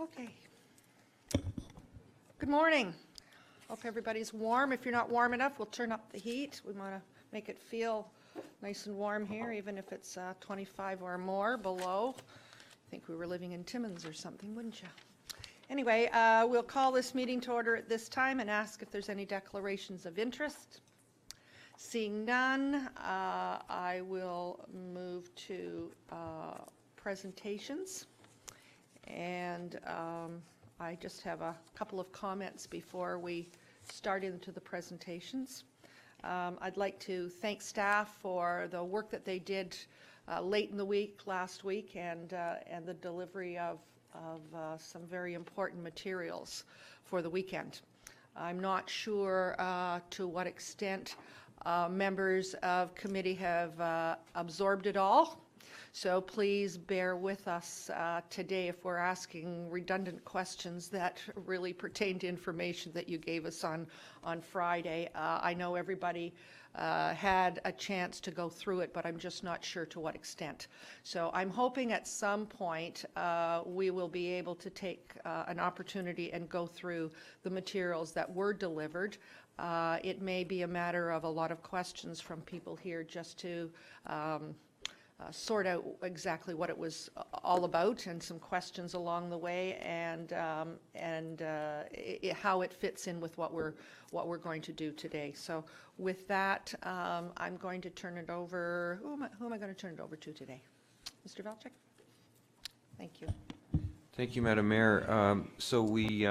Okay. Good morning. Hope everybody's warm. If you're not warm enough, we'll turn up the heat. We want to make it feel nice and warm here, even if it's 25 or more below. I think we were living in Timmins or something, wouldn't you? Anyway, we'll call this meeting to order at this time and ask if there's any declarations of interest. Seeing none, I will move to presentations. And I just have a couple of comments before we start into the presentations. I'd like to thank staff for the work that they did late in the week, last week, and the delivery of some very important materials for the weekend. I'm not sure to what extent members of committee have absorbed it all. So please bear with us today if we're asking redundant questions that really pertain to information that you gave us on Friday. I know everybody had a chance to go through it, but I'm just not sure to what extent. So I'm hoping at some point we will be able to take an opportunity and go through the materials that were delivered. It may be a matter of a lot of questions from people here just to sort out exactly what it was all about, and some questions along the way, and how it fits in with what we're going to do today. So with that, I'm going to turn it over. Who am I going to turn it over to today? Mr. Valchik? Thank you. Thank you, Madam Mayor. So we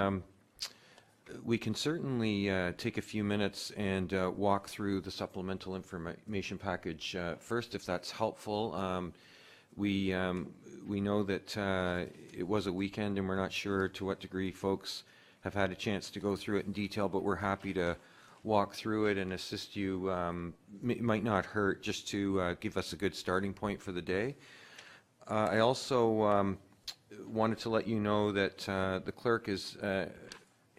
can certainly take a few minutes and walk through the supplemental information package first, if that's helpful. We know that it was a weekend, and we're not sure to what degree folks have had a chance to go through it in detail, but we're happy to walk through it and assist you. It might not hurt just to give us a good starting point for the day. I also wanted to let you know that the clerk is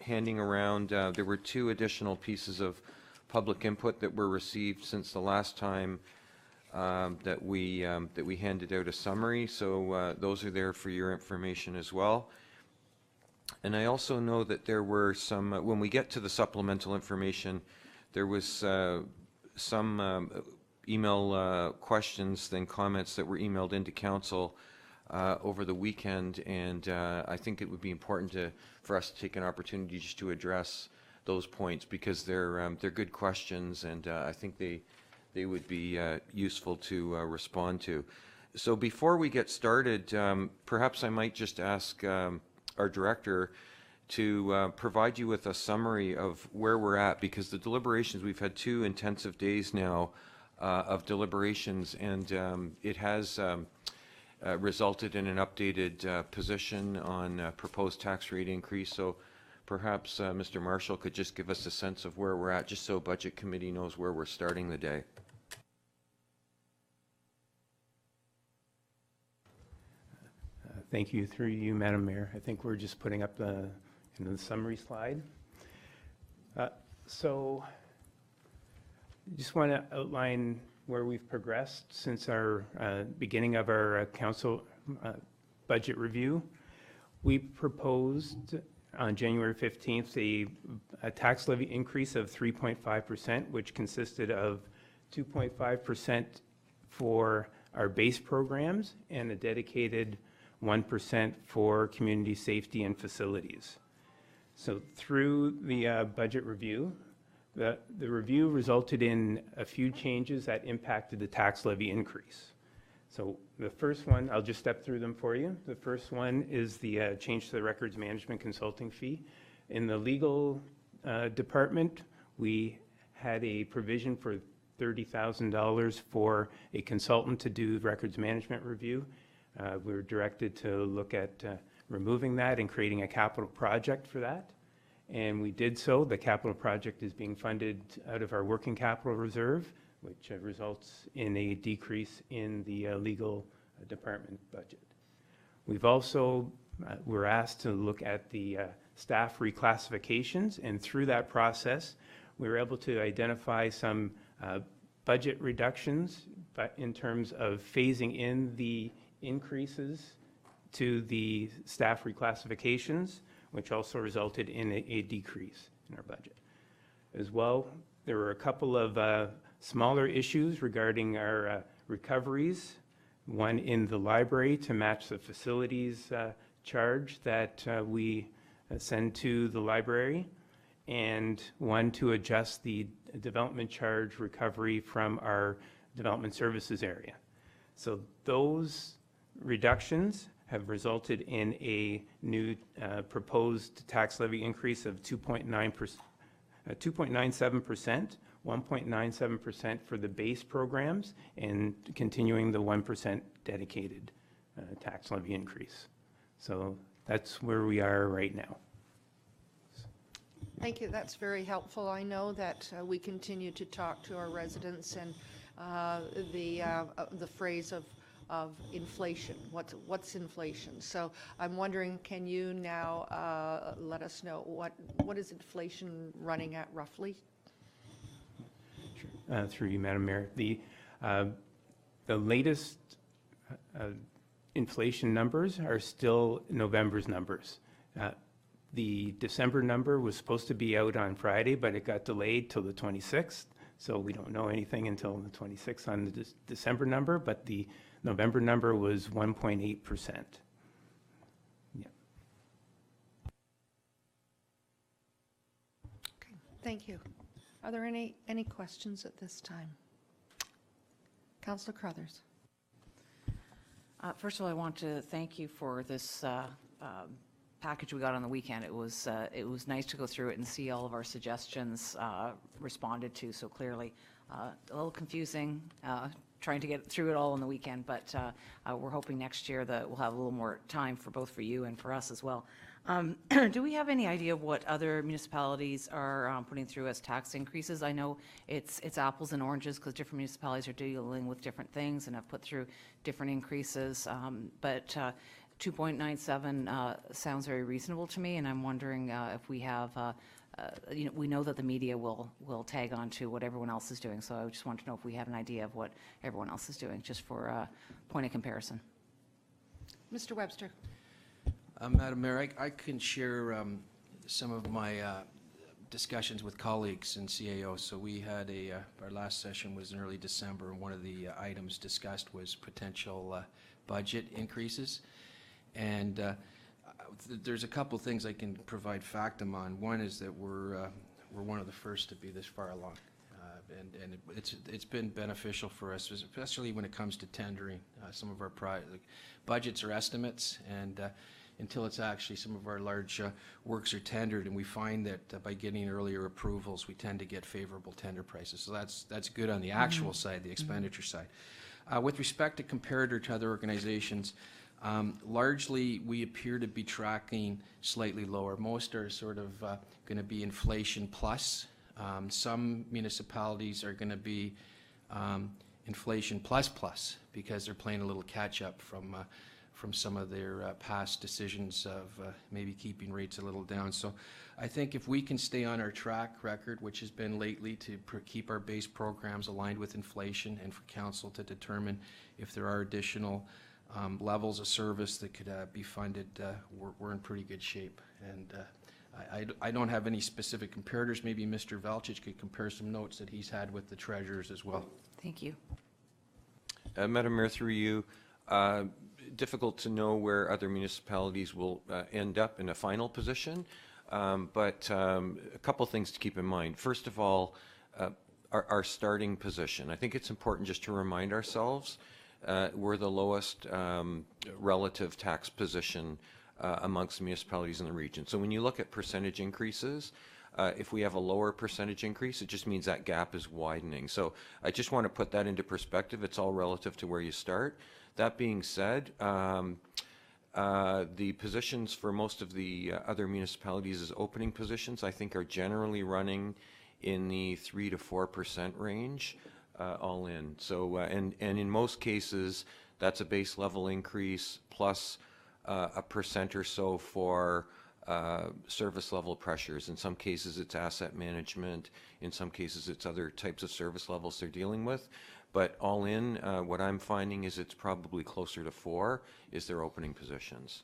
handing around, there were 2 additional pieces of public input that were received since the last time that we handed out a summary. So those are there for your information as well. And I also know that there were some, when we get to the supplemental information, there was some email questions, then comments that were emailed into council over the weekend, and I think it would be important for us to take an opportunity just to address those points, because they're good questions, and I think they would be useful to respond to. So before we get started, perhaps I might just ask our director to provide you with a summary of where we're at, because the deliberations, we've had 2 intensive days now of deliberations, and it has resulted in an updated position on proposed tax rate increase. So perhaps Mr. Marshall could just give us a sense of where we're at, just so Budget Committee knows where we're starting the day. Thank you. Through you, Madam Mayor. I think we're just putting up the summary slide. So I just want to outline where we've progressed since our beginning of our council budget review. We proposed on January 15th a tax levy increase of 3.5%, which consisted of 2.5% for our base programs and a dedicated 1% for community safety and facilities. So through the budget review, the review resulted in a few changes that impacted the tax levy increase. So the first one, I'll just step through them for you. The first one is the change to the records management consulting fee. In the legal department, we had a provision for $30,000 for a consultant to do records management review. We were directed to look at removing that and creating a capital project for that. And we did so. The capital project is being funded out of our working capital reserve, which results in a decrease in the legal department budget. We've also, we're asked to look at the staff reclassifications, and through that process, we were able to identify some budget reductions, but in terms of phasing in the increases to the staff reclassifications, which also resulted in a decrease in our budget. As well, there were a couple of smaller issues regarding our recoveries, one in the library to match the facilities charge that we send to the library, and one to adjust the development charge recovery from our development services area. So those reductions have resulted in a new proposed tax levy increase of 2.97%, 1.97% for the base programs, and continuing the 1% dedicated tax levy increase. So that's where we are right now. Thank you. That's very helpful. I know that we continue to talk to our residents and the phrase of inflation. What's inflation? So I'm wondering, can you now let us know what is inflation running at roughly? Sure. Through you, Madam Mayor. The latest inflation numbers are still November's numbers. The December number was supposed to be out on Friday, but it got delayed till the 26th. So we don't know anything until the 26th on the December number, but the November number was 1.8%. Yeah. Okay, thank you. Are there any questions at this time? Councillor Crothers. First of all, I want to thank you for this package we got on the weekend. It was nice to go through it and see all of our suggestions responded to so clearly. A little confusing trying to get through it all on the weekend, but we're hoping next year that we'll have a little more time for both for you and for us as well. Do we have any idea of what other municipalities are putting through as tax increases? I know it's apples and oranges because different municipalities are dealing with different things and have put through different increases, but 2.97 sounds very reasonable to me, and I'm wondering if we have, we know that the media will tag on to what everyone else is doing, so I just want to know if we have an idea of what everyone else is doing, just for a point of comparison. Mr. Webster. Madam Mayor, I can share some of my discussions with colleagues in CAO. So we had our last session was in early December, and one of the items discussed was potential budget increases. And there's a couple things I can provide factum on. One is that we're one of the first to be this far along, and it's been beneficial for us, especially when it comes to tendering. Some of our budgets are estimates, and until it's actually some of our large works are tendered, and we find that by getting earlier approvals, we tend to get favorable tender prices. So that's good on the actual side, the expenditure side. With respect to comparator to other organizations, largely we appear to be tracking slightly lower. Most are sort of going to be inflation plus. Some municipalities are going to be inflation plus plus because they're playing a little catch up from some of their past decisions of maybe keeping rates a little down. So I think if we can stay on our track record, which has been lately to keep our base programs aligned with inflation, and for council to determine if there are additional levels of service that could be funded, we're in pretty good shape. And I don't have any specific comparators. Maybe Mr. Velchich could compare some notes that he's had with the treasurers as well. Thank you. Madam Mayor, through you, difficult to know where other municipalities will end up in a final position, but a couple things to keep in mind. First of all, our starting position. I think it's important just to remind ourselves we're the lowest relative tax position amongst municipalities in the region. So when you look at percentage increases, if we have a lower percentage increase, it just means that gap is widening. So I just want to put that into perspective. It's all relative to where you start. That being said, the positions for most of the other municipalities as opening positions, I think, are generally running in the 3 to 4% range, all in. So, and in most cases, that's a base level increase plus a % or so for service level pressures. In some cases, it's asset management. In some cases, it's other types of service levels they're dealing with. But all in, what I'm finding is it's probably closer to 4 is their opening positions.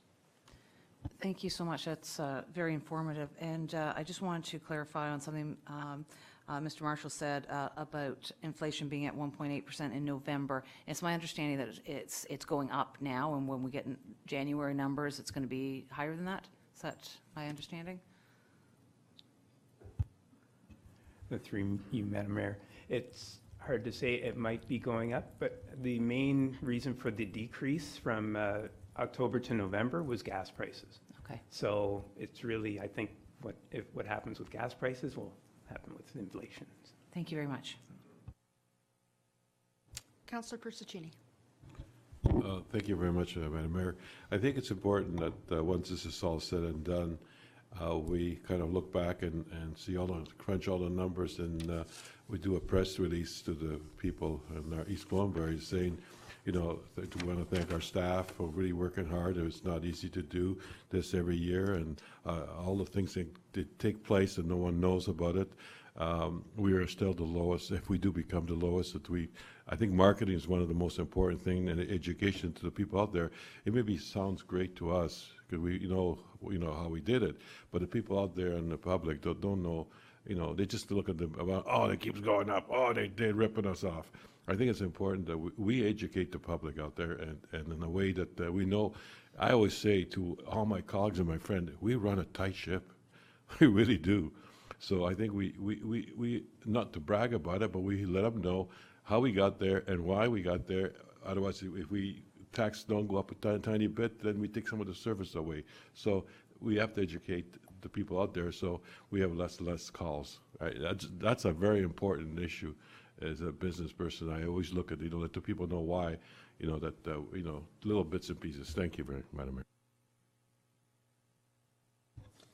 Thank you so much. That's very informative. And I just wanted to clarify on something Mr. Marshall said about inflation being at 1.8% in November. It's my understanding that it's going up now, and when we get in January numbers, it's going to be higher than that. Is that my understanding? Through you, Madam Mayor. It's hard to say. It might be going up, but the main reason for the decrease from October to November was gas prices. Okay. So it's really, I think, what happens with gas prices will happen with inflation. Thank you very much. Councillor Persichini. Thank you very much, Madam Mayor. I think it's important that once this is all said and done, we kind of look back and see crunch all the numbers, and we do a press release to the people in our East Gwillimbury saying, you know, we want to thank our staff for really working hard. It's not easy to do this every year, and all the things that take place and no one knows about it. We are still the lowest, if we do become the lowest. I think marketing is one of the most important things, and education to the people out there. It maybe sounds great to us because we know how we did it, but the people out there in the public don't know. You know, they just look at them about, oh, it keeps going up. Oh, they're ripping us off. I think it's important that we educate the public out there, and in a way that we know. I always say to all my colleagues and my friends, we run a tight ship. We really do. So I think we not to brag about it, but we let them know how we got there and why we got there. Otherwise, if we tax don't go up a tiny bit, then we take some of the service away. So we have to educate the people out there so we have less calls. Right? That's a very important issue. As a business person, I always look at, let the people know why, little bits and pieces. Thank you very much, Madam Mayor.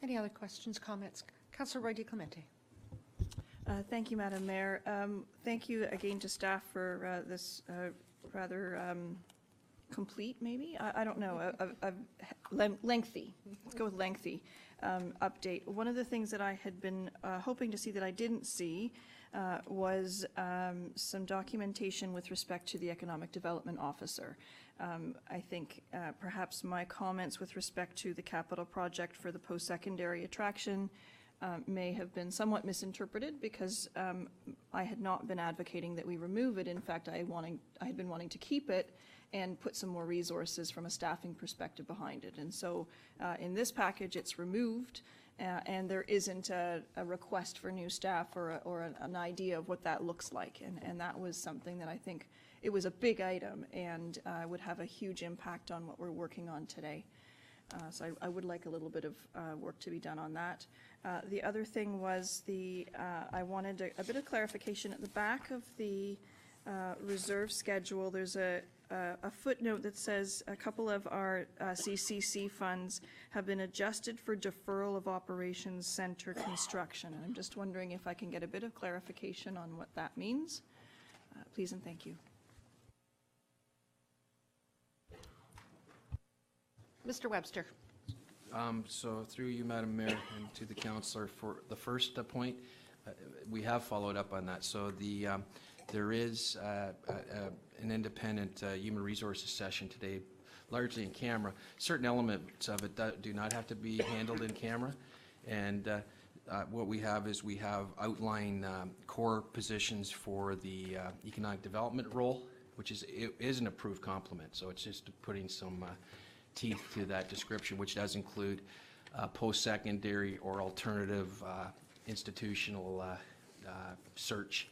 Any other questions, comments? Councillor Roy DiClemente. Thank you, Madam Mayor. Thank you again to staff for this rather complete, maybe? I don't know, lengthy, let's go with lengthy update. One of the things that I had been hoping to see that I didn't see was some documentation with respect to the Economic Development Officer. I think perhaps my comments with respect to the capital project for the post-secondary attraction may have been somewhat misinterpreted because I had not been advocating that we remove it. In fact, I had been wanting to keep it and put some more resources from a staffing perspective behind it. And so in this package, it's removed, and there isn't a request for new staff or an idea of what that looks like. And that was something that I think it was a big item and would have a huge impact on what we're working on today. So I would like a little bit of work to be done on that. The other thing was I wanted a bit of clarification at the back of the reserve schedule. There's a footnote that says a couple of our CCC funds have been adjusted for deferral of operations center construction. And I'm just wondering if I can get a bit of clarification on what that means. Please and thank you. Mr. Webster. So through you, Madam Mayor, and to the councillor, for the first point, we have followed up on that. So there is an independent human resources session today, largely in camera. Certain elements of it do not have to be handled in camera. And what we have is we have outlined core positions for the economic development role, which is an approved complement. So it's just putting some teeth to that description, which does include post-secondary or alternative institutional search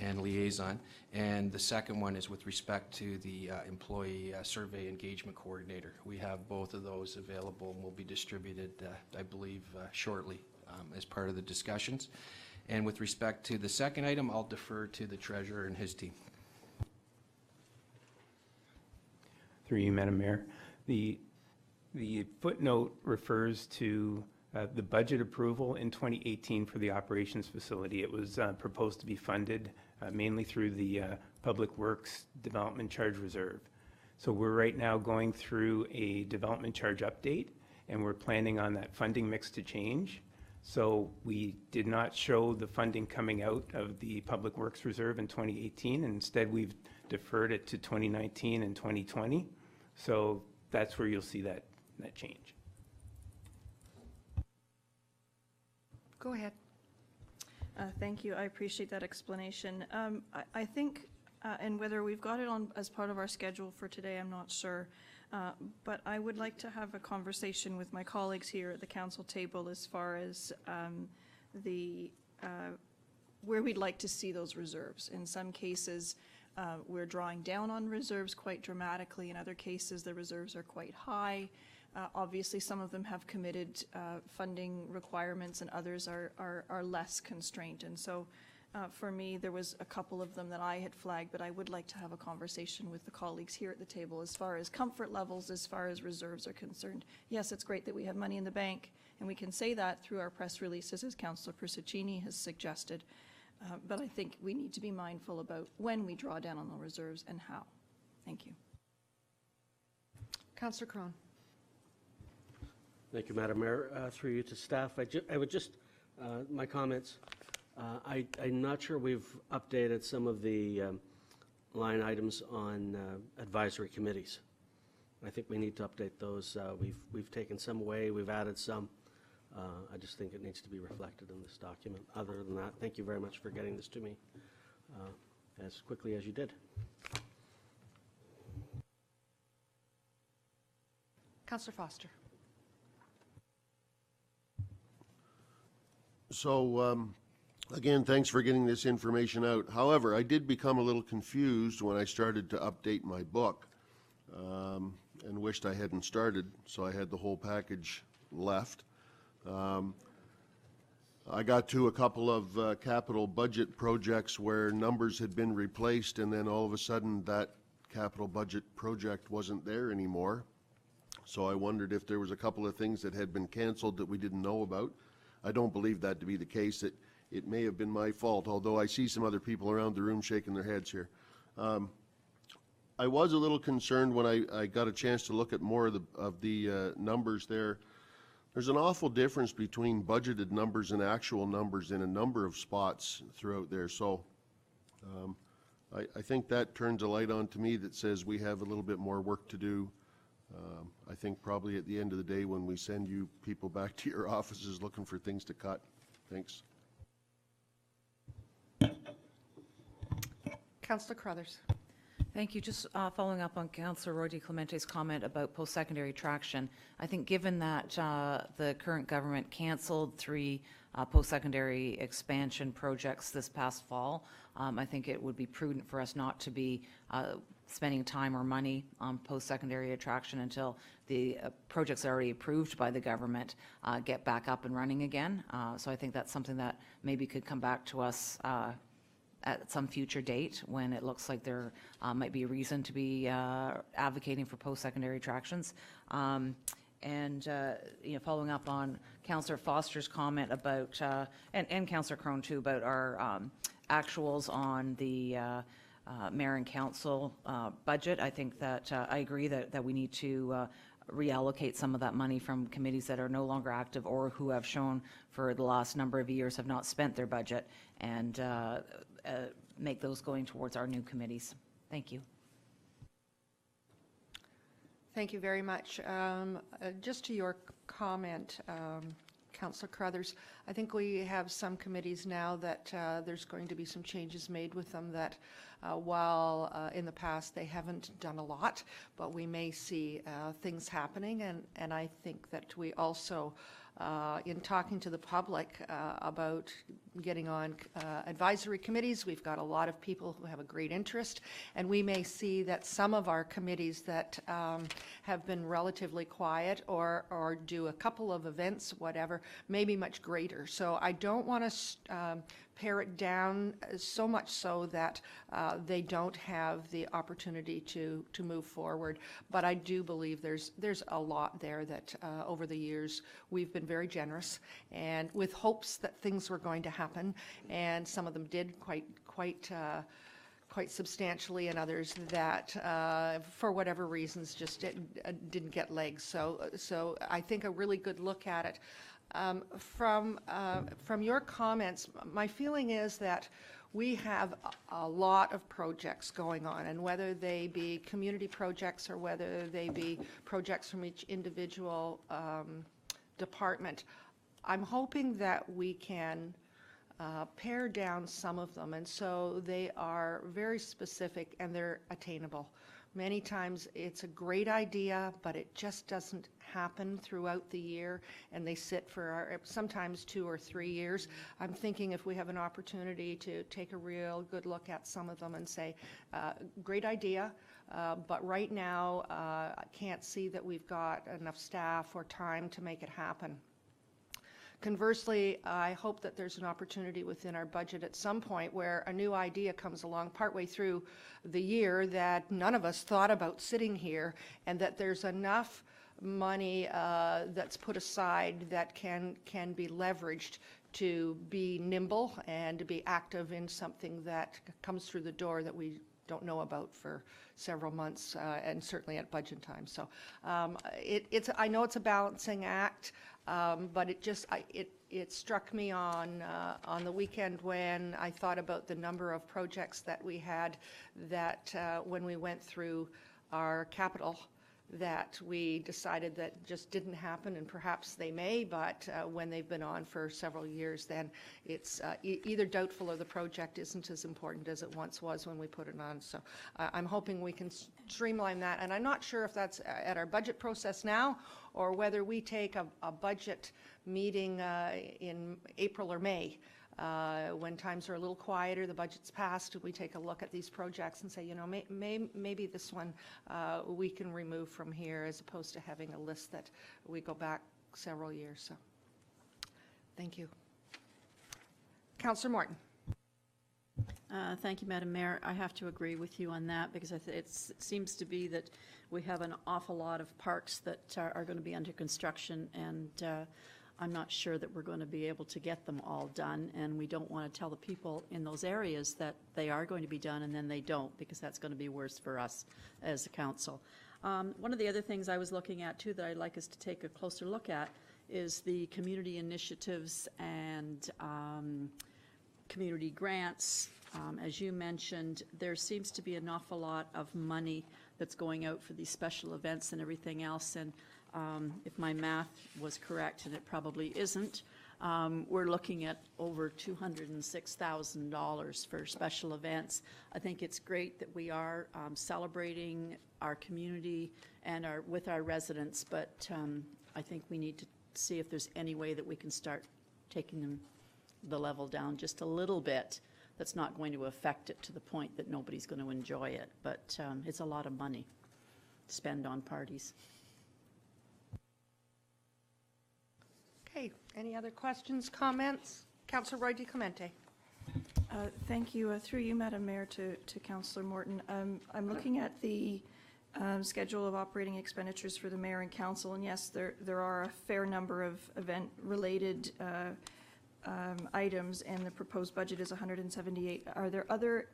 and liaison. And the second one is with respect to the employee survey engagement coordinator. We have both of those available and will be distributed, I believe, shortly as part of the discussions. And with respect to the second item, I'll defer to the treasurer and his team. Through you, Madam Mayor. The footnote refers to the budget approval in 2018 for the operations facility. It was proposed to be funded mainly through the Public Works Development Charge Reserve. So we're right now going through a development charge update, and we're planning on that funding mix to change. So we did not show the funding coming out of the Public Works Reserve in 2018, and instead we've deferred it to 2019 and 2020. So that's where you'll see that change. Go ahead. Thank you. I appreciate that explanation. I think, and whether we've got it on as part of our schedule for today, I'm not sure. But I would like to have a conversation with my colleagues here at the council table as far as where we'd like to see those reserves. In some cases, we're drawing down on reserves quite dramatically. In other cases, the reserves are quite high. Obviously, some of them have committed funding requirements and others are less constrained. And so for me, there was a couple of them that I had flagged, but I would like to have a conversation with the colleagues here at the table as far as comfort levels, as far as reserves are concerned. Yes, it's great that we have money in the bank, and we can say that through our press releases, as Councillor Persichini has suggested. But I think we need to be mindful about when we draw down on the reserves and how. Thank you. Councillor Crone. Thank you, Madam Mayor. Through you to staff, I would just, my comments, I'm not sure we've updated some of the line items on advisory committees. I think we need to update those. We've taken some away, we've added some. I just think it needs to be reflected in this document. Other than that, thank you very much for getting this to me as quickly as you did. Councillor Foster. So, again, thanks for getting this information out. However, I did become a little confused when I started to update my book and wished I hadn't started, so I had the whole package left. I got to a couple of capital budget projects where numbers had been replaced, and then all of a sudden that capital budget project wasn't there anymore. So I wondered if there was a couple of things that had been canceled that we didn't know about. I don't believe that to be the case. It may have been my fault, although I see some other people around the room shaking their heads here. I was a little concerned when I got a chance to look at more of the numbers there. There's an awful difference between budgeted numbers and actual numbers in a number of spots throughout there. So I think that turns a light on to me that says we have a little bit more work to do. I think probably at the end of the day when we send you people back to your offices looking for things to cut. Thanks. Councillor Crothers. Thank you. Just following up on Councillor Roy DeClemente's comment about post-secondary traction, I think given that the current government cancelled 3 post-secondary expansion projects this past fall, I think it would be prudent for us not to be spending time or money on post-secondary attraction until the projects already approved by the government get back up and running again. So I think that's something that maybe could come back to us at some future date when it looks like there might be a reason to be advocating for post-secondary attractions. And following up on Councillor Foster's comment about, and Councillor Crone too, about our actuals on the mayor and council budget, I think that I agree that we need to reallocate some of that money from committees that are no longer active or who have shown for the last number of years have not spent their budget, and make those going towards our new committees. Thank you. Thank you very much. Just to your comment, Councillor Crothers, I think we have some committees now that there's going to be some changes made with them that while in the past they haven't done a lot, but we may see things happening, and I think that we also in talking to the public about getting on advisory committees, we've got a lot of people who have a great interest, and we may see that some of our committees that have been relatively quiet or do a couple of events, whatever, may be much greater. So I don't want to pare it down so much so that they don't have the opportunity to move forward. But I do believe there's a lot there that over the years we've been very generous and with hopes that things were going to happen, and some of them did quite substantially, and others that for whatever reasons just didn't get legs. So I think a really good look at it From your comments, my feeling is that we have a lot of projects going on, and whether they be community projects or whether they be projects from each individual department, I'm hoping that we can pare down some of them, and so they are very specific and they're attainable. Many times it's a great idea, but it just doesn't happen throughout the year, and they sit for sometimes 2 or 3 years. I'm thinking if we have an opportunity to take a real good look at some of them and say, great idea, but right now I can't see that we've got enough staff or time to make it happen. Conversely, I hope that there's an opportunity within our budget at some point where a new idea comes along partway through the year that none of us thought about sitting here, and that there's enough money that's put aside that can be leveraged to be nimble and to be active in something that comes through the door that we don't know about for several months, and certainly at budget time. So I know it's a balancing act, but it struck me on the weekend when I thought about the number of projects that we had that when we went through our capital that we decided that just didn't happen, and perhaps they may, but when they've been on for several years, then it's either doubtful or the project isn't as important as it once was when we put it on. So I'm hoping we can streamline that, and I'm not sure if that's at our budget process now or whether we take a budget meeting in April or May. When times are a little quieter, the budget's passed, we take a look at these projects and say, you know, maybe this one we can remove from here, as opposed to having a list that we go back several years. So, thank you. Councillor Morton. Thank you, Madam Mayor. I have to agree with you on that, because it seems to be that we have an awful lot of parks that are going to be under construction, and I'm not sure that we're going to be able to get them all done, and we don't want to tell the people in those areas that they are going to be done and then they don't, because that's going to be worse for us as a council. One of the other things I was looking at too that I'd like us to take a closer look at is the community initiatives and community grants. As you mentioned, there seems to be an awful lot of money that's going out for these special events and everything else, and if my math was correct, and it probably isn't, we're looking at over $206,000 for special events. I think it's great that we are celebrating our community and with our residents, but I think we need to see if there's any way that we can start taking the level down just a little bit. That's not going to affect it to the point that nobody's going to enjoy it, but it's a lot of money to spend on parties. Okay, any other questions, comments? Councillor Roy DeClemente. Thank you. Through you, Madam Mayor, to Councillor Morton. I'm looking at the schedule of operating expenditures for the mayor and council, and yes, there are a fair number of event-related items, and the proposed budget is 178. Are there other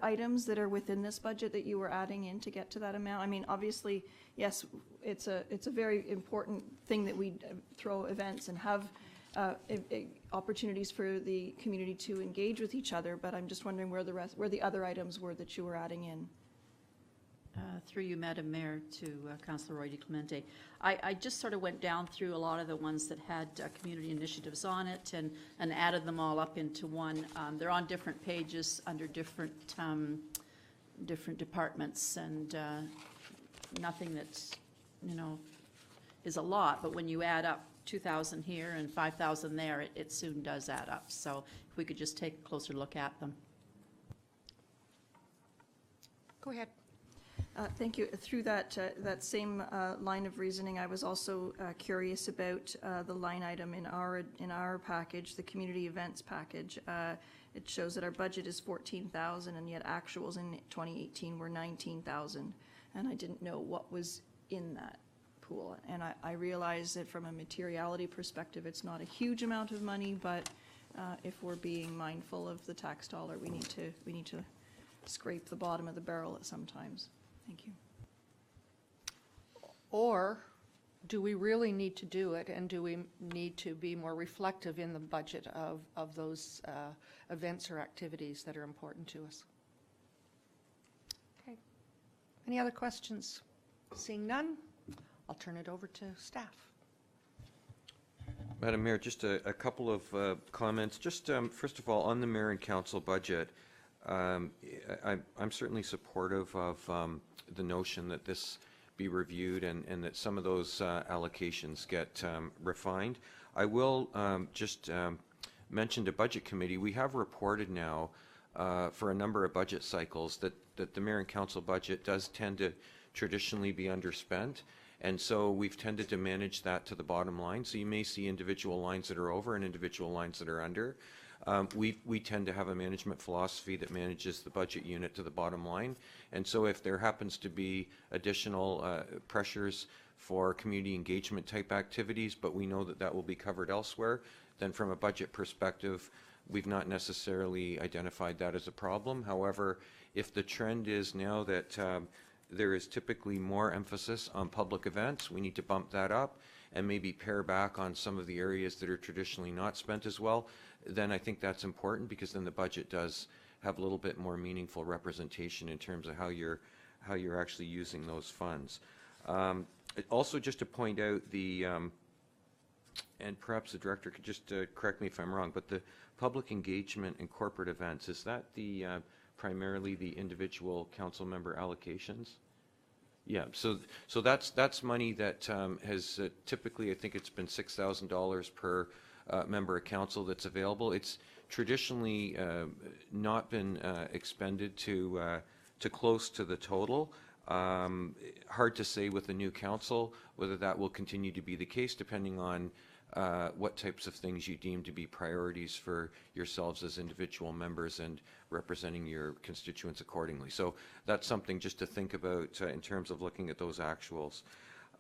items that are within this budget that you were adding in to get to that amount? I mean, obviously, yes, it's a very important thing that we throw events and have opportunities for the community to engage with each other, but I'm just wondering where the other items were that you were adding in. Through you, Madam Mayor, to Councillor Roy DeClemente. I just sort of went down through a lot of the ones that had community initiatives on it and added them all up into one. They're on different pages under different departments, and nothing that's, you know, is a lot, but when you add up 2,000 here and 5,000 there, it soon does add up. So if we could just take a closer look at them. Go ahead. Thank you. Through that same line of reasoning, I was also curious about the line item in our package, the community events package. It shows that our budget is 14,000, and yet actuals in 2018 were 19,000, and I didn't know what was in that pool. And I realize that from a materiality perspective, it's not a huge amount of money, but if we're being mindful of the tax dollar, we need to scrape the bottom of the barrel at some times. Thank you. Or do we really need to do it, and do we need to be more reflective in the budget of those events or activities that are important to us? Okay. Any other questions? Seeing none, I'll turn it over to staff. Madam Mayor, just a couple of comments. Just first of all, on the mayor and council budget, I'm certainly supportive of the notion that this be reviewed and that some of those allocations get refined. I will just mention to Budget Committee, we have reported now for a number of budget cycles that the mayor and council budget does tend to traditionally be underspent. And so we've tended to manage that to the bottom line. So you may see individual lines that are over and individual lines that are under. We tend to have a management philosophy that manages the budget unit to the bottom line. And so if there happens to be additional pressures for community engagement type activities, but we know that that will be covered elsewhere, then from a budget perspective, we've not necessarily identified that as a problem. However, if the trend is now that there is typically more emphasis on public events, we need to bump that up and maybe pare back on some of the areas that are traditionally not spent as well, then I think that's important, because then the budget does have a little bit more meaningful representation in terms of how you're actually using those funds. Also, just to point out the, and perhaps the director could just correct me if I'm wrong, but the public engagement and corporate events, is that the primarily the individual council member allocations? Yeah, so that's money that has typically, I think it's been $6,000 per member of council that's available. It's traditionally not been expended to close to the total. Hard to say with the new council whether that will continue to be the case, depending on what types of things you deem to be priorities for yourselves as individual members and representing your constituents accordingly. So that's something just to think about in terms of looking at those actuals.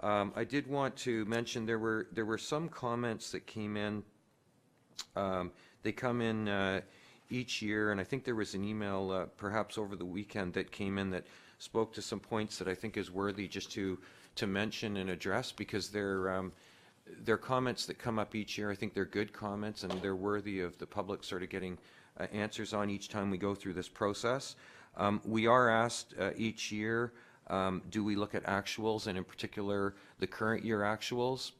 I did want to mention there were some comments that came in. They come in each year, and I think there was an email perhaps over the weekend that came in that spoke to some points that I think is worthy just to mention and address, because they're comments that come up each year. I think they're good comments, and they're worthy of the public sort of getting answers on each time we go through this process. We are asked each year, do we look at actuals, and in particular the current year actuals?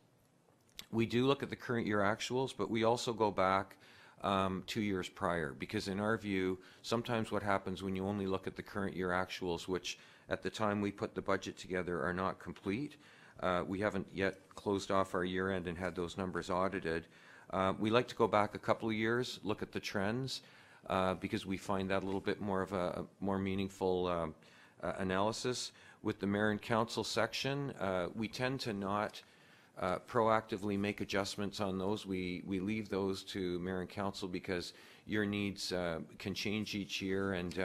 We do look at the current year actuals, but we also go back 2 years prior, because in our view, sometimes what happens when you only look at the current year actuals, which at the time we put the budget together are not complete, we haven't yet closed off our year end and had those numbers audited. We like to go back a couple of years, look at the trends, because we find that a little bit more of a more meaningful analysis. With the mayor and council section, we tend to not proactively make adjustments on those. We leave those to mayor and council because your needs can change each year, and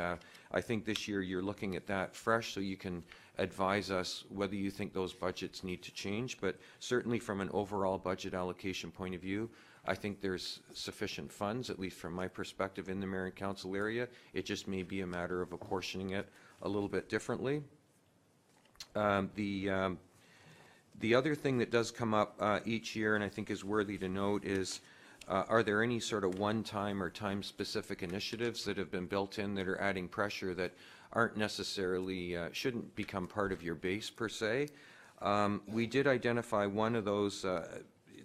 I think this year you're looking at that fresh, so you can advise us whether you think those budgets need to change. But certainly from an overall budget allocation point of view, I think there's sufficient funds, at least from my perspective, in the mayor and council area. It just may be a matter of apportioning it a little bit differently. The other thing that does come up each year, and I think is worthy to note, is are there any sort of one-time or time-specific initiatives that have been built in that are adding pressure that aren't necessarily, shouldn't become part of your base per se? We did identify one of those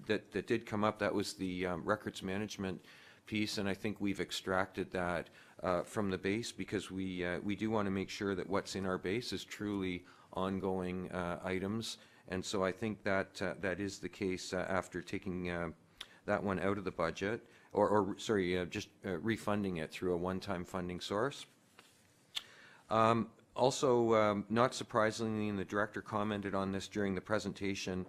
that did come up. That was the records management piece, and I think we've extracted that from the base, because we do want to make sure that what's in our base is truly ongoing items. And so I think that that is the case after taking that one out of the budget, or just refunding it through a one-time funding source. Also, not surprisingly, and the director commented on this during the presentation,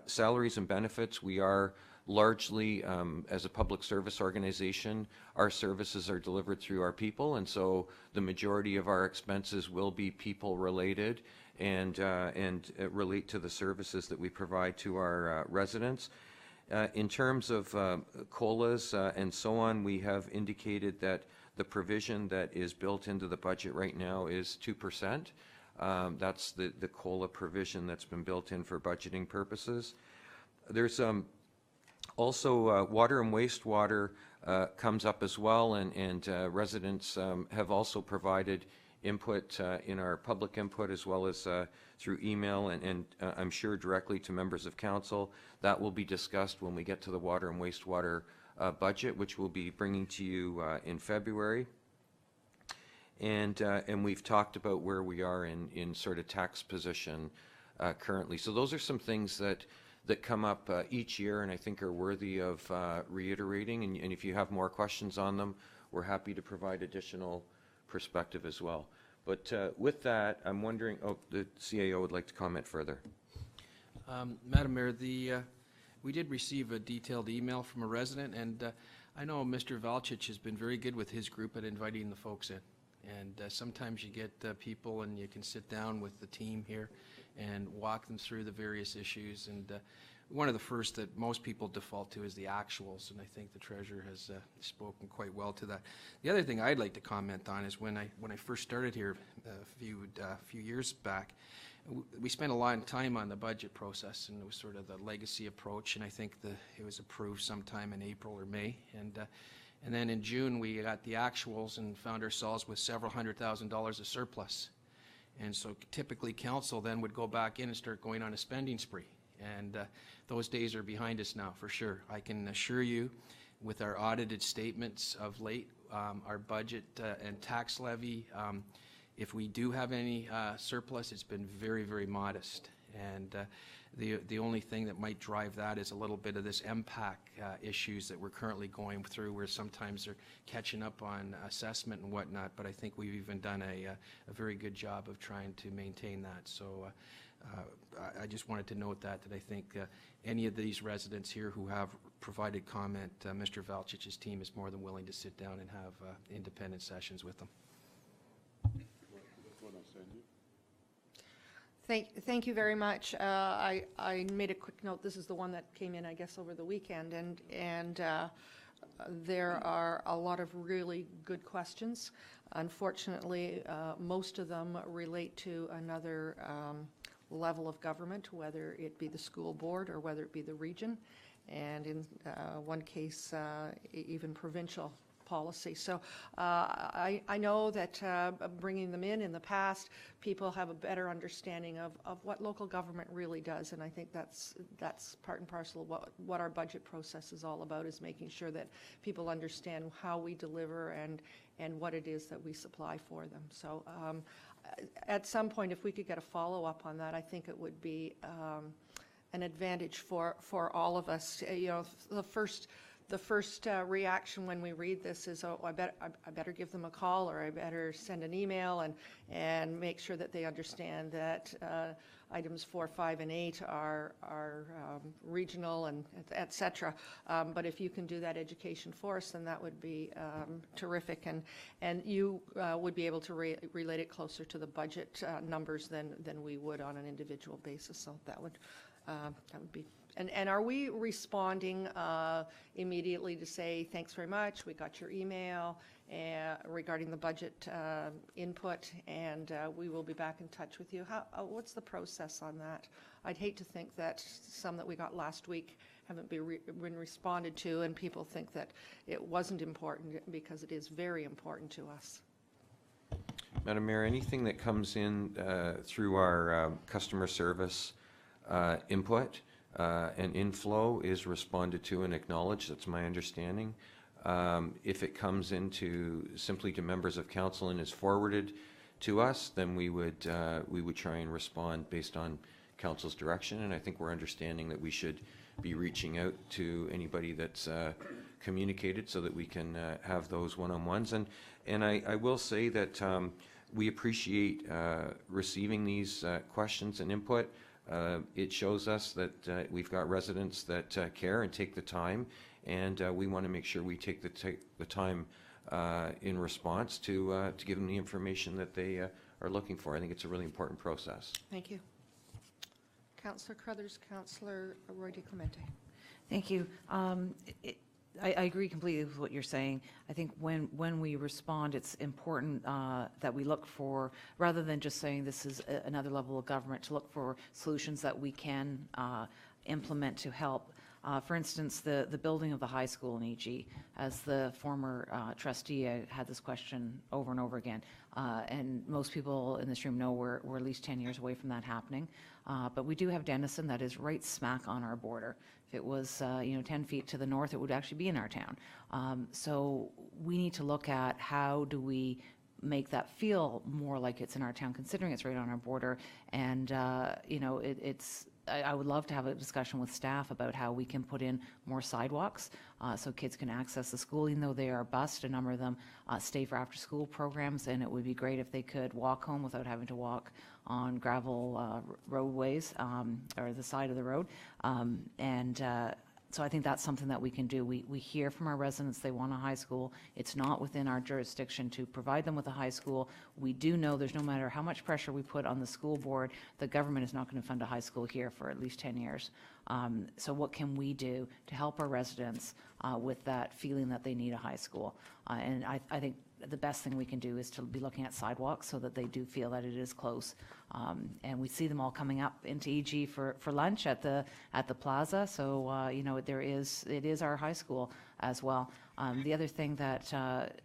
salaries and benefits, we are largely, as a public service organization, our services are delivered through our people, and so the majority of our expenses will be people-related and relate to the services that we provide to our residents. In terms of COLAs and so on, we have indicated that the provision that is built into the budget right now is 2%. That's the COLA provision that's been built in for budgeting purposes. There's also water and wastewater comes up as well, and residents have also provided input in our public input as well as through email and I'm sure directly to members of council. That will be discussed when we get to the water and wastewater budget, which we'll be bringing to you in February. And we've talked about where we are in sort of tax position currently. So those are some things that come up each year and I think are worthy of reiterating. And if you have more questions on them, we're happy to provide additional perspective as well. But with that, I'm wondering, the CAO would like to comment further. Madam Mayor, we did receive a detailed email from a resident, and I know Mr. Valchich has been very good with his group at inviting the folks in. And sometimes you get people and you can sit down with the team here and walk them through the various issues. And one of the first that most people default to is the actuals, and I think the treasurer has spoken quite well to that. The other thing I'd like to comment on is when I first started here a few years back, we spent a lot of time on the budget process, and it was sort of the legacy approach, and I think it was approved sometime in April or May. And then in June, we got the actuals and found ourselves with several $100,000 of surplus. And so typically council then would go back in and start going on a spending spree. And those days are behind us now, for sure. I can assure you, with our audited statements of late, our budget and tax levy, if we do have any surplus, it's been very, very modest. And the only thing that might drive that is a little bit of this MPAC issues that we're currently going through, where sometimes they're catching up on assessment and whatnot, but I think we've even done a very good job of trying to maintain that. So I just wanted to note that I think any of these residents here who have provided comment, Mr. Valchich's team is more than willing to sit down and have independent sessions with them. Thank you very much. I made a quick note. This is the one that came in, I guess, over the weekend, and there are a lot of really good questions. Unfortunately, most of them relate to another level of government, whether it be the school board or whether it be the region, and in one case, even provincial policy. So I know that bringing them in the past, people have a better understanding of what local government really does, and I think that's part and parcel of what our budget process is all about, is making sure that people understand how we deliver and what it is that we supply for them. So at some point, if we could get a follow-up on that, I think it would be an advantage for all of us. You know, the first reaction when we read this is, oh, I better give them a call, or I better send an email and make sure that they understand that items 4, 5, and 8 are regional and et cetera. But if you can do that education for us, then that would be terrific, and you would be able to relate it closer to the budget numbers than we would on an individual basis. So that would be. And are we responding immediately to say, thanks very much, we got your email regarding the budget input, and we will be back in touch with you? What's the process on that? I'd hate to think that some that we got last week haven't been responded to, and people think that it wasn't important, because it is very important to us. Madam Mayor, anything that comes in through our customer service input and inflow is responded to and acknowledged. That's my understanding. If it comes into simply to members of council and is forwarded to us, then we would try and respond based on council's direction. And I think we're understanding that we should be reaching out to anybody that's communicated, so that we can have those one-on-ones. And I will say that we appreciate receiving these questions and input. It shows us that we've got residents that care and take the time, and we want to make sure we take the time in response to give them the information that they are looking for. I think it's a really important process. Thank you. Councillor Crothers, Councillor Roy DeClemente. Thank you. I agree completely with what you're saying. I think when we respond, it's important that we look for, rather than just saying this is another level of government, to look for solutions that we can implement to help. For instance, the building of the high school in EG. As the former trustee, I had this question over and over again. And most people in this room know we're at least 10 years away from that happening. But we do have Denison that is right smack on our border. If it was 10 feet to the north, it would actually be in our town. So we need to look at how do we make that feel more like it's in our town, considering it's right on our border. And, I would love to have a discussion with staff about how we can put in more sidewalks so kids can access the school, even though they are bused. A number of them stay for after-school programs, and it would be great if they could walk home without having to walk on gravel roadways or the side of the road. So I think that's something that we can do. We hear from our residents they want a high school. It's not within our jurisdiction to provide them with a high school. We do know there's no matter how much pressure we put on the school board, the government is not going to fund a high school here for at least 10 years. So what can we do to help our residents with that feeling that they need a high school? And I think the best thing we can do is to be looking at sidewalks so that they do feel that it is close. And we see them all coming up into EG for lunch at the plaza. So it is our high school as well. The other thing that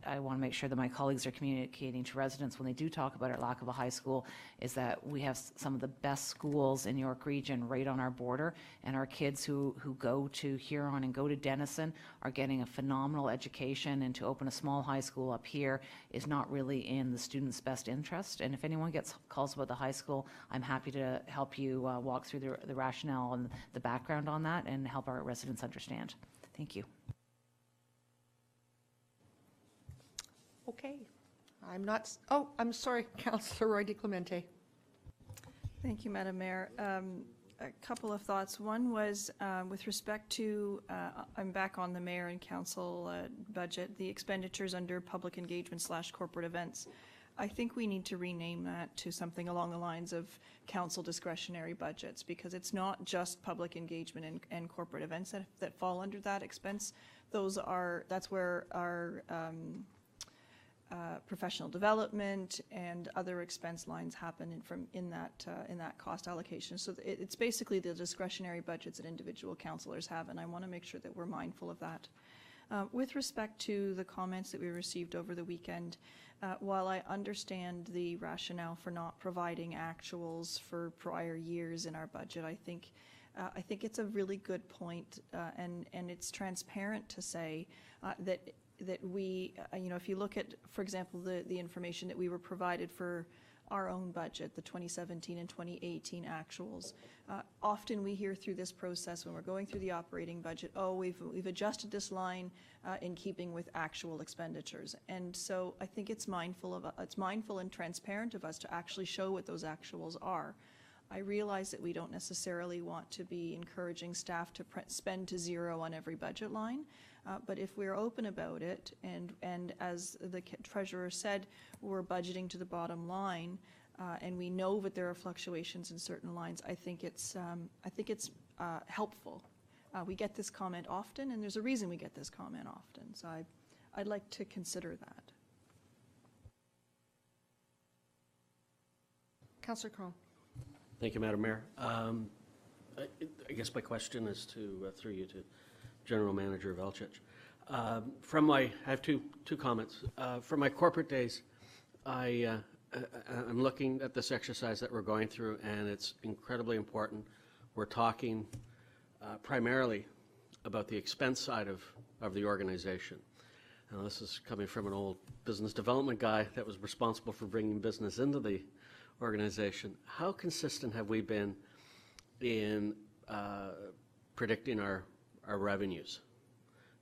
I want to make sure that my colleagues are communicating to residents when they do talk about our lack of a high school is that we have some of the best schools in York Region right on our border, and our kids who go to Huron and go to Denison are getting a phenomenal education, and to open a small high school up here is not really in the students' best interest. And if anyone gets calls about the high school, I'm happy to help you walk through the rationale and the background on that and help our residents understand. Thank you. Okay. I'm sorry, Councillor Roy DeClemente. Thank you, Madam Mayor. A couple of thoughts. One was with respect to, I'm back on the mayor and council budget, the expenditures under public engagement / corporate events. I think we need to rename that to something along the lines of council discretionary budgets, because it's not just public engagement and corporate events that fall under that expense. That's where our professional development and other expense lines happen in that cost allocation. So it's basically the discretionary budgets that individual councillors have, and I want to make sure that we're mindful of that. With respect to the comments that we received over the weekend, while I understand the rationale for not providing actuals for prior years in our budget, I think it's a really good point, and it's transparent to say that we, if you look at, for example, the information that we were provided for our own budget, the 2017 and 2018 actuals, often we hear through this process when we're going through the operating budget, we've adjusted this line in keeping with actual expenditures. And so I think it's mindful and transparent of us to actually show what those actuals are. I realize that we don't necessarily want to be encouraging staff to spend to zero on every budget line, but if we're open about it, and as the treasurer said, we're budgeting to the bottom line, and we know that there are fluctuations in certain lines, I think it's helpful. We get this comment often, and there's a reason we get this comment often, so I'd like to consider that. Councillor Crone. Thank you, Madam Mayor. I guess my question is through you to General Manager Velchich. I have two comments. From my corporate days, I'm looking at this exercise that we're going through, and it's incredibly important. We're talking primarily about the expense side of the organization. Now, this is coming from an old business development guy that was responsible for bringing business into the organization. How consistent have we been in predicting our revenues?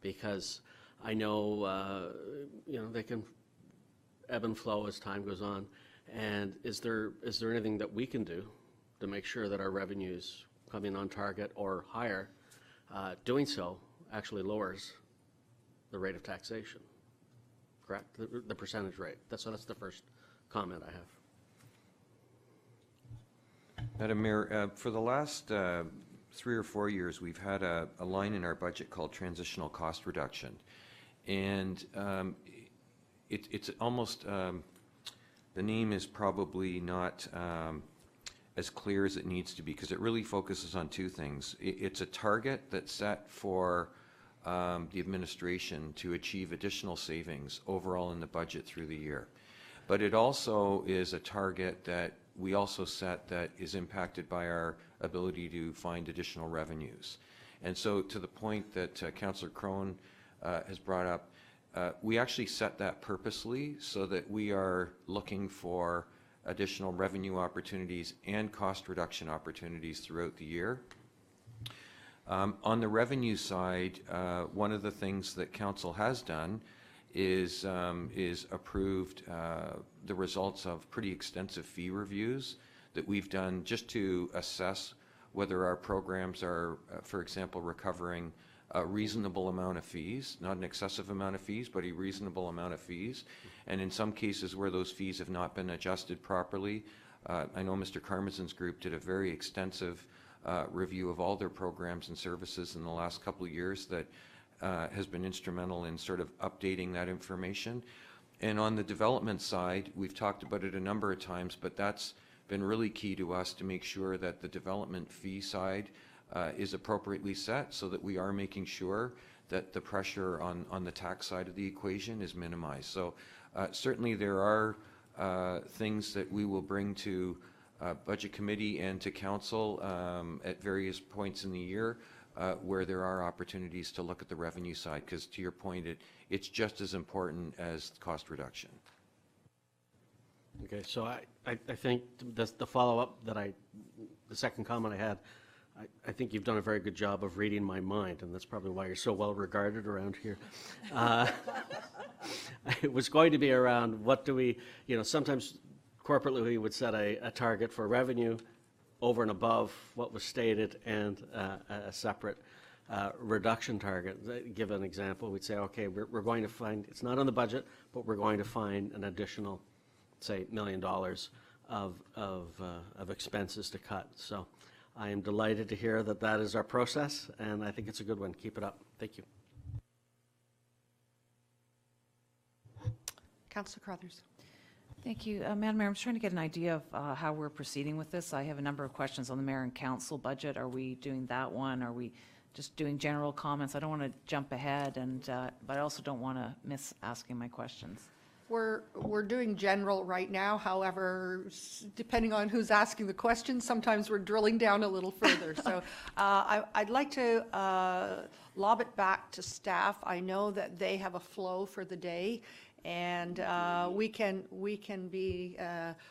Because I know they can ebb and flow as time goes on. And is there anything that we can do to make sure that our revenues come in on target or higher? Doing so actually lowers the rate of taxation, correct? The percentage rate. That's the first comment I have. Madam Mayor, for the last 3 or 4 years, we've had a line in our budget called transitional cost reduction. And it's almost, the name is probably not as clear as it needs to be, because it really focuses on two things. It's a target that's set for the administration to achieve additional savings overall in the budget through the year. But it also is a target that we also set that is impacted by our ability to find additional revenues. And so to the point that Councillor Crone has brought up, we actually set that purposely so that we are looking for additional revenue opportunities and cost reduction opportunities throughout the year. On the revenue side, one of the things that Council has done is approved the results of pretty extensive fee reviews that we've done just to assess whether our programs are, for example, recovering a reasonable amount of fees, not an excessive amount of fees, but a reasonable amount of fees. And in some cases where those fees have not been adjusted properly, I know Mr. Karmazin's group did a very extensive review of all their programs and services in the last couple of years that has been instrumental in sort of updating that information. And on the development side, we've talked about it a number of times, but that's been really key to us to make sure that the development fee side is appropriately set so that we are making sure that the pressure on the tax side of the equation is minimized. So certainly there are things that we will bring to Budget Committee and to Council at various points in the year where there are opportunities to look at the revenue side, because to your point, it's just as important as cost reduction. Okay, so I think the follow-up the second comment I had, I think you've done a very good job of reading my mind, and that's probably why you're so well regarded around here. It was going to be around what do we, sometimes corporately we would set a target for revenue over and above what was stated and a separate reduction target. Give an example, we'd say, okay, we're going to find, it's not on the budget, but we're going to find an additional, say, $1 million of expenses to cut. So I am delighted to hear that that is our process, and I think it's a good one. Keep it up. Thank you. Councillor Crothers. Thank you. Madam Mayor, I'm just trying to get an idea of how we're proceeding with this. I have a number of questions on the Mayor and Council budget. Are we doing that one? Are we just doing general comments? I don't want to jump ahead, but I also don't want to miss asking my questions. We're doing general right now. However, depending on who's asking the question, sometimes we're drilling down a little further. So I'd like to lob it back to staff. I know that they have a flow for the day, and we can be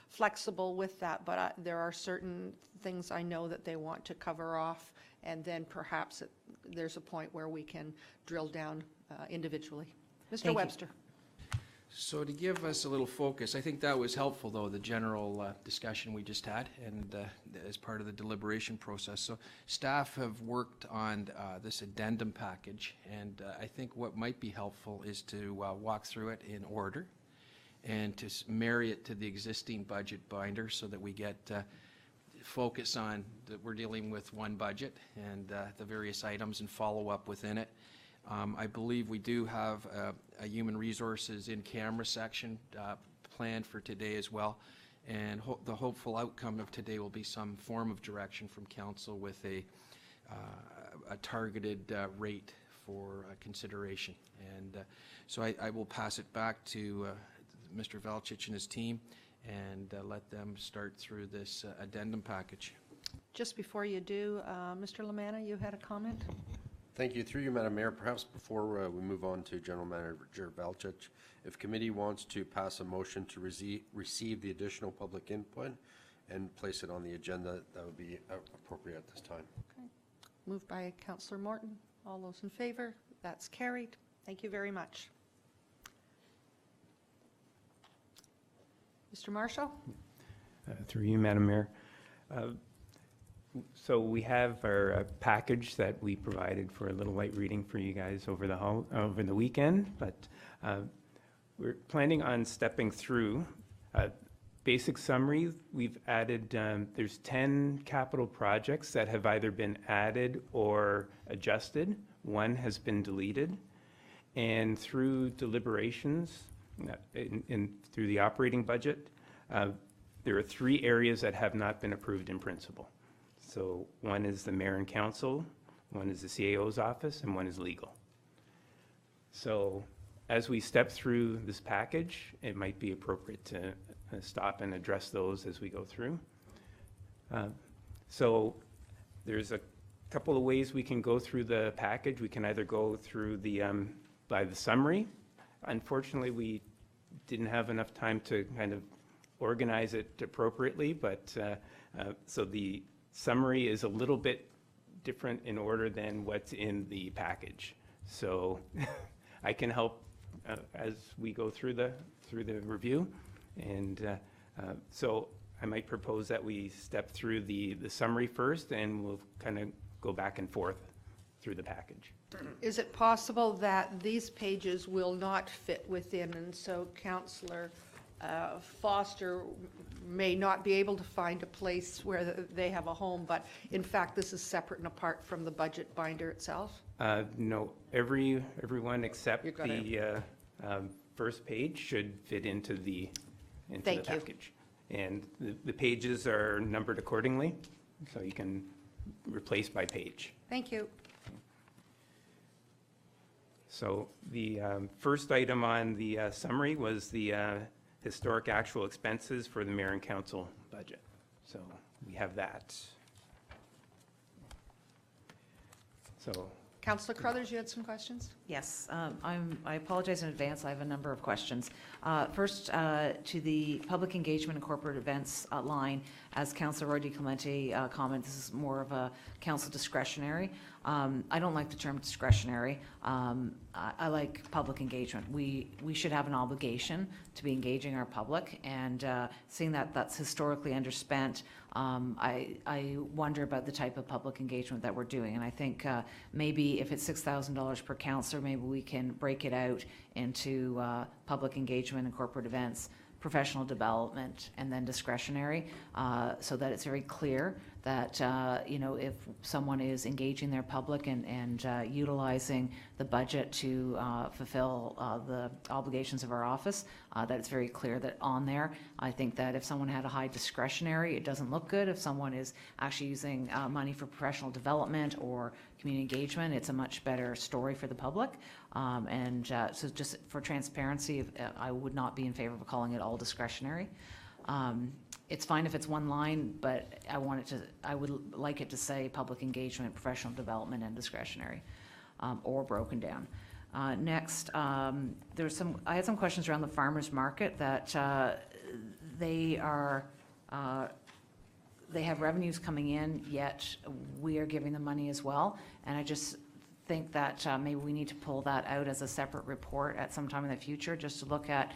flexible with that. But there are certain things I know that they want to cover off, and then perhaps there's a point where we can drill down individually. Mr. Webster. So to give us a little focus, I think that was helpful, though, the general discussion we just had, and as part of the deliberation process. So staff have worked on this addendum package, and I think what might be helpful is to walk through it in order and to marry it to the existing budget binder so that we get focus on that we're dealing with one budget and the various items and follow up within it. I believe we do have a human resources in-camera section planned for today as well, and the hopeful outcome of today will be some form of direction from Council with a targeted rate for consideration. And so I will pass it back to Mr. Velchich and his team and let them start through this addendum package. Just before you do, Mr. Lamanna, you had a comment? Thank you. Through you, Madam Mayor, perhaps before we move on to General Manager Velchich, if committee wants to pass a motion to receive the additional public input and place it on the agenda, that would be appropriate at this time. Okay. Moved by Councillor Morton. All those in favor? That's carried. Thank you very much. Mr. Marshall? Through you, Madam Mayor. So we have our package that we provided for a little light reading for you guys over the weekend, but we're planning on stepping through basic summary, we've added, there's 10 capital projects that have either been added or adjusted. One has been deleted. And through deliberations, through the operating budget, there are 3 areas that have not been approved in principle. So one is the mayor and council, one is the CAO's office, and one is legal. So as we step through this package, it might be appropriate to stop and address those as we go through. So there's a couple of ways we can go through the package. We can either go through the by the summary. Unfortunately, we didn't have enough time to kind of organize it appropriately, but so the summary is a little bit different in order than what's in the package. So I can help as we go through the review, and so I might propose that we step through the summary first, and we'll kind of go back and forth through the package. Is it possible that these pages will not fit within, and so Councillor Foster may not be able to find a place where they have a home, but in fact this is separate and apart from the budget binder itself? No, everyone except the first page should fit into the Thank you. package. And the pages are numbered accordingly, so you can replace by page. Thank you. So the first item on the summary was the historic actual expenses for the mayor and council budget. So we have that. So Councillor Crothers, you had some questions? Yes, I apologize in advance. I have a number of questions. First, to the public engagement and corporate events line, as Councillor Roy DiClemente commented, this is more of a council discretionary. I don't like the term discretionary. I like public engagement. We should have an obligation to be engaging our public, and seeing that that's historically underspent, I wonder about the type of public engagement that we're doing. And I think maybe if it's $6,000 per councillor, maybe we can break it out into public engagement and corporate events, professional development, and then discretionary, so that it's very clear that, if someone is engaging their public and utilizing the budget to fulfill the obligations of our office, that it's very clear that on there. I think that if someone had a high discretionary, it doesn't look good. If someone is actually using money for professional development or community engagement, it's a much better story for the public. So just for transparency, I would not be in favor of calling it all discretionary. It's fine if it's one line, but I would like it to say public engagement, professional development, and discretionary, or broken down. Next, I had some questions around the farmers market, that they have revenues coming in, yet we are giving them money as well. And I just think that maybe we need to pull that out as a separate report at some time in the future, just to look at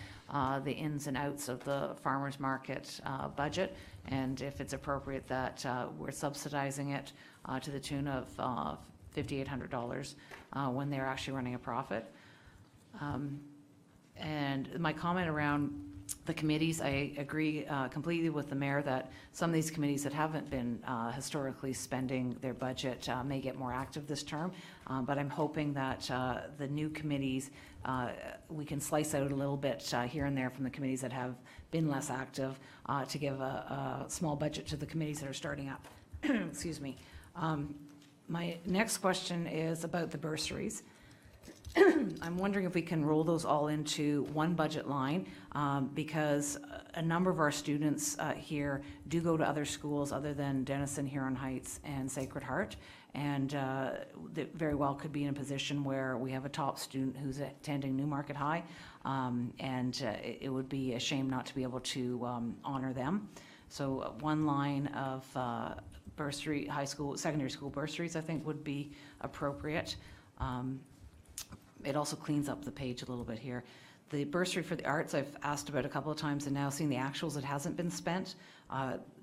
the ins and outs of the farmers market budget, and if it's appropriate that we're subsidizing it to the tune of $5,800 when they're actually running a profit. And my comment around the committees, I agree completely with the mayor that some of these committees that haven't been historically spending their budget may get more active this term, but I'm hoping that the new committees, we can slice out a little bit here and there from the committees that have been less active, to give a small budget to the committees that are starting up. Excuse me. My next question is about the bursaries. I'm wondering if we can roll those all into one budget line, because a number of our students here do go to other schools other than Denison, Huron Heights, and Sacred Heart, and that very well could be in a position where we have a top student who's attending Newmarket High, and it would be a shame not to be able to honor them. So one line of bursary, secondary school bursaries, I think would be appropriate. It also cleans up the page a little bit here. The bursary for the arts, I've asked about a couple of times, and now seeing the actuals, it hasn't been spent.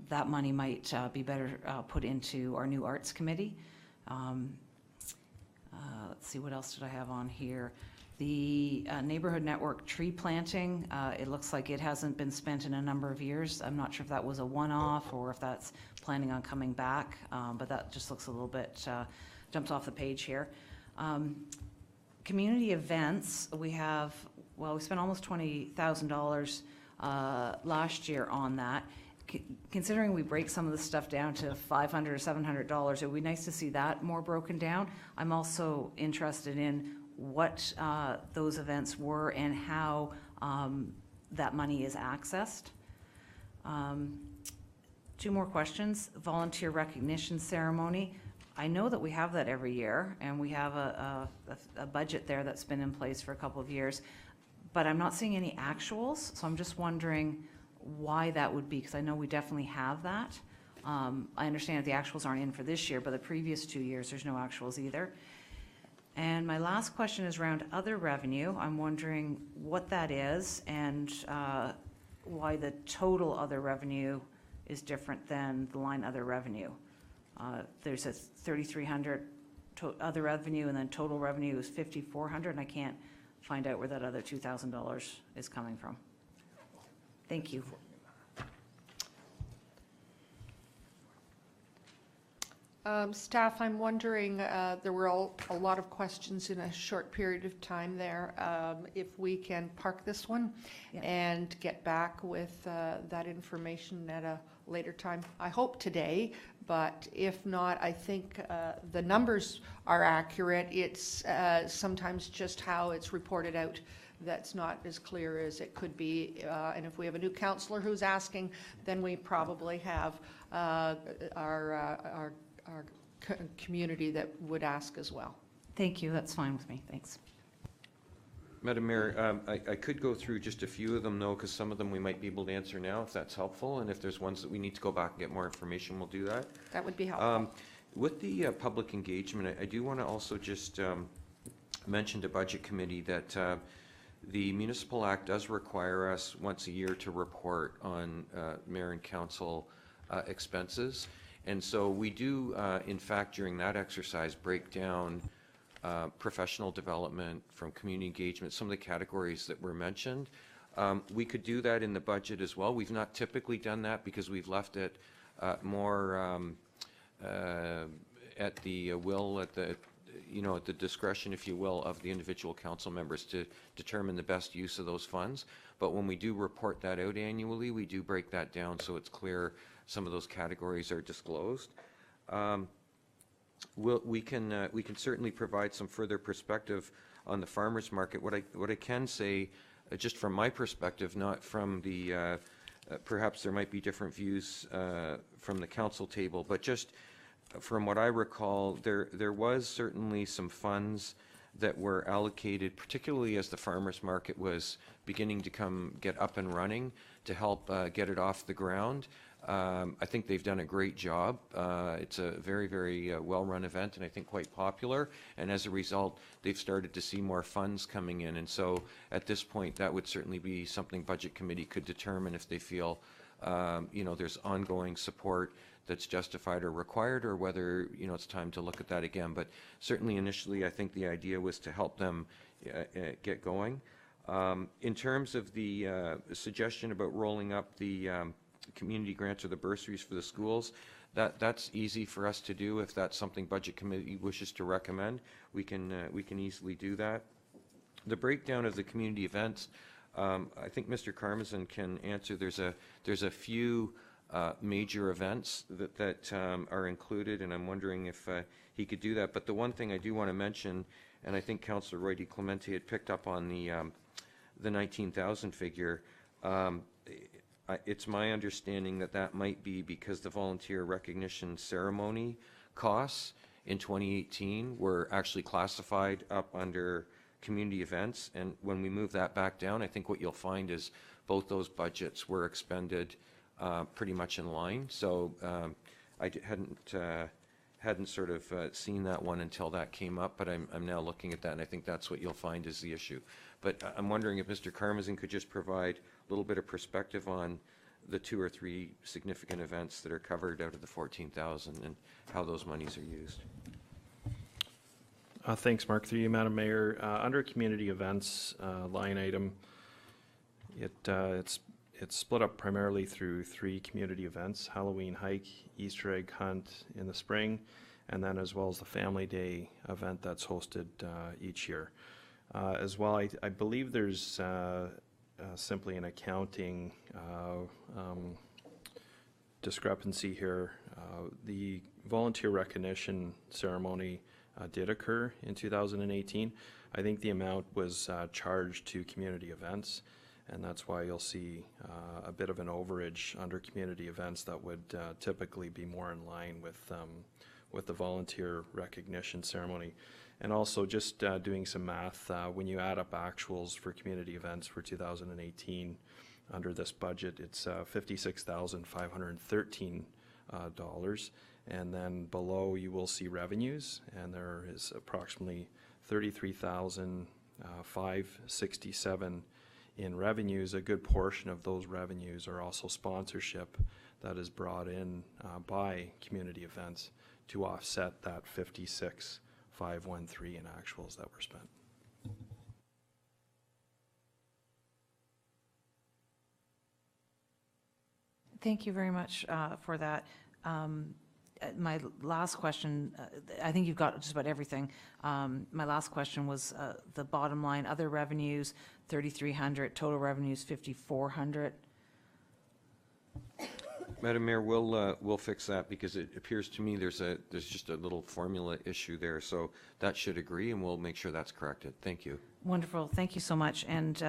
That money might be better put into our new arts committee. Let's see, what else did I have on here? The neighborhood network tree planting, it looks like it hasn't been spent in a number of years. I'm not sure if that was a one-off or if that's planning on coming back, but that just looks a little bit, jumps off the page here. Community events, we have, well, we spent almost $20,000 last year on that. Considering we break some of the stuff down to $500 or $700, it would be nice to see that more broken down. I'm also interested in what those events were and how that money is accessed. 2 more questions. Volunteer recognition ceremony. I know that we have that every year, and we have a budget there that's been in place for a couple of years, but I'm not seeing any actuals, so I'm just wondering why that would be, because I know we definitely have that. I understand that the actuals aren't in for this year, but the previous 2 years, there's no actuals either. And my last question is around other revenue. I'm wondering what that is and why the total other revenue is different than the line other revenue. There's a 3,300 other revenue, and then total revenue is 5,400, and I can't find out where that other $2,000 is coming from. Thank you. Staff, I'm wondering, there were a lot of questions in a short period of time there. If we can park this one Yeah. and get back with that information at a later time. I hope today, but if not, I think the numbers are accurate. It's sometimes just how it's reported out that's not as clear as it could be. And if we have a new councillor who's asking, then we probably have our community that would ask as well. Thank you. That's fine with me. Thanks. Madam Mayor, I could go through just a few of them, though, because some of them we might be able to answer now, if that's helpful, and if there's ones that we need to go back and get more information, we'll do that. That would be helpful. With the public engagement, I do want to also just mention to Budget Committee that the Municipal Act does require us once a year to report on mayor and council expenses. And so we do, in fact, during that exercise, break down professional development from community engagement, some of the categories that were mentioned. We could do that in the budget as well. We've not typically done that because we've left it more at the will, at the discretion, if you will, of the individual council members to determine the best use of those funds. But when we do report that out annually, we do break that down so it's clear some of those categories are disclosed. We can certainly provide some further perspective on the farmers market. What I can say, just from my perspective, not from the perhaps there might be different views from the council table, but just from what I recall, there was certainly some funds that were allocated, particularly as the farmers market was beginning to get up and running, to help get it off the ground. I think they've done a great job. It's a very, very well-run event, and I think quite popular. And as a result, they've started to see more funds coming in. And so at this point, that would certainly be something Budget Committee could determine if they feel, there's ongoing support that's justified or required, or whether, it's time to look at that again. But certainly initially, I think the idea was to help them get going. In terms of the suggestion about rolling up the community grants or the bursaries for the schools, that's easy for us to do. If that's something Budget Committee wishes to recommend, we can easily do that. The breakdown of the community events, I think Mr. Karmazin can answer. There's a few major events that are included, and I'm wondering if he could do that. But the one thing I do want to mention, and I think Councillor Roy DeClemente had picked up on the 19,000 figure. It's my understanding that might be because the volunteer recognition ceremony costs in 2018 were actually classified up under community events, and when we move that back down, I think what you'll find is both those budgets were expended pretty much in line. So I hadn't sort of seen that one until that came up, but I'm now looking at that, and I think that's what you'll find is the issue. But I'm wondering if Mr. Karmazin could just provide a little bit of perspective on the 2 or 3 significant events that are covered out of the 14,000 and how those monies are used. Thanks, Mark. Through you, Madam Mayor. Under community events line item, it's split up primarily through 3 community events: Halloween hike, Easter egg hunt in the spring, and then as well as the Family Day event that's hosted each year. As well, I believe there's simply an accounting discrepancy here. The volunteer recognition ceremony did occur in 2018. I think the amount was charged to community events, and that's why you'll see a bit of an overage under community events that would typically be more in line with the volunteer recognition ceremony. And also just doing some math, when you add up actuals for community events for 2018 under this budget, it's $56,513. And then below you will see revenues, and there is approximately $33,567 in revenues. A good portion of those revenues are also sponsorship that is brought in by community events to offset that $56,513 in actuals that were spent. Thank you very much for that. My last question, I think you've got just about everything. My last question was the bottom line, other revenues, 3,300, total revenues, 5,400. Madam Mayor, we'll fix that because it appears to me there's just a little formula issue there, so that should agree, and we'll make sure that's corrected. Thank you. Wonderful, thank you so much. And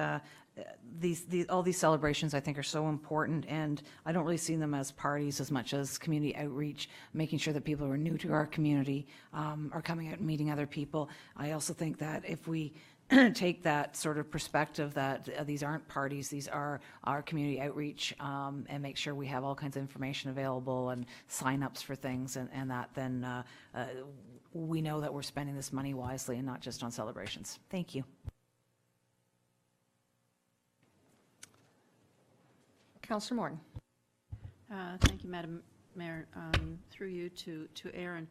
all these celebrations I think are so important, and I don't really see them as parties as much as community outreach, making sure that people who are new to our community are coming out and meeting other people. I also think that if we take that sort of perspective that these aren't parties, these are our community outreach, and make sure we have all kinds of information available and sign-ups for things, and that then we know that we're spending this money wisely and not just on celebrations. Thank you. Councillor Morton. Thank you, Madam Mayor. Through you to Aaron.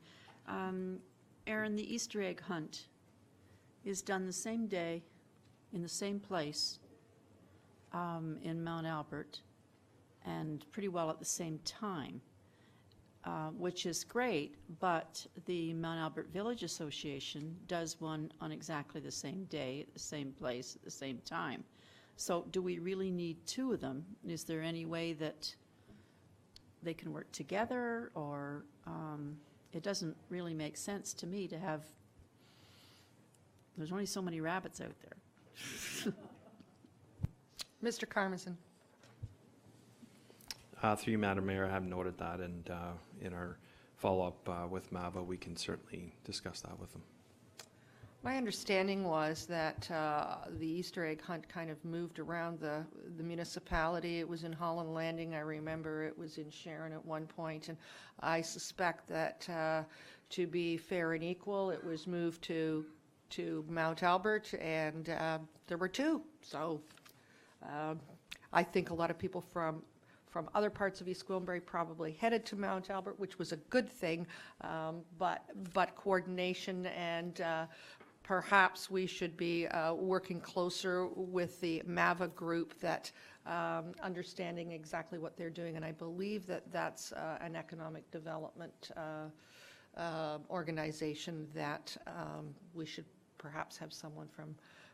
Aaron, the Easter egg hunt is done the same day in the same place in Mount Albert, and pretty well at the same time, which is great, but the Mount Albert Village Association does one on exactly the same day, at the same place, at the same time. So do we really need 2 of them? Is there any way that they can work together, or it doesn't really make sense to me to have, there's only so many rabbits out there. Mr. Carmazin. Through you, Madam Mayor, I have noted that, and in our follow-up with MAVA, we can certainly discuss that with them. My understanding was that the Easter egg hunt kind of moved around the municipality. It was in Holland Landing, I remember. It was in Sharon at one point, and I suspect that to be fair and equal, it was moved to Mount Albert, and there were 2. So I think a lot of people from other parts of East Gwillimbury probably headed to Mount Albert, which was a good thing, but coordination and perhaps we should be working closer with the MAVA group, that understanding exactly what they're doing, and I believe that that's an economic development organization that we should perhaps have someone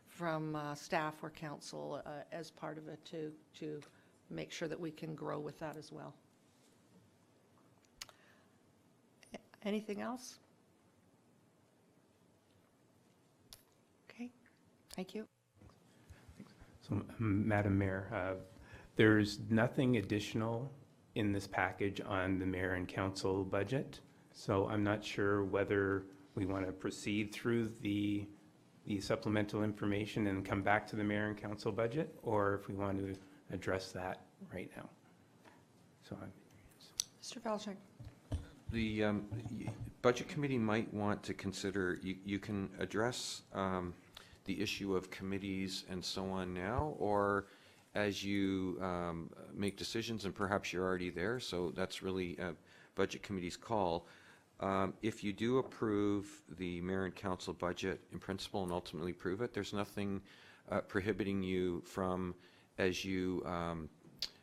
from staff or council as part of it to make sure that we can grow with that as well. Anything else? Okay, thank you. So, Madam Mayor, there's nothing additional in this package on the mayor and council budget, so I'm not sure whether we want to proceed through the supplemental information and come back to the mayor and council budget, or if we want to address that right now. So, Mr. Valchek. The Budget Committee might want to consider, you can address the issue of committees and so on now, or as you make decisions, and perhaps you're already there, so that's really Budget Committee's call. If you do approve the mayor and council budget in principle and ultimately approve it, there's nothing prohibiting you from, as you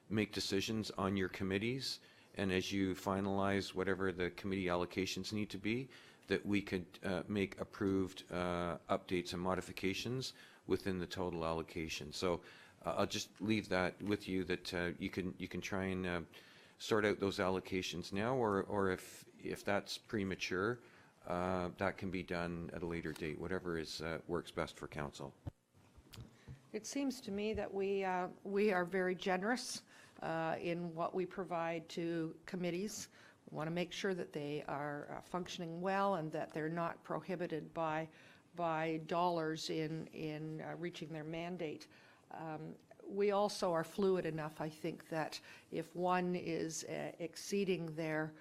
make decisions on your committees and as you finalize whatever the committee allocations need to be, that we could make approved updates and modifications within the total allocation. So I'll just leave that with you, that you can try and sort out those allocations now, or if that's premature, that can be done at a later date, whatever is works best for council. It seems to me that we are very generous in what we provide to committees. We want to make sure that they are functioning well and that they're not prohibited by dollars in reaching their mandate. We also are fluid enough, I think, that if one is exceeding their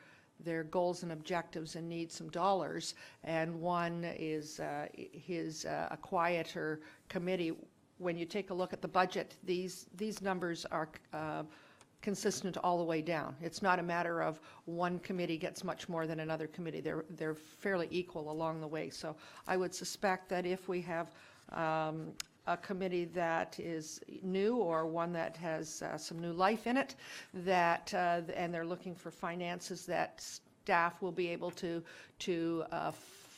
goals and objectives and needs some dollars, and one is a quieter committee, when you take a look at the budget, these numbers are consistent all the way down. It's not a matter of one committee gets much more than another committee. They're fairly equal along the way. So I would suspect that if we have a committee that is new or one that has some new life in it, that and they're looking for finances, that staff will be able to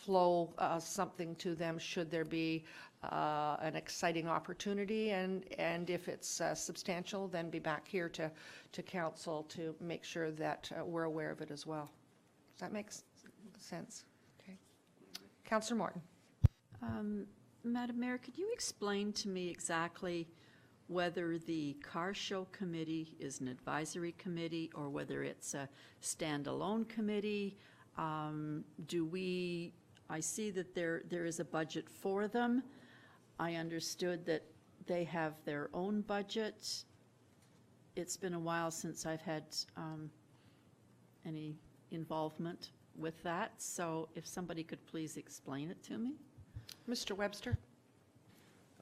flow something to them should there be an exciting opportunity, and if it's substantial, then be back here to council to make sure that we're aware of it as well. Does that make sense? Okay. Councillor Morton. Madam Mayor, could you explain to me exactly whether the car show committee is an advisory committee or whether it's a standalone committee? I see that there is a budget for them. I understood that they have their own budget. It's been a while since I've had any involvement with that, so if somebody could please explain it to me. Mr. Webster.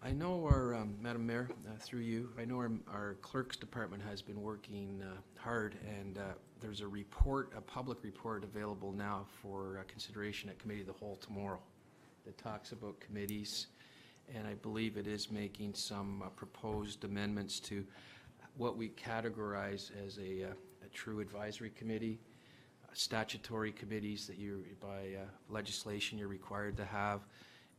I know our, Madam Mayor, through you, I know our clerk's department has been working hard, and there's a report, a public report available now for consideration at Committee of the Whole tomorrow that talks about committees, and I believe it is making some proposed amendments to what we categorize as a true advisory committee, statutory committees that you, by legislation, you're required to have,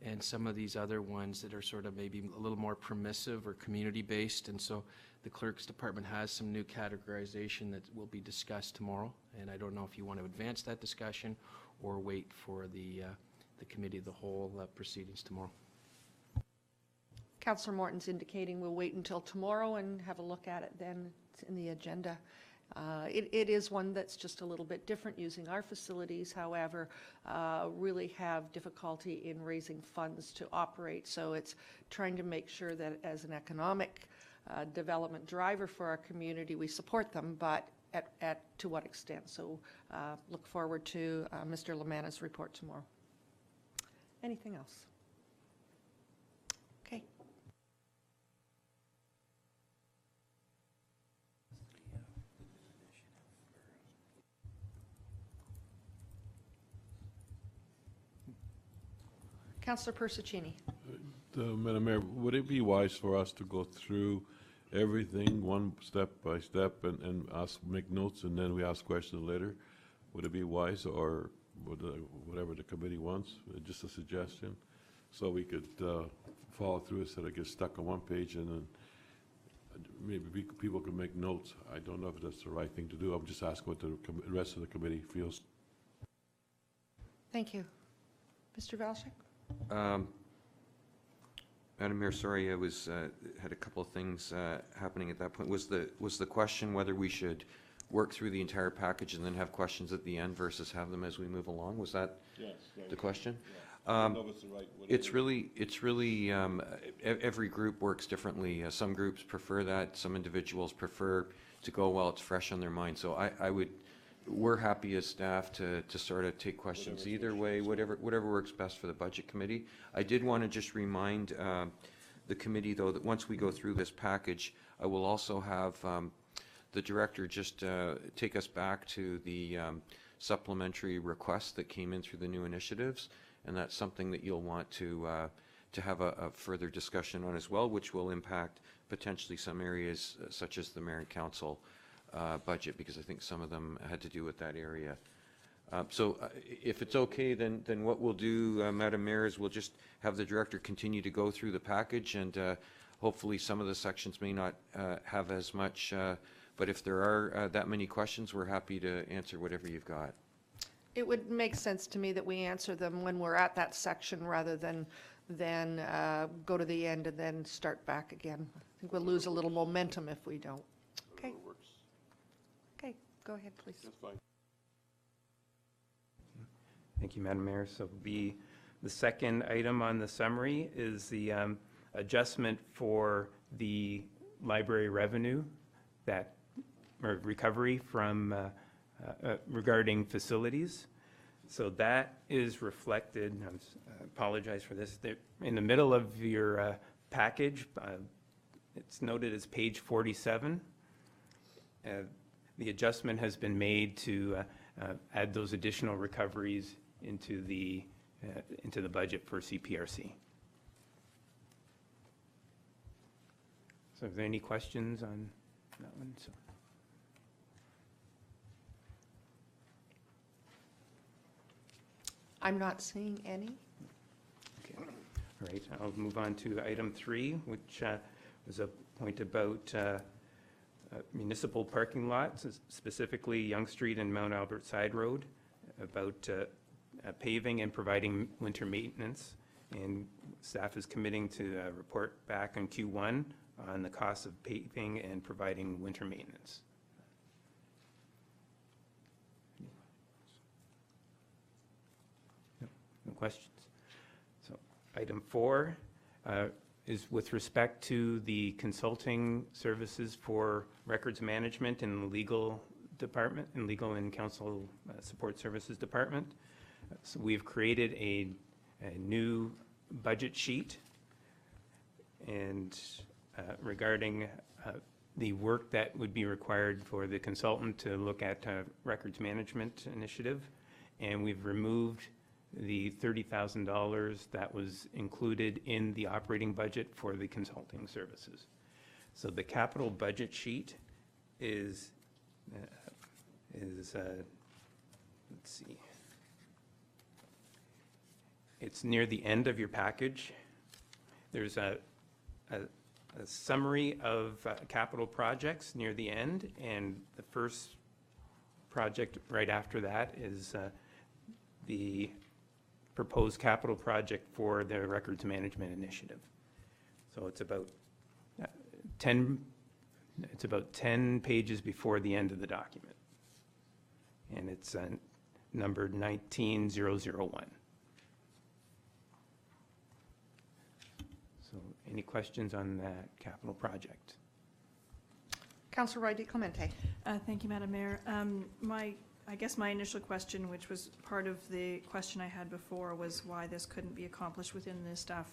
and some of these other ones that are sort of maybe a little more permissive or community-based. And so the clerk's department has some new categorization that will be discussed tomorrow, and I don't know if you want to advance that discussion or wait for the Committee of the Whole proceedings tomorrow. Councillor Morton's indicating we'll wait until tomorrow and have a look at it then. It's in the agenda. It is one that's just a little bit different using our facilities, however, really have difficulty in raising funds to operate. So it's trying to make sure that as an economic development driver for our community, we support them, but at to what extent. So look forward to Mr. Lamanna's report tomorrow. Anything else? Okay. Councillor Persichini. Madam Mayor, would it be wise for us to go through everything one step by step and make notes, and then we ask questions later? Would it be wise, or whatever the committee wants? Just a suggestion, so we could follow through instead of get stuck on one page, and then maybe people can make notes. I don't know if that's the right thing to do. I'm just asking what the rest of the committee feels. Thank you. Mr. Valchik? Madam Mayor, sorry, I was had a couple of things happening at that point. Was the question whether we should work through the entire package and then have questions at the end versus have them as we move along? Was that the question? It's really every group works differently. Some groups prefer that. Some individuals prefer to go while it's fresh on their mind. So we're happy as staff to sort of take questions either way, whatever works best for the budget committee. I did want to just remind the committee, though, that once we go through this package, I will also have the director just take us back to the supplementary requests that came in through the new initiatives, and that's something that you'll want to have a further discussion on as well, which will impact potentially some areas such as the mayor and council budget, because I think some of them had to do with that area. So if it's okay, then what we'll do, Madam Mayor, is we'll just have the director continue to go through the package, and hopefully some of the sections may not have as much, but if there are that many questions, we're happy to answer whatever you've got. It would make sense to me that we answer them when we're at that section rather than go to the end and then start back again. I think we'll lose a little momentum if we don't. Okay. Okay, go ahead, please. That's fine. Thank you, Madam Mayor. So the second item on the summary is the adjustment for the library revenue or recovery from regarding facilities. So that is reflected, I apologize for this, in the middle of your package. It's noted as page 47. The adjustment has been made to add those additional recoveries into the budget for CPRC. So are there any questions on that one? So. I'm not seeing any. Okay. All right, I'll move on to item 3, which was a point about municipal parking lots, specifically Yonge Street and Mount Albert Side Road, about paving and providing winter maintenance. And staff is committing to report back on Q1 on the cost of paving and providing winter maintenance. No questions? So item 4 is with respect to the consulting services for records management in the legal department, in legal and council support services department. So we've created a new budget sheet, and regarding the work that would be required for the consultant to look at records management initiative, and we've removed the $30,000 that was included in the operating budget for the consulting services. So the capital budget sheet is let's see, it's near the end of your package. There's a summary of capital projects near the end, and the first project right after that is the proposed capital project for the records management initiative. So it's about 10 pages before the end of the document, and it's numbered 19001. So any questions on that capital project? Councillor Roy DiClemente. Thank you, Madam Mayor. I guess my initial question, which was part of the question I had before, was why this couldn't be accomplished within the staff,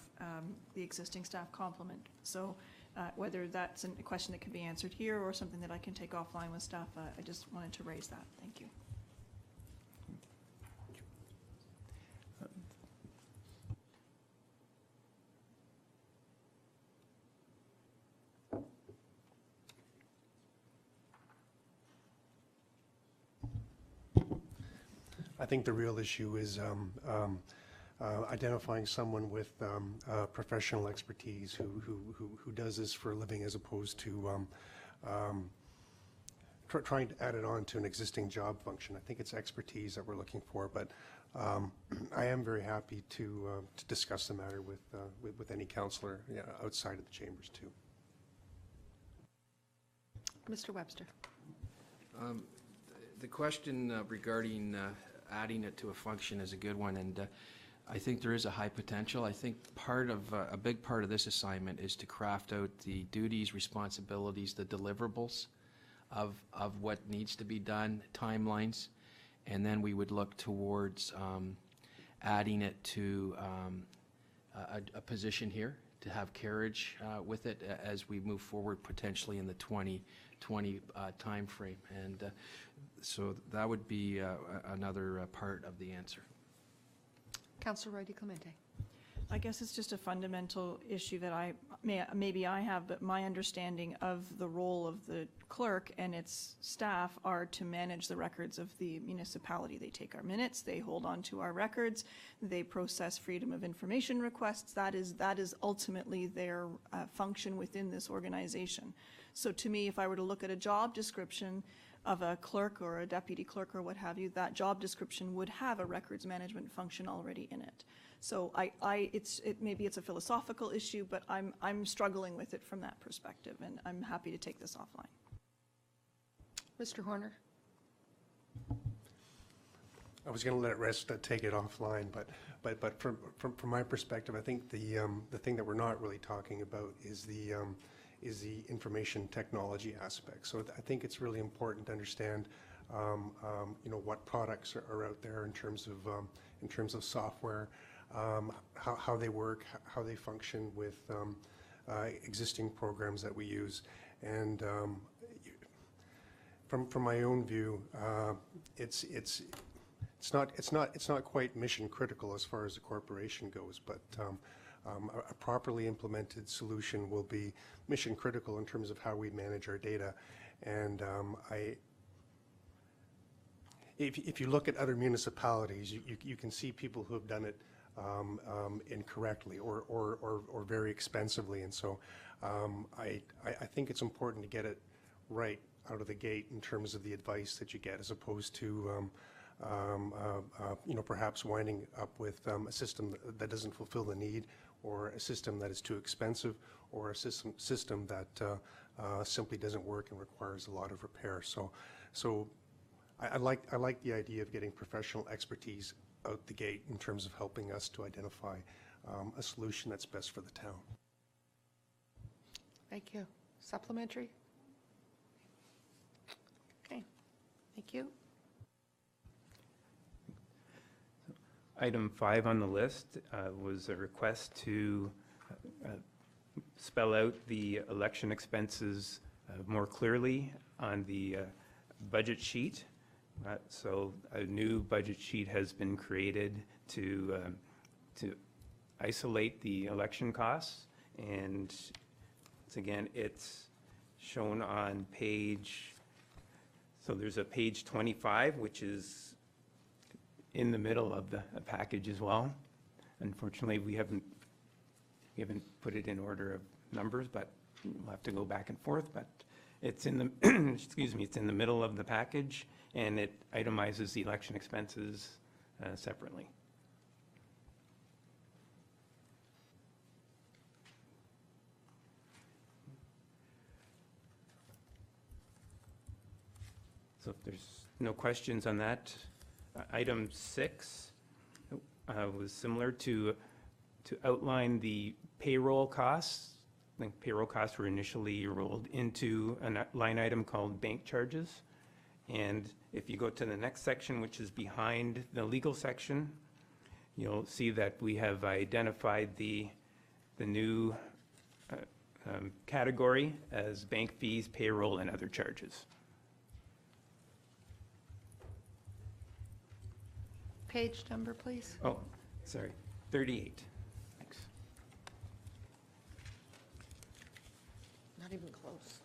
the existing staff complement. So whether that's a question that can be answered here or something that I can take offline with staff, I just wanted to raise that. Thank you. I think the real issue is identifying someone with professional expertise who does this for a living, as opposed to trying to add it on to an existing job function. I think it's expertise that we're looking for, but I am very happy to discuss the matter with any councillor outside of the chambers too. Mr. Webster. The question regarding adding it to a function is a good one, and I think there is a high potential. I think a big part of this assignment is to craft out the duties, responsibilities, the deliverables of what needs to be done, timelines, and then we would look towards adding it to a position here to have carriage with it as we move forward potentially in the 2020 timeframe. And So that would be another part of the answer. Councillor Roy Clemente. I guess it's just a fundamental issue that maybe I have, but my understanding of the role of the clerk and its staff are to manage the records of the municipality. They take our minutes, they hold on to our records, they process freedom of information requests. That is ultimately their function within this organization. So to me, if I were to look at a job description of a clerk or a deputy clerk or what have you, that job description would have a records management function already in it. So maybe it's a philosophical issue, but I'm struggling with it from that perspective, and I'm happy to take this offline. Mr. Horner. I was going to let it rest, take it offline, but from my perspective, I think the thing that we're not really talking about is the information technology aspect. So I think it's really important to understand, what products are out there in terms of software, how they work, how they function with existing programs that we use, and from my own view, it's not quite mission critical as far as the corporation goes, but a properly implemented solution will be mission critical in terms of how we manage our data. And if you look at other municipalities, you can see people who have done it incorrectly or very expensively. And so I think it's important to get it right out of the gate in terms of the advice that you get, as opposed to perhaps winding up with a system that doesn't fulfill the need, or a system that is too expensive, or a system that simply doesn't work and requires a lot of repair. So I like the idea of getting professional expertise out the gate in terms of helping us to identify a solution that's best for the town. Thank you. Supplementary? Okay, thank you. Item 5 on the list was a request to spell out the election expenses more clearly on the budget sheet. So a new budget sheet has been created to isolate the election costs, and it's shown on page, so there's a page 25, which is in the middle of the package as well. Unfortunately, we haven't put it in order of numbers, but we'll have to go back and forth. But it's in the it's in the middle of the package, and it itemizes the election expenses separately. So if there's no questions on that, item 6 was similar to outline the payroll costs. I think payroll costs were initially rolled into a line item called bank charges. And if you go to the next section, which is behind the legal section, you'll see that we have identified the new category as bank fees, payroll, and other charges. Page number, please. Oh, sorry, 38. Thanks. Not even close.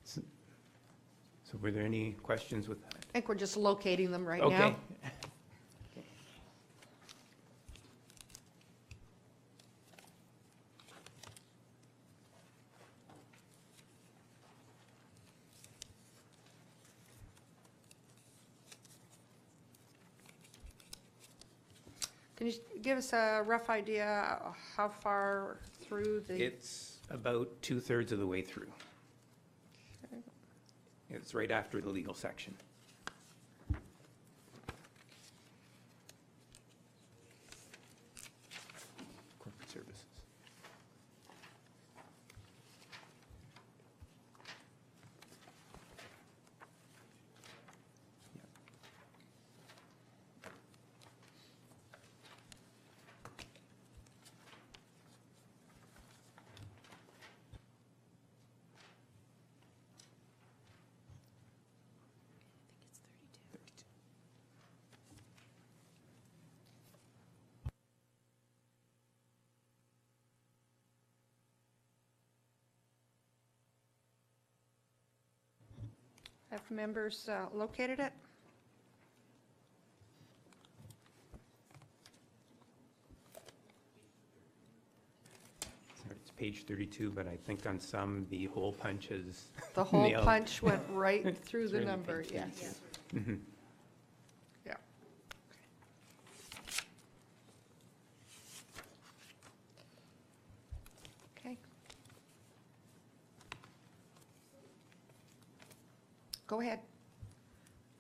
So were there any questions with that? I think we're just locating them right now. Okay. Can you give us a rough idea how far through the? It's about 2/3 of the way through. It's right after the legal section. Corporate services. Have members located it? Sorry, it's page 32, but I think on some, the hole punches. The whole nailed. punch went right through the Through the number, page, yes. Mhm. Yeah. Okay. Go ahead.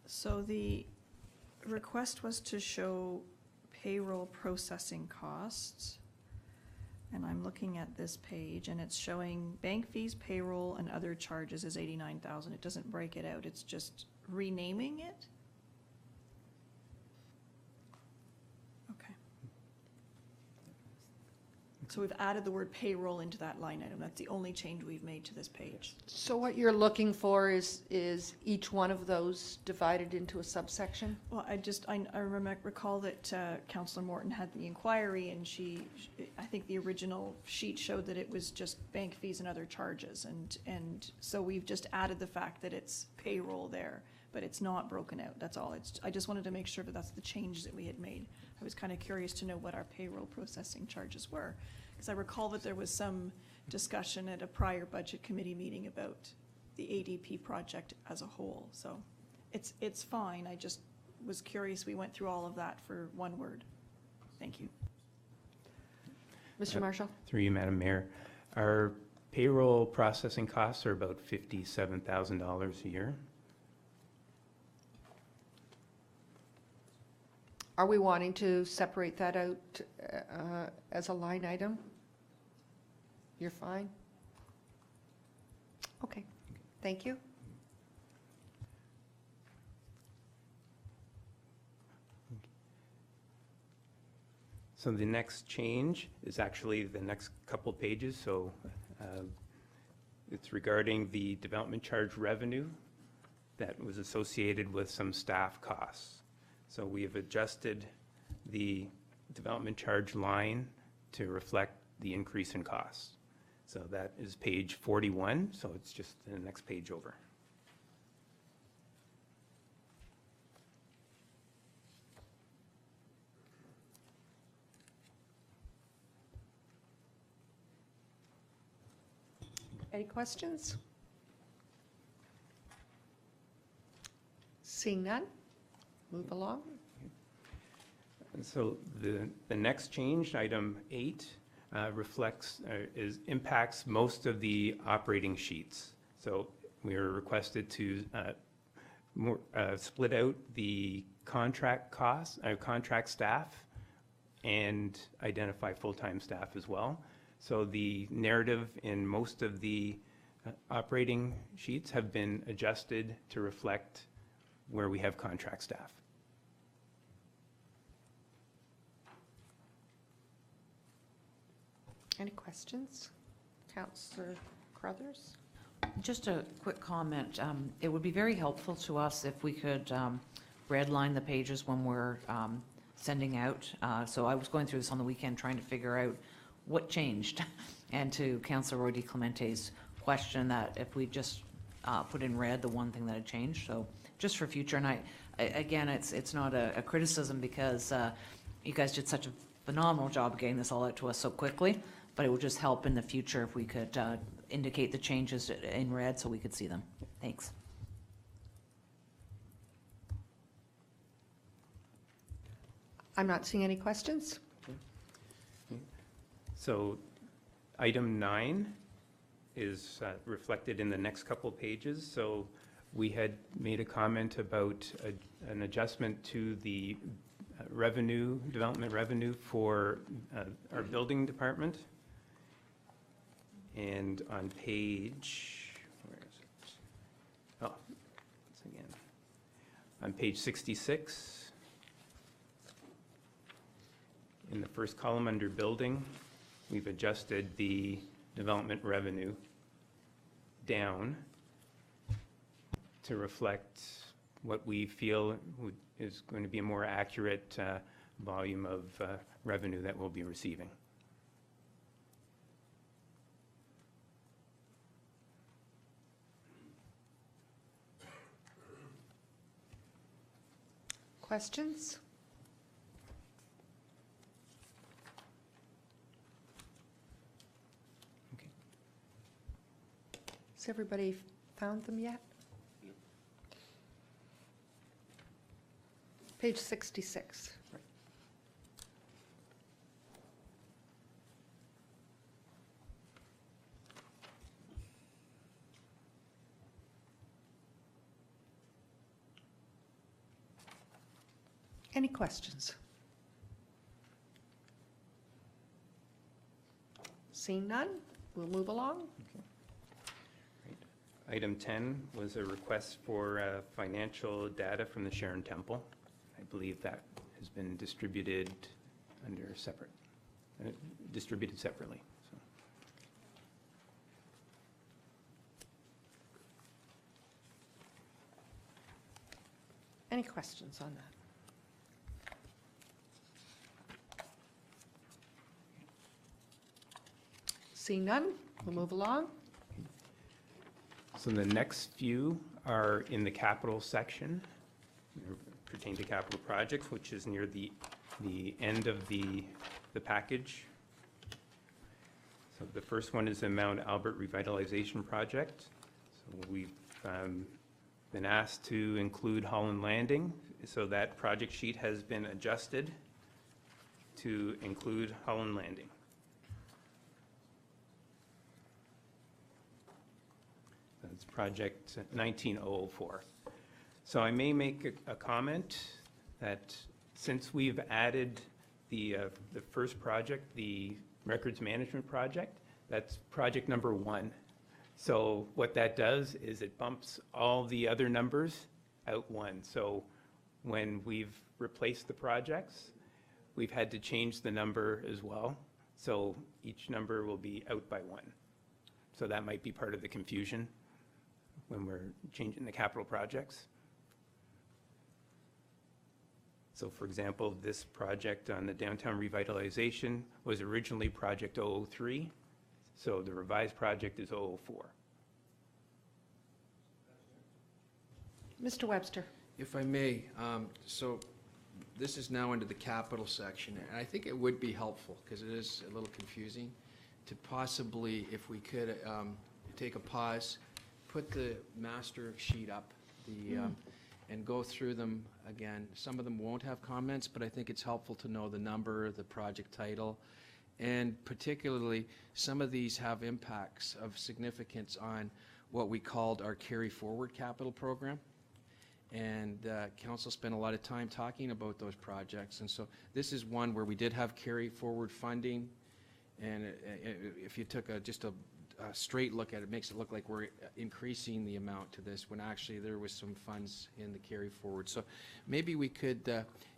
So the request was to show payroll processing costs. And I'm looking at this page, and it's showing bank fees, payroll, and other charges is 89,000. It doesn't break it out, it's just renaming it? Okay. So we've added the word payroll into that line item. That's the only change we've made to this page. So what you're looking for is each one of those divided into a subsection? Well, I recall that Councillor Morton had the inquiry, and I think the original sheet showed that it was just bank fees and other charges, and so we've just added the fact that it's payroll there, but it's not broken out, that's all. I just wanted to make sure that that's the change that we had made. I was kind of curious to know what our payroll processing charges were, because I recall that there was some discussion at a prior budget committee meeting about the ADP project as a whole, so it's fine, I just was curious, we went through all of that for one word. Thank you. Mr. Marshall? Through you, Madam Mayor. Our payroll processing costs are about $57,000 a year. Are we wanting to separate that out as a line item? You're fine? Okay, thank you. So the next change is actually the next couple pages, so it's regarding the development charge revenue that was associated with some staff costs. So we have adjusted the development charge line to reflect the increase in costs. So that is page 41, so it's just the next page over. Any questions? Seeing none, move along. And so the next change, item 8, impacts most of the operating sheets. So we are requested to split out the contract costs, contract staff, and identify full-time staff as well. So the narrative in most of the operating sheets have been adjusted to reflect where we have contract staff. Any questions? Councillor Crothers? Just a quick comment. It would be very helpful to us if we could redline the pages when we're sending out. So I was going through this on the weekend trying to figure out what changed. And to Councillor Roy DeClemente's question, that if we just put in red the one thing that had changed. So just for future, and again, it's not a criticism, because you guys did such a phenomenal job of getting this all out to us so quickly, but it would just help in the future if we could indicate the changes in red so we could see them. Thanks. I'm not seeing any questions. So item 9 is reflected in the next couple pages. So we had made a comment about an adjustment to the revenue, development revenue for our building department. And on page, where is it? Oh, once again. On page 66, in the first column under building, we've adjusted the development revenue down to reflect what we feel is going to be a more accurate volume of revenue that we'll be receiving. Questions? Okay. Has everybody found them yet? Page 66. Any questions? Seeing none, we'll move along. Item 10 was a request for financial data from the Sharon Temple. I believe that has been distributed under separate, distributed separately. So. Any questions on that? Seeing none, we'll move along. So the next few are in the capital section, pertain to capital projects, which is near the end of the package. So the first one is the Mount Albert Revitalization Project. So we've been asked to include Holland Landing, so that project sheet has been adjusted to include Holland Landing. That's project 19004. So I may make a comment that since we've added the first project, the records management project, that's project number 1. So what that does is it bumps all the other numbers out 1. So when we've replaced the projects, we've had to change the number as well. So each number will be out by 1. So that might be part of the confusion when we're changing the capital projects. So for example, this project on the downtown revitalization was originally project 003, so the revised project is 004. Mr. Webster. If I may, so this is now into the capital section, and I think it would be helpful, because it is a little confusing, to possibly, if we could, take a pause, put the master sheet up, and go through them again. Some of them won't have comments, but I think it's helpful to know the number, the project title, and particularly, some of these have impacts of significance on what we called our carry forward capital program. And council spent a lot of time talking about those projects, and so this is one where we did have carry forward funding, and if you took just a straight look at it, it makes it look like we're increasing the amount to this when actually there was some funds in the carry forward. So maybe we could,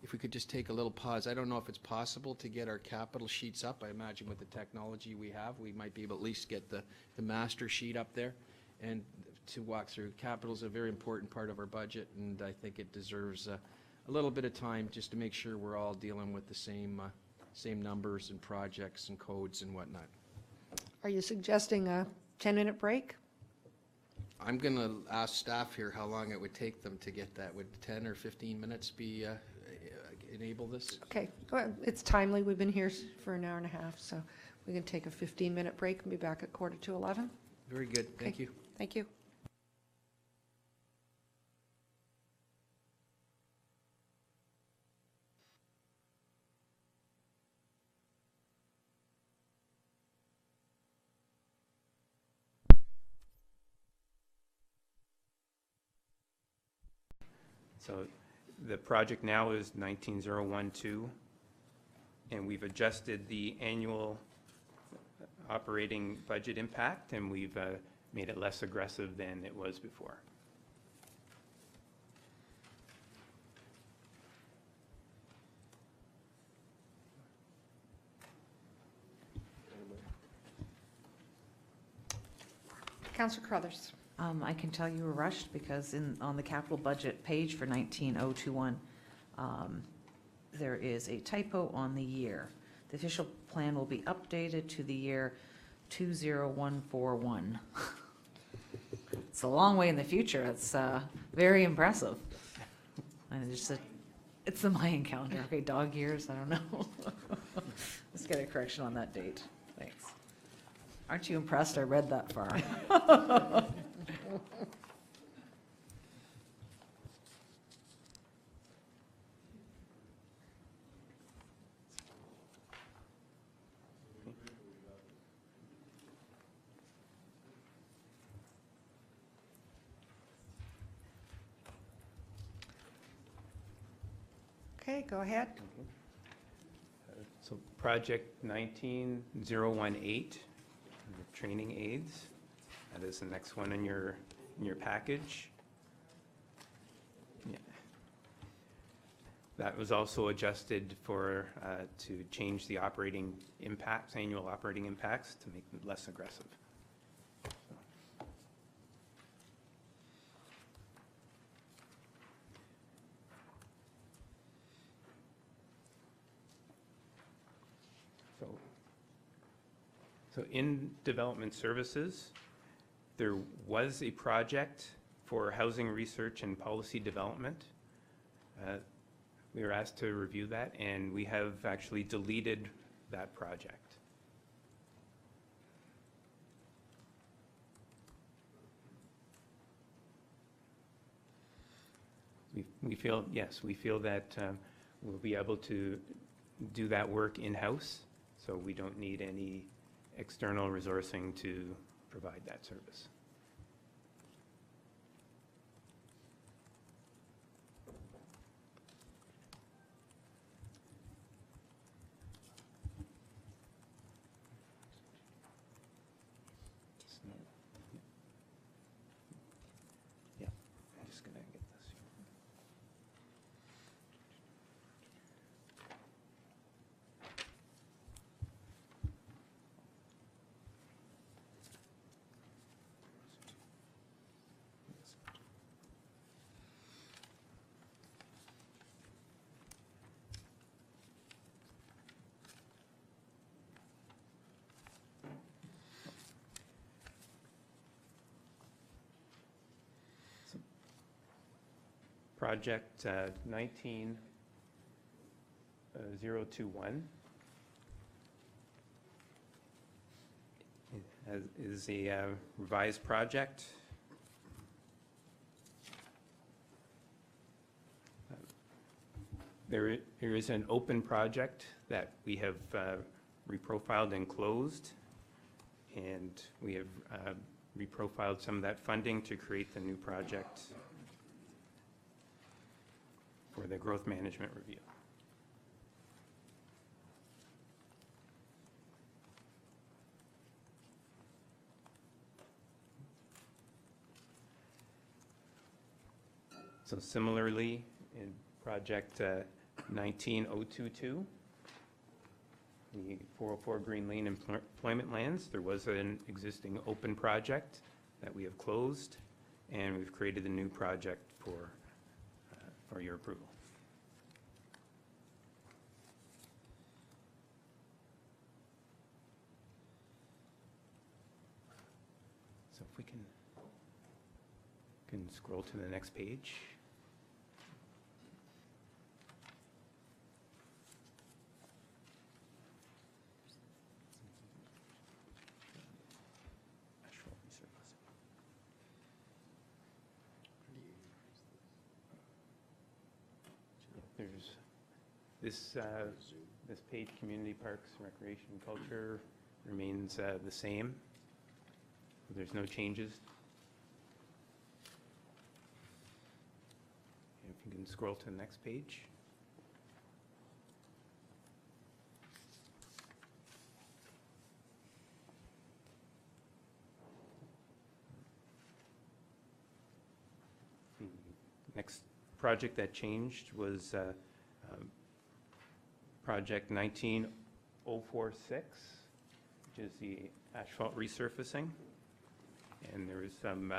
if we could just take a little pause. I don't know if it's possible to get our capital sheets up. I imagine with the technology we have, we might be able to at least get the master sheet up there and to walk through. Capital is a very important part of our budget, and I think it deserves a little bit of time just to make sure we're all dealing with the same numbers and projects and codes and whatnot. Are you suggesting a 10-minute break? I'm going to ask staff here how long it would take them to get that. Would 10 or 15 minutes be enable this? Okay, well, it's timely. We've been here for an hour and a half, so we can take a 15-minute break and be back at 11:45. Very good. Thank you. Thank you. So the project now is 19012, and we've adjusted the annual operating budget impact, and we've made it less aggressive than it was before. Councillor Crothers. I can tell you were rushed because on the capital budget page for 19021, there is a typo on the year. The official plan will be updated to the year 20141. It's a long way in the future. It's very impressive. And It's the Mayan calendar. Okay, dog years, I don't know. Let's get a correction on that date. Thanks. Aren't you impressed I read that far? Okay, go ahead. So project 19018, the training aids. That is the next one in your package. Yeah. That was also adjusted for, to change the operating impacts, annual operating impacts, to make them less aggressive. So in development services, there was a project for housing research and policy development. We were asked to review that, and we have actually deleted that project. We feel, yes, we feel that we'll be able to do that work in-house, so we don't need any external resourcing to provide that service. Yeah, I'm just gonna get this here. Project 19021 is a revised project. There is an open project that we have reprofiled and closed, and we have reprofiled some of that funding to create the new project for the growth management review. So similarly, in project 19022, the 404 Green Lane employment lands, there was an existing open project that we have closed, and we've created a new project for your approval. So if we can scroll to the next page. There's this page, Community Parks, Recreation, and Culture, remains the same. There's no changes. If you can scroll to the next page. The next project that changed was project 19046, which is the asphalt resurfacing. And there was some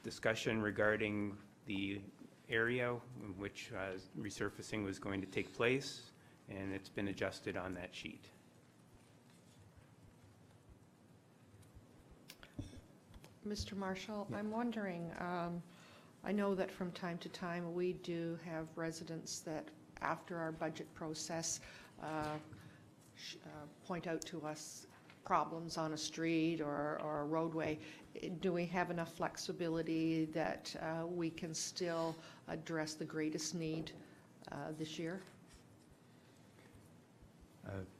discussion regarding the area in which resurfacing was going to take place, and it's been adjusted on that sheet. Mr. Marshall, I'm wondering, I know that from time to time, we do have residents that, after our budget process, point out to us problems on a street or a roadway. Do we have enough flexibility that we can still address the greatest need this year?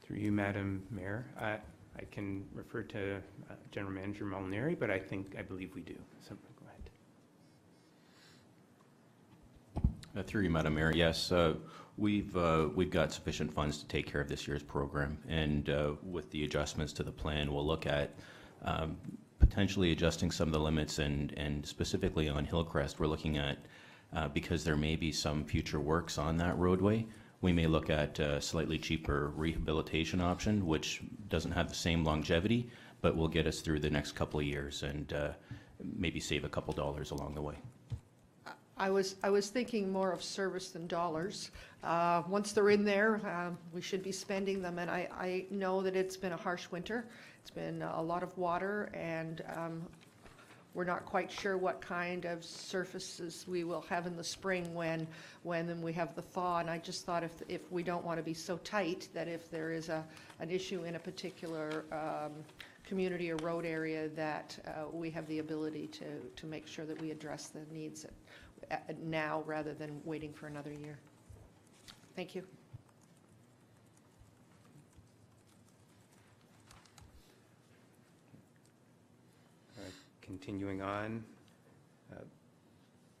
Through you, Madam Mayor, I can refer to General Manager Molinari, but I believe we do. So go ahead. Through you, Madam Mayor, yes, we've got sufficient funds to take care of this year's program, and with the adjustments to the plan, we'll look at potentially adjusting some of the limits, and specifically on Hillcrest, we're looking at, because there may be some future works on that roadway, we may look at a slightly cheaper rehabilitation option, which doesn't have the same longevity, but will get us through the next couple of years and maybe save a couple dollars along the way. I was thinking more of service than dollars. Once they're in there, we should be spending them, and I know that it's been a harsh winter. It's been a lot of water, and we're not quite sure what kind of surfaces we will have in the spring when we have the thaw. And I just thought if we don't want to be so tight that if there is an issue in a particular community or road area, that we have the ability to make sure that we address the needs now rather than waiting for another year. Thank you. Continuing on,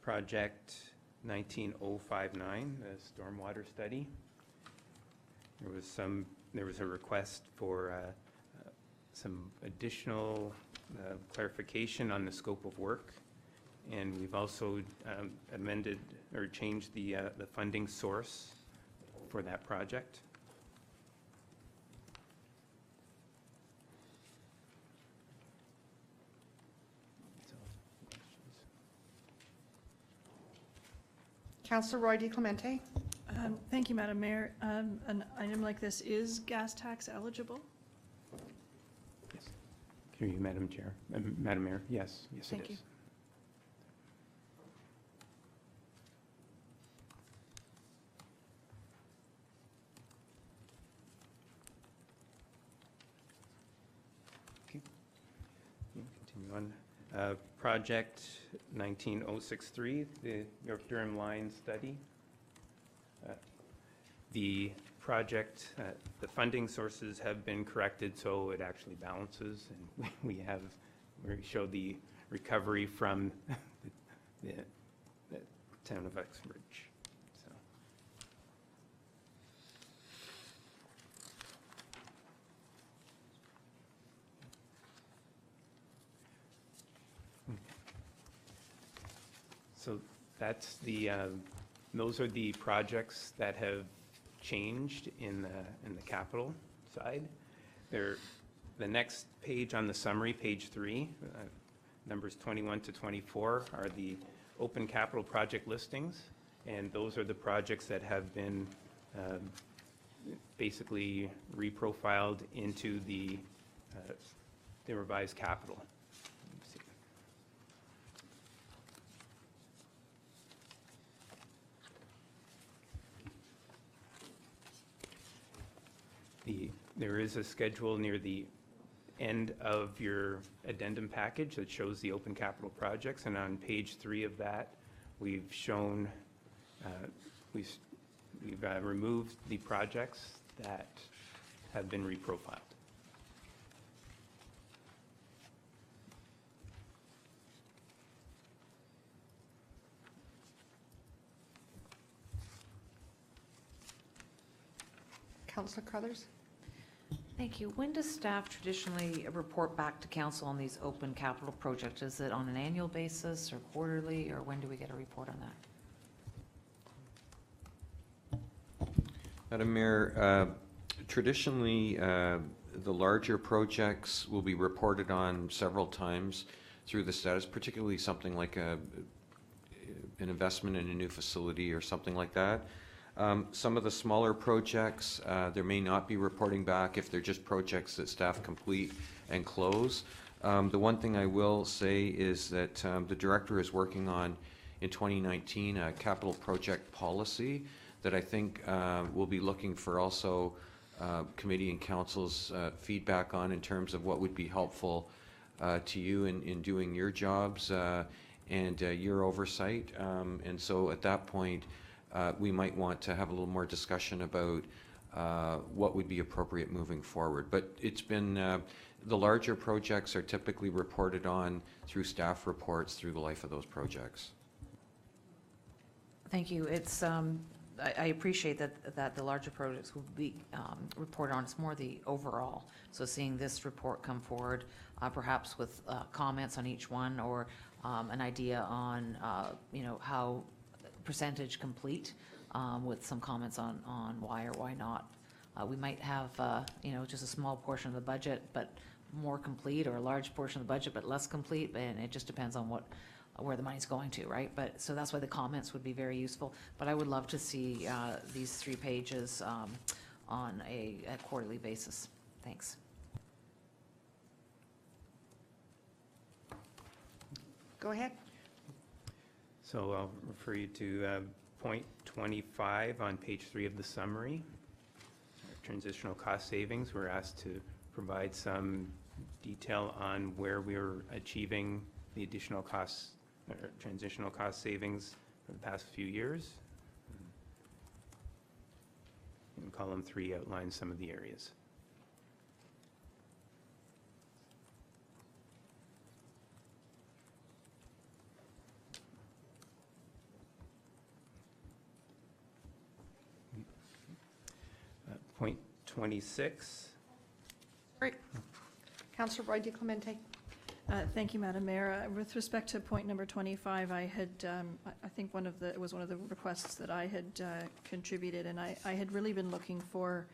project 19059, the stormwater study. There was a request for some additional clarification on the scope of work, and we've also amended or changed the funding source for that project. Councillor Roy DiClemente. Thank you, Madam Mayor. An item like this is gas tax eligible? Yes. Through you, Madam Chair. Madam Mayor, yes, yes, Thank it you. is. Okay. Continue on. Project 19063, the York-Durham line study. The project, the funding sources have been corrected, so it actually balances, and we show the recovery from the town of Uxbridge. So. So that's those are the projects that have changed in the capital side. The next page on the summary, page 3, numbers 21 to 24 are the open capital project listings, and those are the projects that have been basically reprofiled into the revised capital. There is a schedule near the end of your addendum package that shows the open capital projects, and on page 3 of that, we've shown, we've removed the projects that have been reprofiled. Councillor Crothers. Thank you. When does staff traditionally report back to council on these open capital projects? Is it on an annual basis or quarterly, or when do we get a report on that? Madam Mayor, traditionally, the larger projects will be reported on several times through the status, particularly something like an investment in a new facility or something like that. Some of the smaller projects, there may not be reporting back if they're just projects that staff complete and close. The one thing I will say is that the director is working on in 2019 a capital project policy that I think we'll be looking for also committee and council's feedback on in terms of what would be helpful to you in doing your jobs and your oversight. And so at that point, we might want to have a little more discussion about what would be appropriate moving forward. But it's been, the larger projects are typically reported on through staff reports through the life of those projects. Thank you. It's, I appreciate that the larger projects will be reported on. It's more the overall. So seeing this report come forward, perhaps with comments on each one, or an idea on, how percentage complete, with some comments on why or why not. We might have, just a small portion of the budget, but more complete, or a large portion of the budget, but less complete, and it just depends on where the money's going to, right? But, so that's why the comments would be very useful. But I would love to see these 3 pages on a quarterly basis. Thanks. Go ahead. So I'll refer you to point 25 on page 3 of the summary. Transitional cost savings. We're asked to provide some detail on where we're achieving the additional costs, or transitional cost savings for the past few years. And column 3 outlines some of the areas. Point 26. Great. Councillor Roy DiClemente. Thank you, Madam Mayor. With respect to point number 25, I had, I think it was one of the requests that I had contributed, and I had really been looking for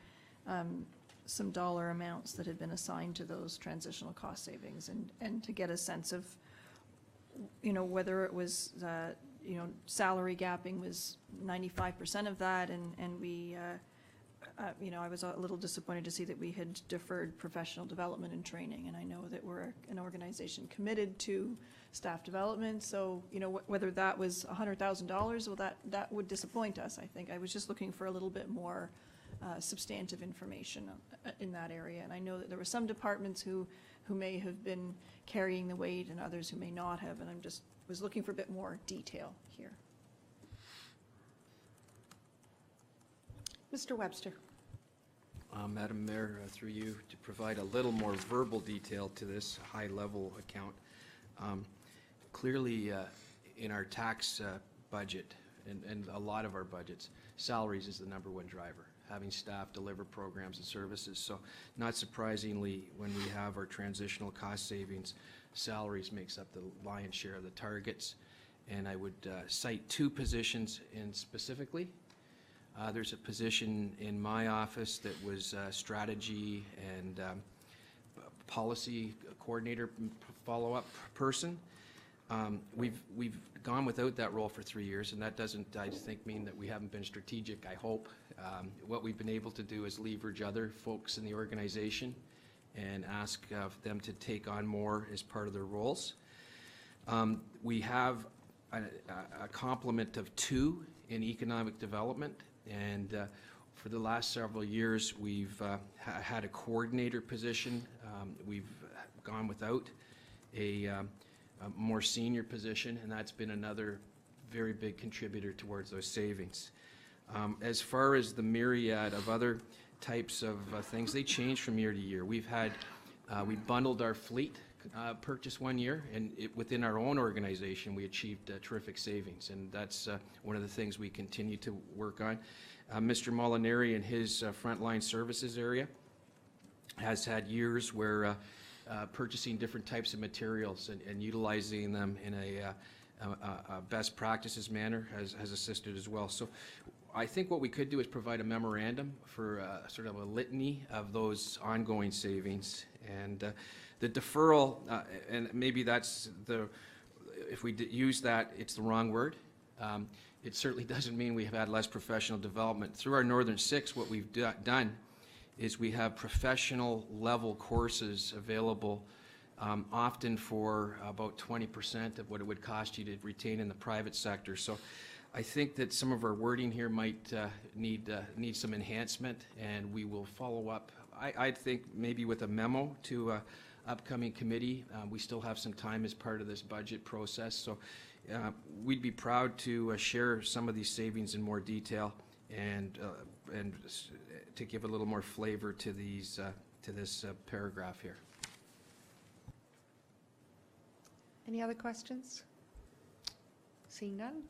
some dollar amounts that had been assigned to those transitional cost savings, and to get a sense of, whether it was, salary gapping was 95% of that, and we, I was a little disappointed to see that we had deferred professional development and training, and I know that we're an organization committed to staff development, so, whether that was $100,000, well, that would disappoint us, I think. I was just looking for a little bit more substantive information in that area, and I know that there were some departments who may have been carrying the weight and others who may not have, and was looking for a bit more detail here. Mr. Webster. Madam Mayor, through you, to provide a little more verbal detail to this high-level account. Clearly, in our tax budget, and a lot of our budgets, salaries is the #1 driver, having staff deliver programs and services. So not surprisingly, when we have our transitional cost savings, salaries makes up the lion's share of the targets. And I would cite 2 positions specifically. There's a position in my office that was strategy and policy coordinator follow-up person. We've gone without that role for 3 years, and that doesn't, I think, mean that we haven't been strategic, I hope. What we've been able to do is leverage other folks in the organization and ask them to take on more as part of their roles. We have a complement of 2 in economic development. And for the last several years, we've had a coordinator position. We've gone without a more senior position, and that's been another very big contributor towards those savings. As far as the myriad of other types of things, they change from year to year. We bundled our fleet purchase one year, and within our own organization, we achieved terrific savings, and that's one of the things we continue to work on. Mr. Molinari in his frontline services area has had years where purchasing different types of materials and utilizing them in a best practices manner has assisted as well. So I think what we could do is provide a memorandum for sort of a litany of those ongoing savings, and the deferral, and maybe that's if we use that, it's the wrong word. It certainly doesn't mean we have had less professional development. Through our Northern 6, what we've done is we have professional level courses available often for about 20% of what it would cost you to retain in the private sector. So I think that some of our wording here might need some enhancement, and we will follow up. I think maybe with a memo to upcoming committee. We still have some time as part of this budget process, so we'd be proud to share some of these savings in more detail and to give a little more flavor to these to this paragraph here. Any other questions? Seeing none?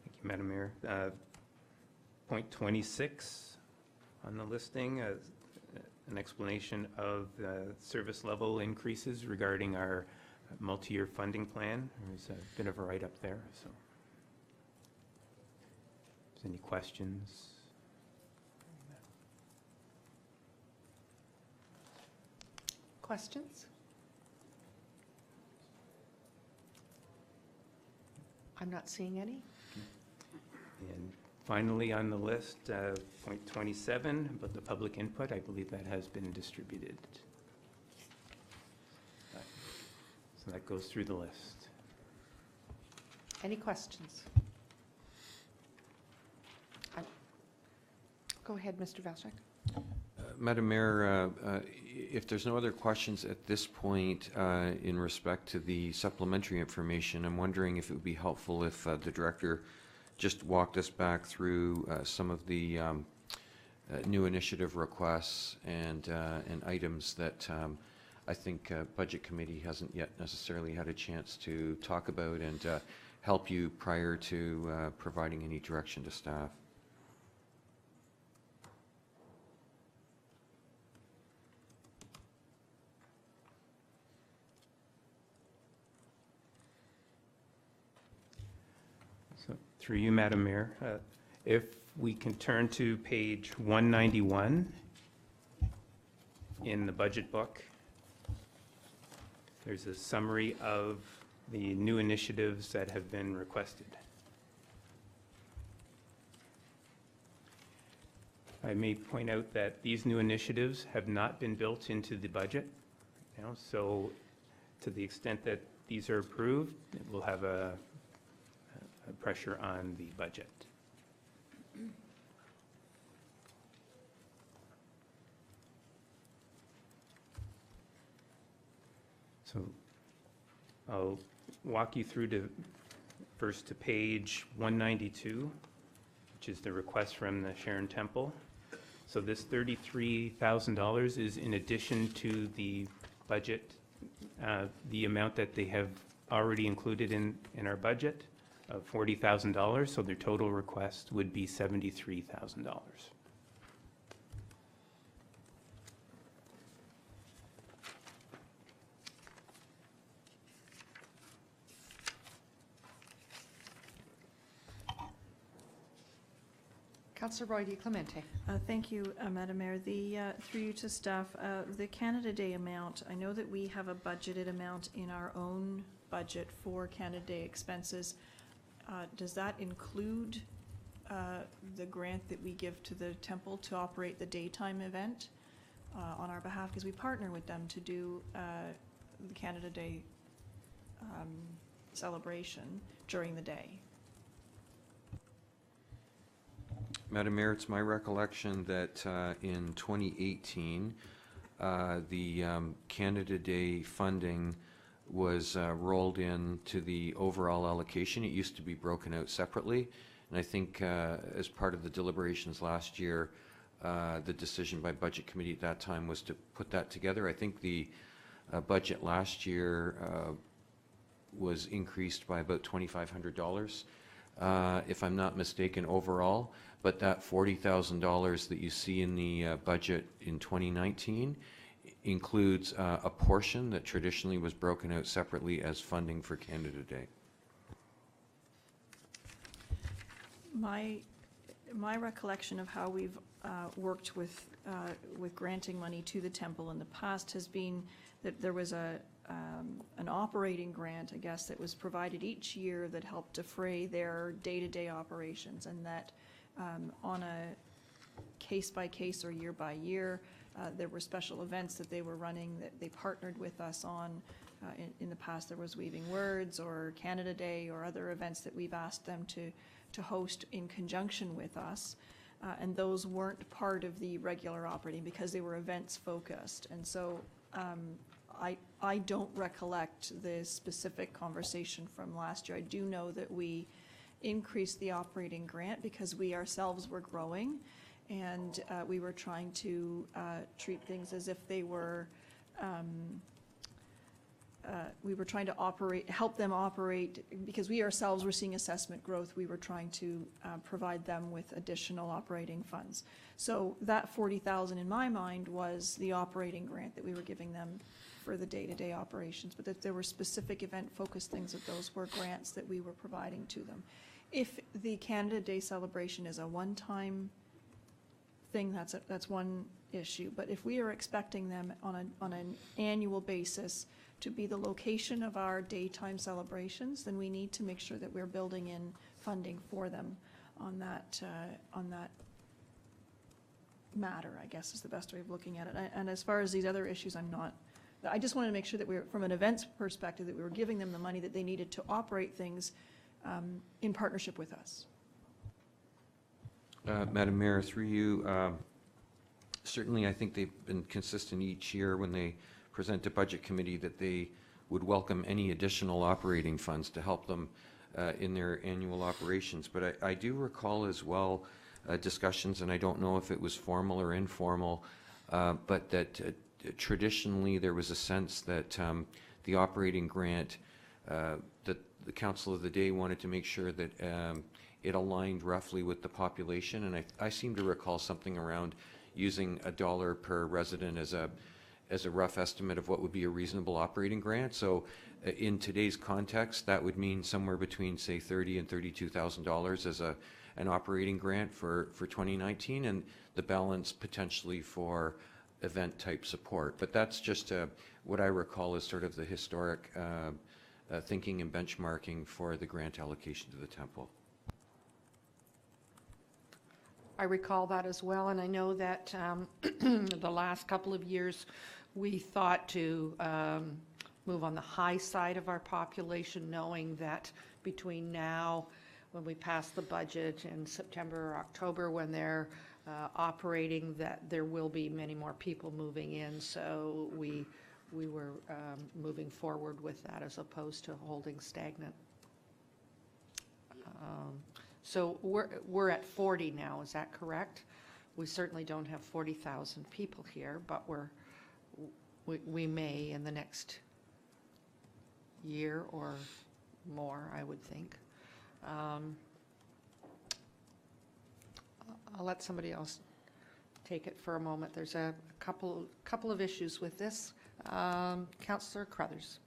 Thank you, Madam Mayor. Point 26 on the listing, an explanation of service level increases regarding our multi-year funding plan. There's a bit of a write-up there, so. If there's any questions? Questions? I'm not seeing any. And finally on the list, point 27, about the public input, I believe that has been distributed. So that goes through the list. Any questions? Go ahead, Mr. Valchek. Madam Mayor, if there's no other questions at this point in respect to the supplementary information, I'm wondering if it would be helpful if the director just walked us back through some of the new initiative requests and items that I think Budget Committee hasn't yet necessarily had a chance to talk about and help you prior to providing any direction to staff. So through you, Madam Mayor, if we can turn to page 191 in the budget book, there's a summary of the new initiatives that have been requested. I may point out that these new initiatives have not been built into the budget, so to the extent that these are approved, it will have a pressure on the budget. So I'll walk you through to first to page 192, which is the request from the Sharon Temple. So this $33,000 is in addition to the budget, the amount that they have already included in our budget of $40,000, so their total request would be $73,000. Councillor Roy Clemente. Thank you, Madam Mayor. Through you to staff, the Canada Day amount, I know that we have a budgeted amount in our own budget for Canada Day expenses. Does that include the grant that we give to the temple to operate the daytime event on our behalf? Because we partner with them to do the Canada Day celebration during the day. Madam Mayor, it's my recollection that in 2018, the Canada Day funding was rolled into the overall allocation. It used to be broken out separately, and I think as part of the deliberations last year, the decision by Budget Committee at that time was to put that together. I think the budget last year was increased by about $2,500, if I'm not mistaken, overall. But that $40,000 that you see in the budget in 2019 includes a portion that traditionally was broken out separately as funding for Canada Day. My recollection of how we've worked with granting money to the temple in the past has been that there was an operating grant, I guess, that was provided each year that helped defray their day-to-day operations, and that on a case-by-case or year-by-year, There were special events that they were running that they partnered with us on. In the past, there was Weaving Words or Canada Day or other events that we've asked them to host in conjunction with us. And those weren't part of the regular operating because they were events focused. And so I don't recollect the specific conversation from last year. I do know that we increased the operating grant because we ourselves were growing, and we were trying to treat things as if they were, we were trying to help them operate, because we ourselves were seeing assessment growth. We were trying to provide them with additional operating funds. So that 40,000 in my mind was the operating grant that we were giving them for the day-to-day operations, but that there were specific event-focused things, that those were grants that we were providing to them. If the Canada Day celebration is a one-time thing, that's one issue. But if we are expecting them on an annual basis to be the location of our daytime celebrations, then we need to make sure that we're building in funding for them on that matter, I guess is the best way of looking at it. And as far as these other issues, I just wanted to make sure that we were, from an events perspective, that we were giving them the money that they needed to operate things in partnership with us. Madam Mayor, through you, certainly I think they've been consistent each year when they present to Budget Committee that they would welcome any additional operating funds to help them in their annual operations. But I do recall as well discussions, and I don't know if it was formal or informal, but that traditionally there was a sense that the operating grant, that the Council of the Day wanted to make sure that it aligned roughly with the population. And I seem to recall something around using $1 per resident as a rough estimate of what would be a reasonable operating grant. So in today's context, that would mean somewhere between, say, $30,000 and $32,000 as an operating grant for 2019, and the balance potentially for event-type support. But that's just what I recall as sort of the historic thinking and benchmarking for the grant allocation to the temple. I recall that as well, and I know that the last couple of years we thought to move on the high side of our population, knowing that between now, when we pass the budget in September or October, when they're operating, that there will be many more people moving in. So we were moving forward with that as opposed to holding stagnant. So we're at 40 now, is that correct? We certainly don't have 40,000 people here, but we may in the next year or more, I would think. I'll let somebody else take it for a moment. There's a couple of issues with this. Councillor Crothers.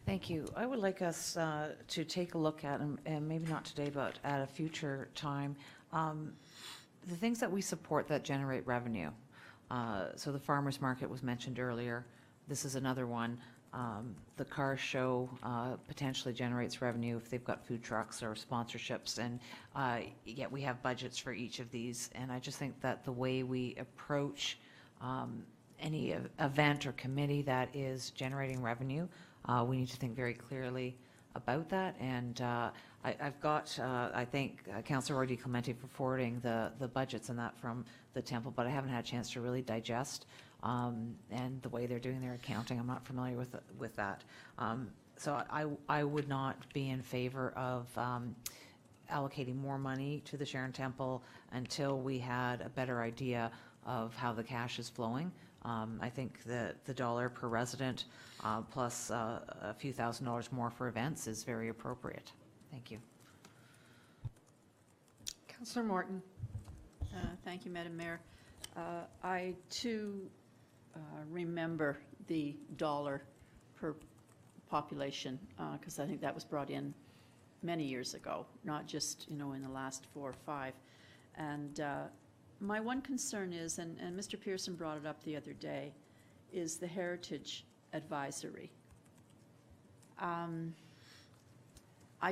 Thank you. I would like us to take a look at, and maybe not today, but at a future time, the things that we support that generate revenue. So the farmers market was mentioned earlier. This is another one. The car show potentially generates revenue if they've got food trucks or sponsorships, and yet we have budgets for each of these. And I just think that the way we approach any event or committee that is generating revenue, we need to think very clearly about that. And I've got, I thank Councillor Roy Clemente for forwarding the budgets and that from the temple, but I haven't had a chance to really digest and the way they're doing their accounting. I'm not familiar with that. So I would not be in favor of allocating more money to the Sharon Temple until we had a better idea of how the cash is flowing. I think that the $1 per resident plus a few $1,000s more for events is very appropriate. Thank you. Councillor Morton. Thank you, Madam Mayor. I too remember the $1 per population because I think that was brought in many years ago, not just in the last 4 or 5. And my one concern is, and Mr. Pearson brought it up the other day, is the Heritage Advisory. I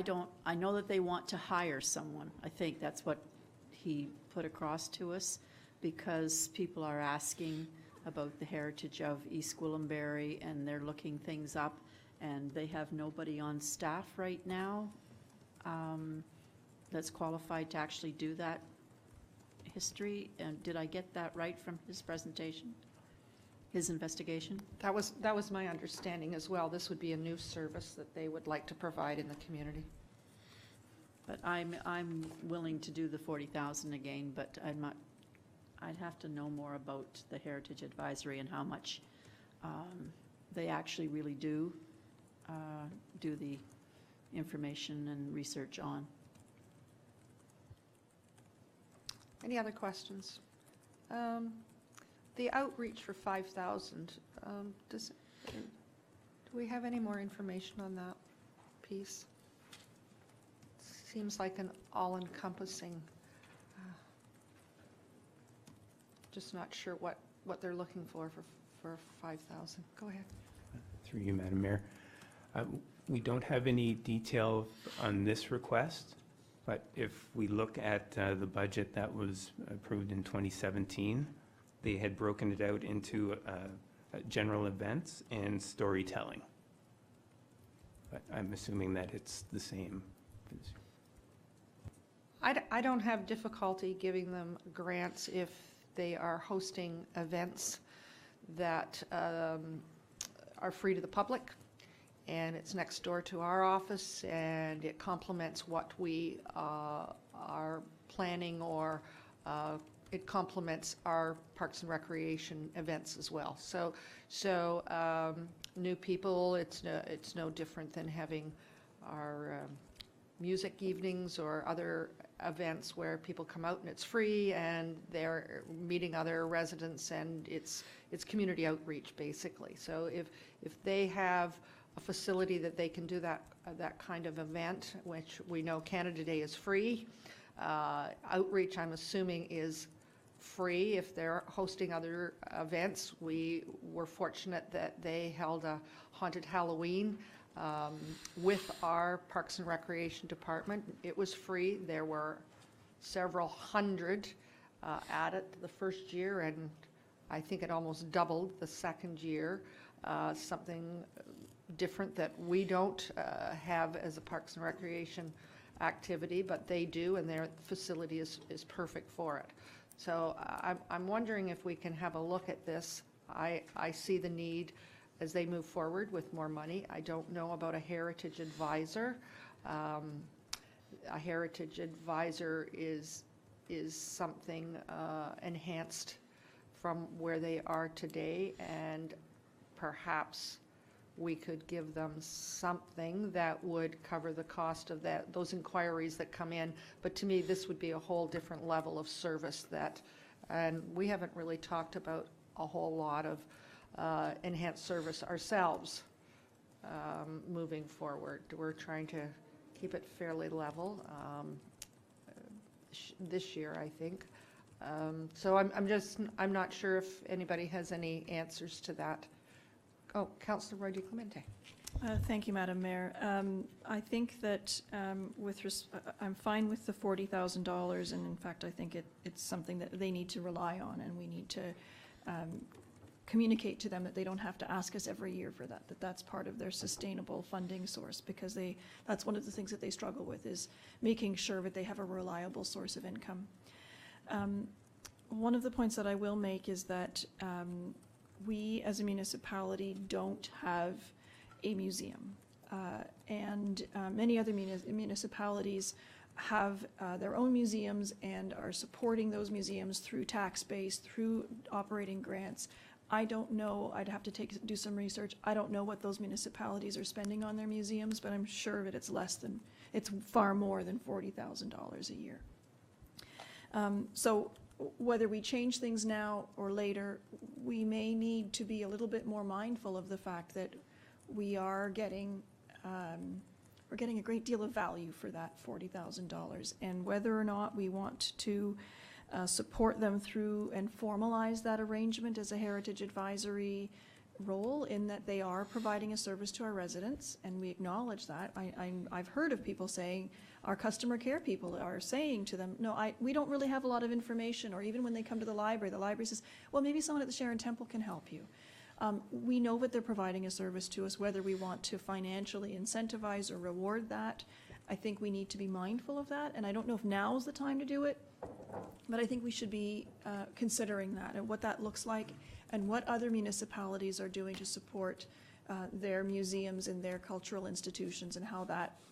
know that they want to hire someone. I think that's what he put across to us. because people are asking about the heritage of East Gwillimbury, and they're looking things up, and they have nobody on staff right now that's qualified to actually do that history. And did I get that right from his presentation, his investigation? That was my understanding as well. This would be a new service that they would like to provide in the community. But I'm willing to do the 40,000 again, but I'm not, I'd have to know more about the Heritage Advisory and how much they actually really do the information and research on. Any other questions? The outreach for 5,000, do we have any more information on that piece? Seems like an all-encompassing, just not sure what they're looking for 5,000. Go ahead. Through you, Madam Mayor. We don't have any detail on this request, but if we look at the budget that was approved in 2017, they had broken it out into general events and storytelling. But I'm assuming that it's the same. I don't have difficulty giving them grants if they are hosting events that are free to the public, and it's next door to our office, and it complements what we are planning, or it complements our Parks and Recreation events as well. So new people, it's no different than having our music evenings or other events where people come out and it's free and they're meeting other residents, and it's community outreach basically. So if they have a facility that they can do that kind of event, which we know Canada Day is free, outreach I'm assuming is free. If they're hosting other events, we were fortunate that they held a haunted Halloween with our Parks and Recreation Department. It was free. There were several hundred at it the first year, and I think it almost doubled the second year. Something different that we don't have as a Parks and Recreation activity, but they do, and their facility is perfect for it. So I'm wondering if we can have a look at this. I see the need as they move forward with more money. I don't know about a heritage advisor. A heritage advisor is something enhanced from where they are today, and perhaps we could give them something that would cover the cost of those inquiries that come in. But to me, this would be a whole different level of service and we haven't really talked about a whole lot of enhanced service ourselves moving forward. We're trying to keep it fairly level this year, I think. So I'm not sure if anybody has any answers to that. Oh, Councillor Roy DeClemente. Thank you, Madam Mayor. I think that I'm fine with the $40,000, and in fact, I think it's something that they need to rely on, and we need to communicate to them that they don't have to ask us every year for that's part of their sustainable funding source, because that's one of the things that they struggle with, is making sure that they have a reliable source of income. One of the points that I will make is that we as a municipality don't have a museum, and many other municipalities have their own museums and are supporting those museums through tax base, through operating grants. I don't know, I'd have to do some research. I don't know what those municipalities are spending on their museums, but I'm sure that it's far more than $40,000 a year. So whether we change things now or later, we may need to be a little bit more mindful of the fact that we're getting a great deal of value for that $40,000, and whether or not we want to support them through and formalize that arrangement as a heritage advisory role in that they are providing a service to our residents, and we acknowledge that. I've heard of people saying, our customer care people are saying to them, no, we don't really have a lot of information, or even when they come to the library says, well, maybe someone at the Sharon Temple can help you. We know that they're providing a service to us, whether we want to financially incentivize or reward that. I think we need to be mindful of that, and I don't know if now's the time to do it, but I think we should be considering that and what that looks like, and what other municipalities are doing to support their museums and their cultural institutions, and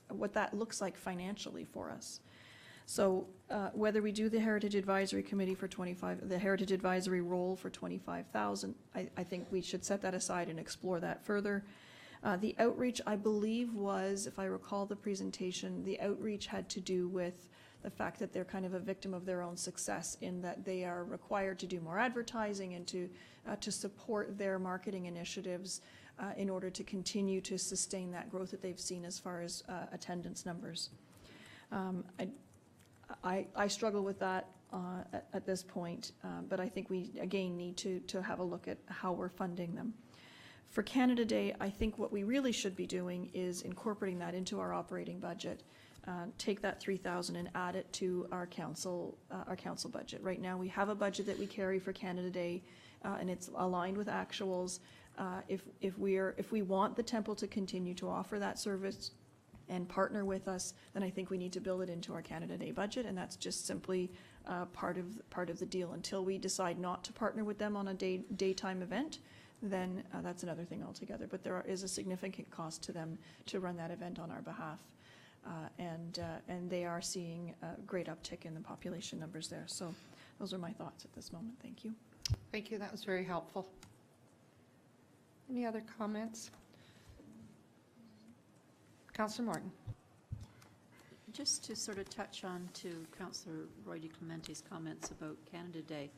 what that looks like financially for us. So whether we do the Heritage Advisory Committee for the Heritage Advisory role for 25,000, I think we should set that aside and explore that further. The outreach, I believe, was, if I recall the presentation, the outreach had to do with the fact that they're kind of a victim of their own success, in that they are required to do more advertising and to support their marketing initiatives in order to continue to sustain that growth that they've seen as far as attendance numbers. I struggle with that at this point, but I think we, again, need to have a look at how we're funding them. For Canada Day, I think what we really should be doing is incorporating that into our operating budget. Take that 3,000 and add it to our council budget. Right now, we have a budget that we carry for Canada Day, and it's aligned with actuals. If we want the Temple to continue to offer that service and partner with us, then I think we need to build it into our Canada Day budget, and that's just simply part of the deal. Until we decide not to partner with them on a daytime event, then that's another thing altogether. But there is a significant cost to them to run that event on our behalf. And they are seeing a great uptick in the population numbers there. So those are my thoughts at this moment. Thank you. Thank you. That was very helpful. Any other comments? Councillor Morton. Just to sort of touch on to Councillor Roy DeClemente's comments about Canada Day,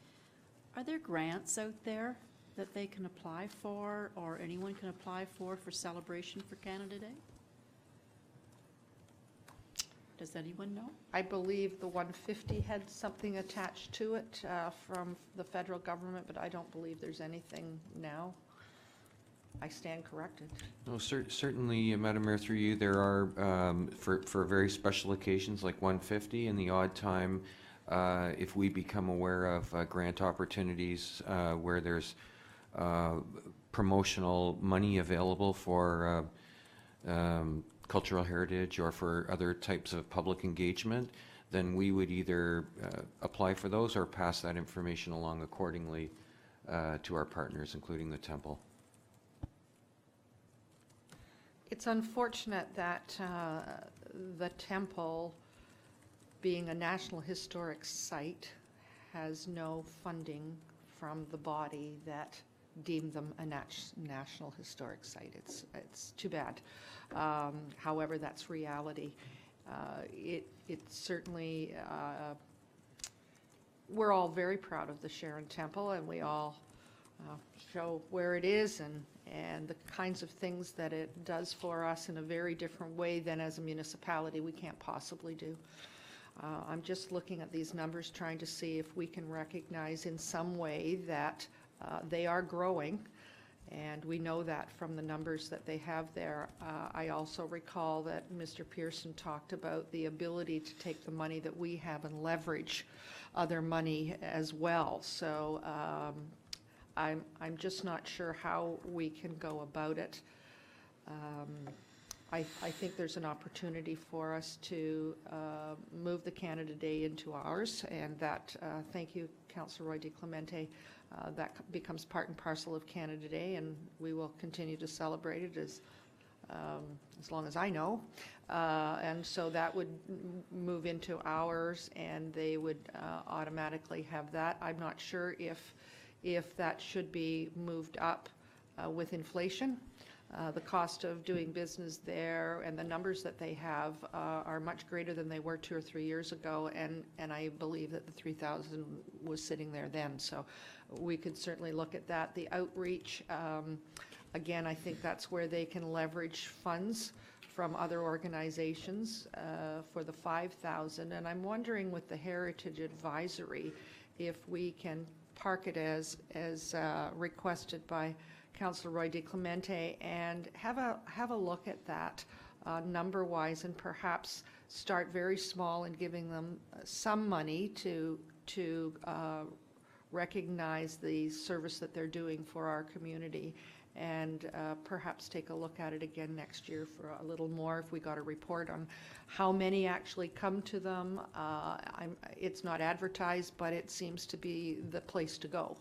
are there grants out there that they can apply for, or anyone can apply for celebration for Canada Day? Does anyone know? I believe the 150 had something attached to it from the federal government, but I don't believe there's anything now. I stand corrected. No, certainly, Madam Mayor, through you, there are, for very special occasions like 150, and the odd time, if we become aware of grant opportunities where there's promotional money available for cultural heritage or for other types of public engagement, then we would either apply for those or pass that information along accordingly to our partners, including the Temple. It's unfortunate that the Temple, being a National Historic Site, has no funding from the body that deemed them a National Historic Site. It's too bad. However, that's reality. It certainly, we're all very proud of the Sharon Temple, and we all show where it is and the kinds of things that it does for us in a very different way than as a municipality we can't possibly do. I'm just looking at these numbers, trying to see if we can recognize in some way that they are growing, and we know that from the numbers that they have there. I also recall that Mr. Pearson talked about the ability to take the money that we have and leverage other money as well. So I'm just not sure how we can go about it. I think there's an opportunity for us to move the Canada Day into ours, and that, thank you, Councillor Roy DeClemente, that becomes part and parcel of Canada Day, and we will continue to celebrate it as long as I know. And so that would move into ours, and they would automatically have that. I'm not sure if that should be moved up with inflation. The cost of doing business there and the numbers that they have are much greater than they were 2 or 3 years ago, and I believe that the 3,000 was sitting there then. So we could certainly look at that. The outreach, again, I think that's where they can leverage funds from other organizations for the 5,000. And I'm wondering with the Heritage Advisory if we can park it as requested by Councillor Roy DeClemente, and have a look at that number-wise, and perhaps start very small in giving them some money to recognize the service that they're doing for our community, and perhaps take a look at it again next year for a little more if we got a report on how many actually come to them. It's not advertised, but it seems to be the place to go.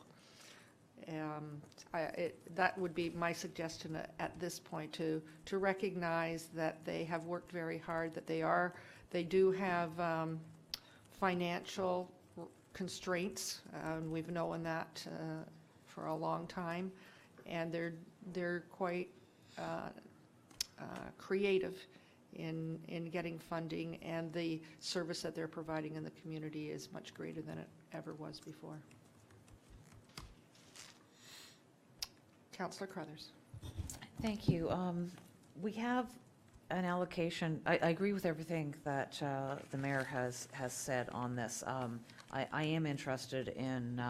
That would be my suggestion at this point, to recognize that they have worked very hard, that they do have financial constraints, and we've known that for a long time, and they're quite creative in getting funding, and the service that they're providing in the community is much greater than it ever was before. Councillor Crothers. Thank you. We have an allocation. I agree with everything that the mayor has said on this. I am interested in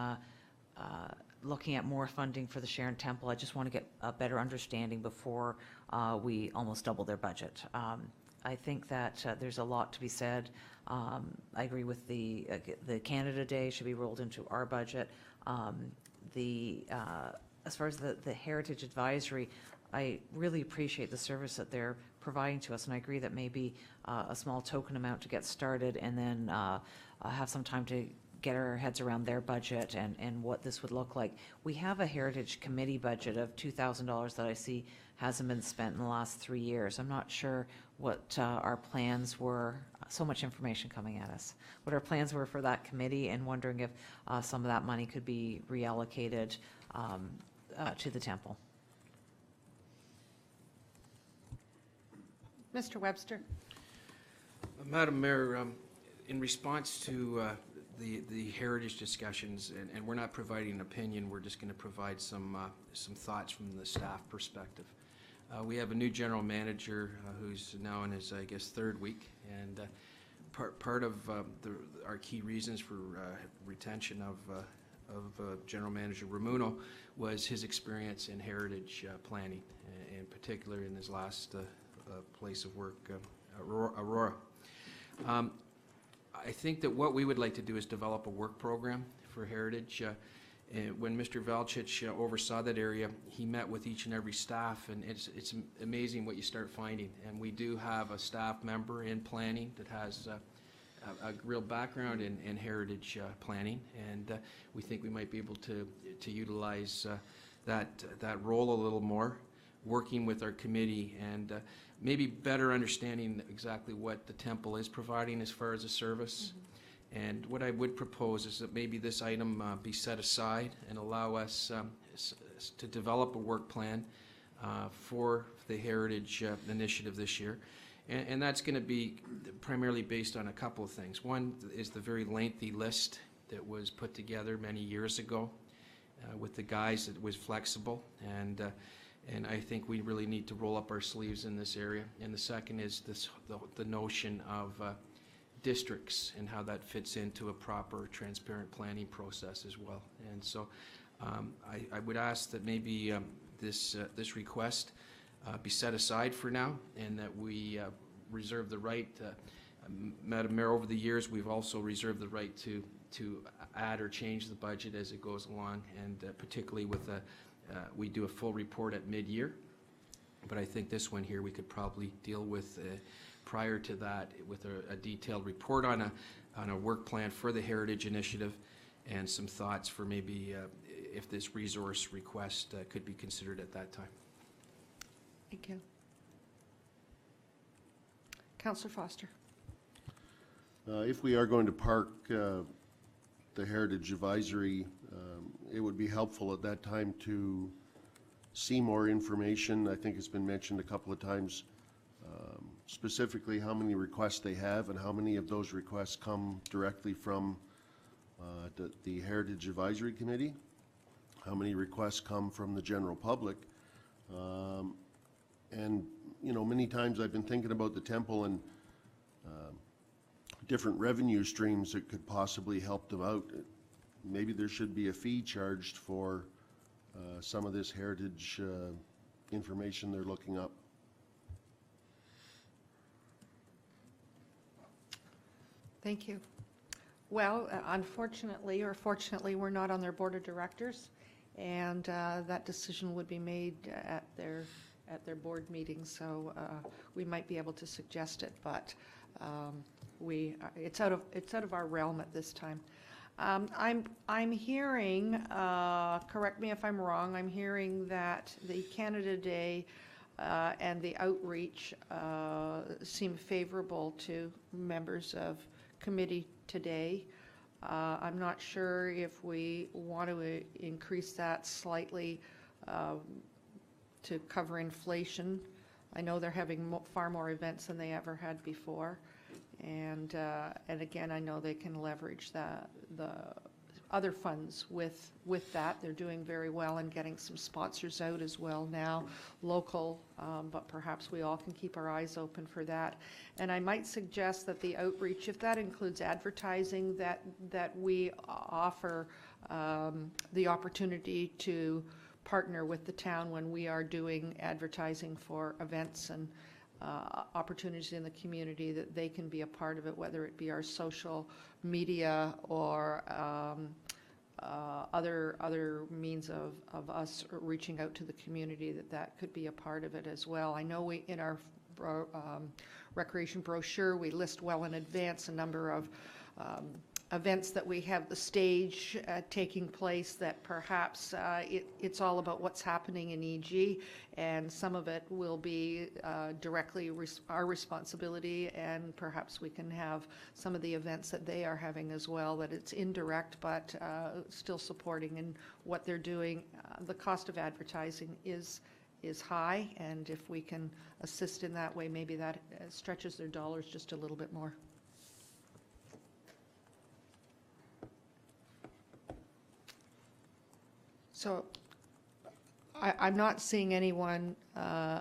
looking at more funding for the Sharon Temple. I just want to get a better understanding before we almost double their budget. I think that there's a lot to be said. I agree with the Canada Day should be rolled into our budget. As far as the Heritage Advisory, I really appreciate the service that they're providing to us, and I agree that maybe a small token amount to get started, and then have some time to get our heads around their budget and what this would look like. We have a Heritage Committee budget of $2,000 that I see hasn't been spent in the last 3 years. I'm not sure what our plans were. So much information coming at us. What our plans were for that committee, and wondering if some of that money could be reallocated to the temple. Mr. Webster. Madam Mayor, in response to the heritage discussions, and we're not providing an opinion, we're just going to provide some thoughts from the staff perspective. We have a new general manager who's now in his, I guess, 3rd week, and part of our key reasons for retention of General Manager Ramuno was his experience in heritage planning, in particular in his last place of work, Aurora. I think that what we would like to do is develop a work program for heritage. When Mr. Valchich oversaw that area, he met with each and every staff, and it's amazing what you start finding. And we do have a staff member in planning that has a real background in heritage planning, and we think we might be able to utilize that role a little more, working with our committee, and maybe better understanding exactly what the temple is providing as far as a service. And what I would propose is that maybe this item be set aside and allow us to develop a work plan for the Heritage Initiative this year. And that's going to be primarily based on a couple of things. One is the very lengthy list that was put together many years ago with the guys. That was flexible, and I think we really need to roll up our sleeves in this area. And the second is the notion of districts and how that fits into a proper, transparent planning process as well. And so I would ask that maybe this request be set aside for now, and that we reserve the right. Madam Mayor, over the years, we've also reserved the right to add or change the budget as it goes along, and particularly with we do a full report at mid-year. But I think this one here we could probably deal with prior to that with a detailed report on a work plan for the Heritage Initiative, and some thoughts for maybe if this resource request could be considered at that time. Thank you. Councillor Foster. If we are going to park the Heritage Advisory, it would be helpful at that time to see more information. I think it's been mentioned a couple of times, specifically how many requests they have and how many of those requests come directly from the Heritage Advisory Committee, how many requests come from the general public. And, you know, many times I've been thinking about the temple and different revenue streams that could possibly help them out. Maybe there should be a fee charged for some of this heritage information they're looking up? Thank you. Well, unfortunately, or fortunately, we're not on their board of directors, and that decision would be made at their board meeting, so we might be able to suggest it, but it's out of our realm at this time. I'm hearing, correct me if I'm wrong, I'm hearing that the Canada Day and the outreach seem favorable to members of committee today. I'm not sure if we want to increase that slightly to cover inflation. I know they're having far more events than they ever had before. And again, I know they can leverage the other funds with that. They're doing very well and getting some sponsors out as well now, local, but perhaps we all can keep our eyes open for that. And I might suggest that the outreach, if that includes advertising, that we offer the opportunity to partner with the town when we are doing advertising for events and opportunities in the community, that they can be a part of it, whether it be our social media or other means of us reaching out to the community, that could be a part of it as well. I know we, in our recreation brochure, we list well in advance a number of events that we have the stage taking place, that perhaps it's all about what's happening in EG, and some of it will be directly our responsibility, and perhaps we can have some of the events that they are having as well, that it's indirect but still supporting in what they're doing. The cost of advertising is high, and if we can assist in that way, maybe that stretches their dollars just a little bit more. So I'm not seeing anyone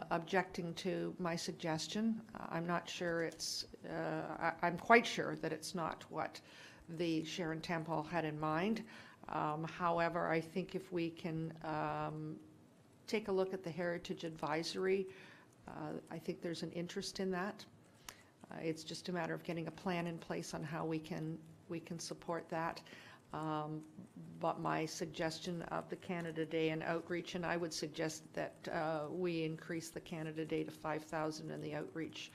objecting to my suggestion. I'm not sure I'm quite sure that it's not what the Sharon Temple had in mind. However, I think if we can take a look at the Heritage Advisory, I think there's an interest in that. It's just a matter of getting a plan in place on how we can support that. But my suggestion of the Canada Day and outreach, and I would suggest that we increase the Canada Day to 5,000 and the outreach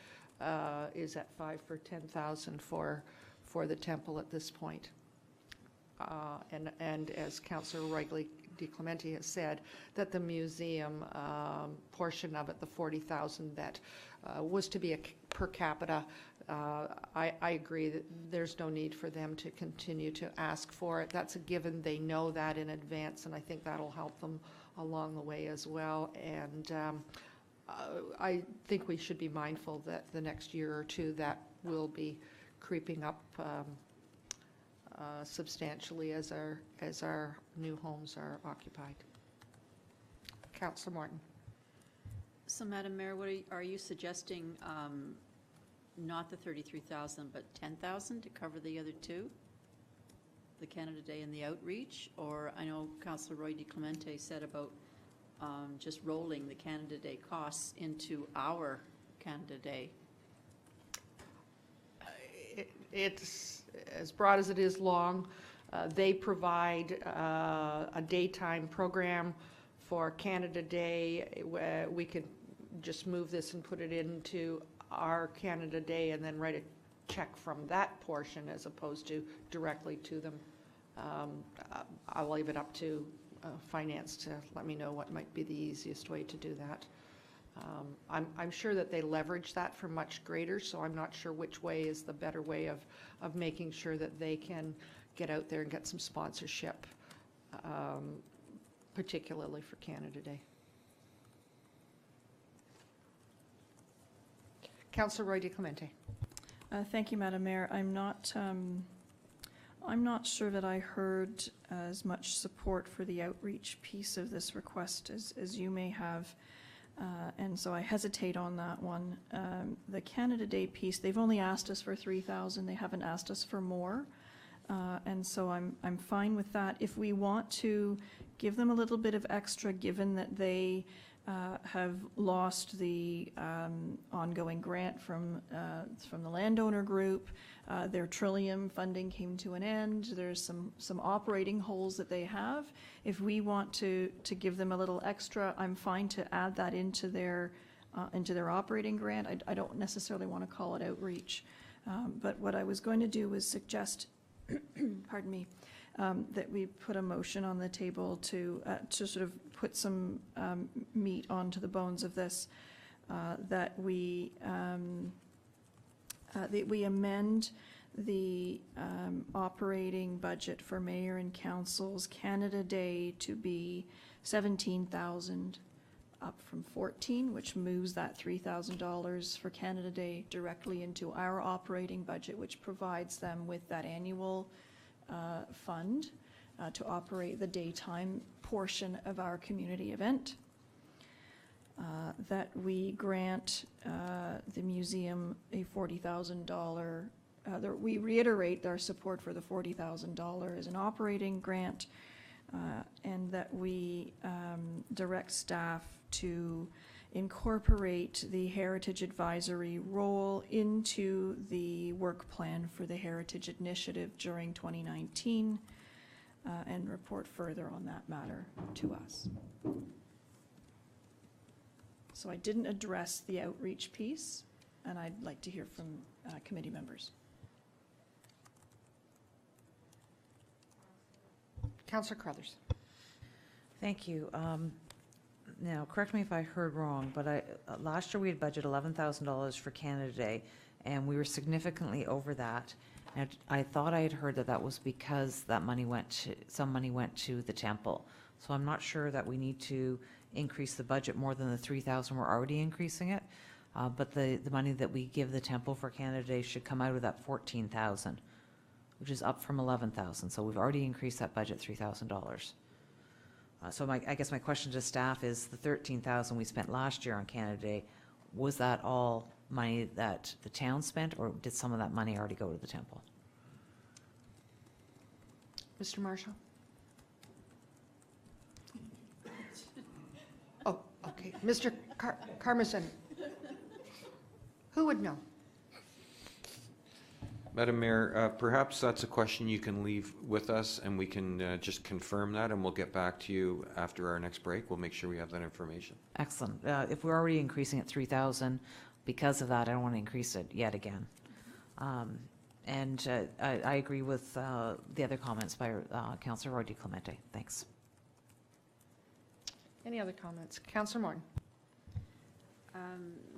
is at 5 for 10,000 for the temple at this point. And as Councillor Wrigley DeClemente has said, that the museum portion of it, the 40,000 that was to be a per capita, I agree that there's no need for them to continue to ask for it. That's a given. They know that in advance, and I think that'll help them along the way as well. And I think we should be mindful that the next year or two that will be creeping up substantially as our new homes are occupied. Councillor Morton. So, Madam Mayor, what are you suggesting? Not the 33,000, but 10,000 to cover the other two, the Canada Day and the outreach? Or I know Councillor Roy DeClemente said about just rolling the Canada Day costs into our Canada Day. It's as broad as it is long. They provide a daytime program for Canada Day. We could just move this and put it into our Canada Day and then write a check from that portion as opposed to directly to them. I'll leave it up to finance to let me know what might be the easiest way to do that. I'm sure that they leverage that for much greater, so I'm not sure which way is the better way of making sure that they can get out there and get some sponsorship, particularly for Canada Day. Councillor Roy DeClemente. Thank you, Madam Mayor. I'm not sure that I heard as much support for the outreach piece of this request as you may have, and so I hesitate on that one. The Canada Day piece, they've only asked us for 3,000. They haven't asked us for more. and so I'm fine with that. If we want to give them a little bit of extra, given that they have lost the ongoing grant from the landowner group, their Trillium funding came to an end, there's some operating holes that they have. If we want to give them a little extra, I'm fine to add that into their operating grant. I don't necessarily want to call it outreach. But what I was going to do was suggest, pardon me, that we put a motion on the table to sort of put some meat onto the bones of this, that we amend the operating budget for mayor and council's Canada Day to be 17,000, up from 14, which moves that $3,000 for Canada Day directly into our operating budget, which provides them with that annual fund to operate the daytime portion of our community event. That we grant the museum a $40,000, we reiterate our support for the $40,000 as an operating grant, and that we direct staff to incorporate the Heritage Advisory role into the work plan for the Heritage Initiative during 2019, and report further on that matter to us. So I didn't address the outreach piece, and I'd like to hear from committee members. Councillor Carruthers. Thank you. Now, correct me if I heard wrong, but last year we had budgeted $11,000 for Canada Day, and we were significantly over that. And I thought I had heard that that was because that money some money went to the temple. So I'm not sure that we need to increase the budget more than the 3,000. We're already increasing it, but the money that we give the temple for Canada Day should come out of that 14,000, which is up from 11,000. So we've already increased that budget $3,000. So I guess my question to staff is, the 13,000 we spent last year on Canada Day, was that all money that the town spent, or did some of that money already go to the temple? Mr. Marshall? Oh, okay. Mr. Carmison? Who would know? Madam Mayor, perhaps that's a question you can leave with us, and we can just confirm that, and we'll get back to you after our next break. We'll make sure we have that information. Excellent. If we're already increasing it 3,000, because of that, I don't want to increase it yet again. And I agree with the other comments by Councillor Roy DiClemente. Thanks. Any other comments? Councillor Morton.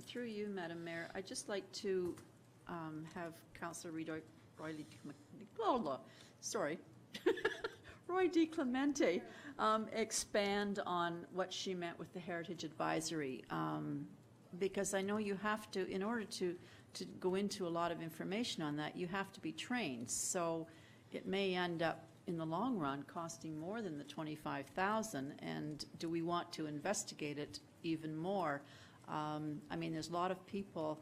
Through you, Madam Mayor, I'd just like to have Councillor Roy DiClemente expand on what she meant with the Heritage Advisory, because I know you have to, in order to go into a lot of information on that, you have to be trained. So it may end up in the long run costing more than the 25,000. And do we want to investigate it even more? I mean, there's a lot of people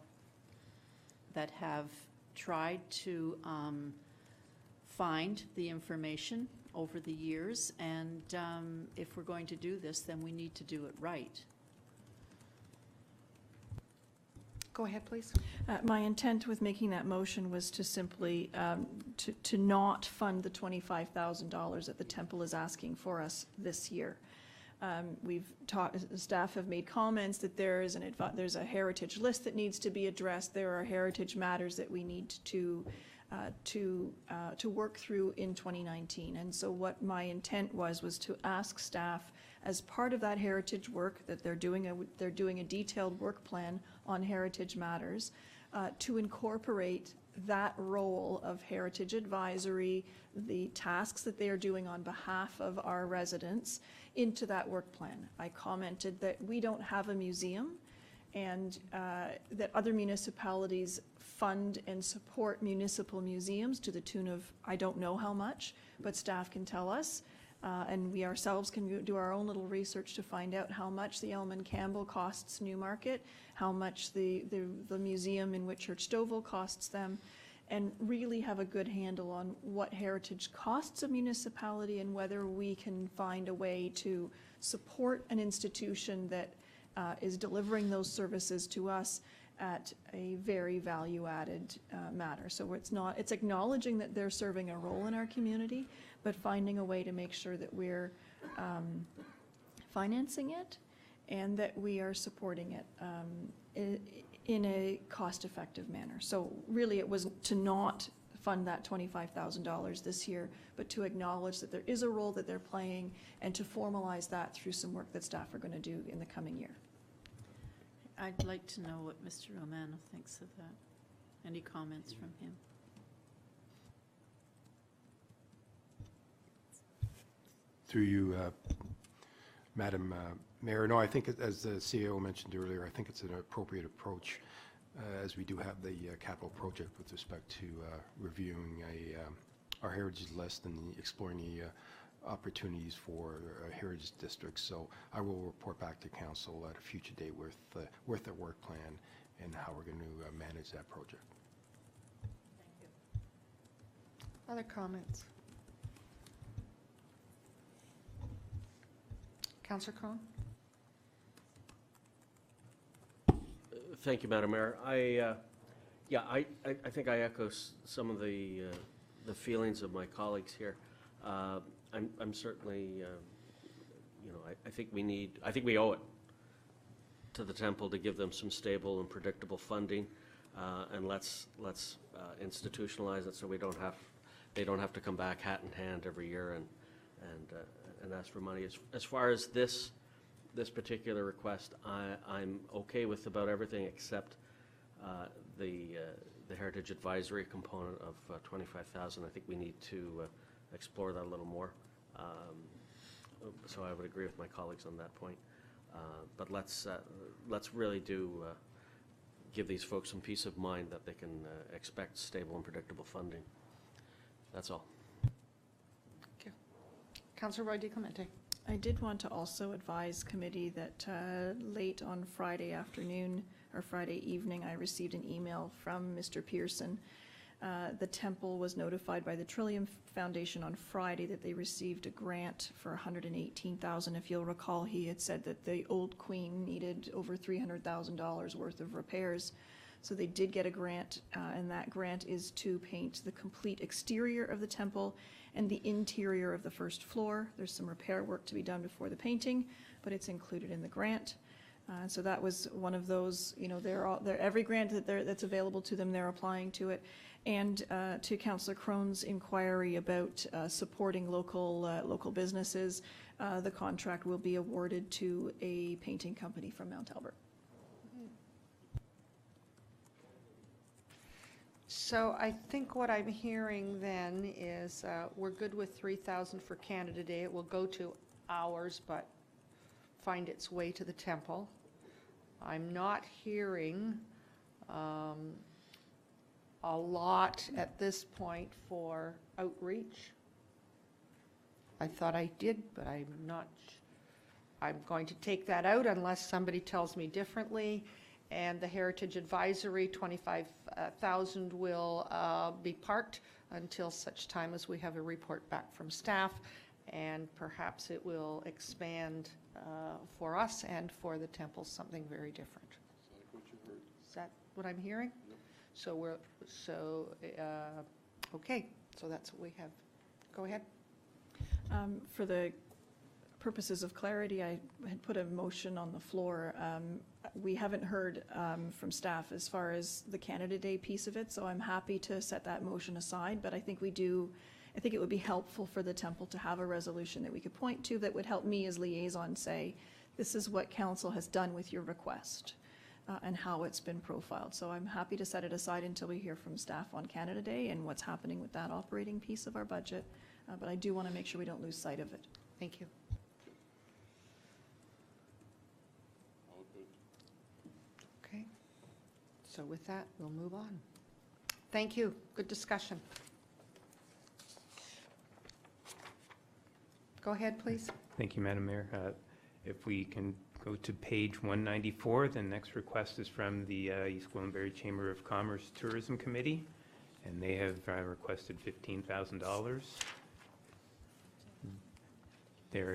that have tried to find the information over the years, and if we're going to do this, then we need to do it right. Go ahead, please. My intent with making that motion was to simply to not fund the $25,000 that the temple is asking for us this year. We've talked, staff have made comments that there's a heritage list that needs to be addressed. There are heritage matters that we need to work through in 2019. And so what my intent was to ask staff, as part of that heritage work, that they're doing a detailed work plan on heritage matters, to incorporate that role of Heritage Advisory, the tasks that they are doing on behalf of our residents, into that work plan. I commented that we don't have a museum, and that other municipalities fund and support municipal museums to the tune of, I don't know how much, but staff can tell us. And we ourselves can do our own little research to find out how much the Elman Campbell costs Newmarket, how much the museum in Whitchurch Stouffville costs them. and really have a good handle on what heritage costs a municipality and whether we can find a way to support an institution that is delivering those services to us at a very value-added matter. So it's acknowledging that they're serving a role in our community, but finding a way to make sure that we're financing it and that we are supporting it in a cost-effective manner. So really, it was to not fund that $25,000 this year, but to acknowledge that there is a role that they're playing and to formalize that through some work that staff are going to do in the coming year. I'd like to know what Mr. Romano thinks of that. Any comments from him? Through you, Madam Mayor, no, I think as the CEO mentioned earlier, I think it's an appropriate approach as we do have the capital project with respect to reviewing our heritage list and exploring the opportunities for heritage districts. So I will report back to council at a future date with the work plan and how we're going to manage that project. Thank you. Other comments? Councillor Crone? Thank you, Madam Mayor. I think I echo some of the feelings of my colleagues here. I'm certainly, I think we owe it to the temple to give them some stable and predictable funding, and let's institutionalize it so they don't have to come back hat in hand every year and ask for money. As far as this particular request, I'm okay with about everything except the Heritage Advisory component of $25,000. I think we need to explore that a little more. So I would agree with my colleagues on that point. But let's really give these folks some peace of mind that they can expect stable and predictable funding. That's all. Thank you. Councillor Roy DeClemente. I did want to also advise committee that late on Friday afternoon or Friday evening, I received an email from Mr. Pearson. The temple was notified by the Trillium Foundation on Friday that they received a grant for $118,000. If you'll recall, he had said that the old queen needed over $300,000 worth of repairs. So they did get a grant, and that grant is to paint the complete exterior of the temple and the interior of the first floor. There's some repair work to be done before the painting, but it's included in the grant. So that was one of those, every grant that's available to them, they're applying to it. And to Councillor Crone's inquiry about supporting local businesses, the contract will be awarded to a painting company from Mount Albert. So I think what I'm hearing then is we're good with $3,000 for Canada Day. It will go to ours, but find its way to the temple. I'm not hearing a lot at this point for outreach. I thought I did, but I'm not. I'm going to take that out unless somebody tells me differently. And the Heritage Advisory, $25,000 will be parked until such time as we have a report back from staff, and perhaps it will expand for us and for the temple something very different. Is that what I'm hearing? No. Okay, so that's what we have. Go ahead. For the purposes of clarity, I had put a motion on the floor. We haven't heard from staff as far as the Canada Day piece of it, so I'm happy to set that motion aside, but I think it would be helpful for the temple to have a resolution that we could point to that would help me as liaison say, this is what council has done with your request and how it's been profiled. So I'm happy to set it aside until we hear from staff on Canada Day and what's happening with that operating piece of our budget, but I do want to make sure we don't lose sight of it. Thank you. Okay, so with that, we'll move on. Thank you. Good discussion. Go ahead, please. Thank you, Madam Mayor. If we can go to page 194, the next request is from the East Gwillimbury Chamber of Commerce Tourism Committee, and they have requested $15,000. There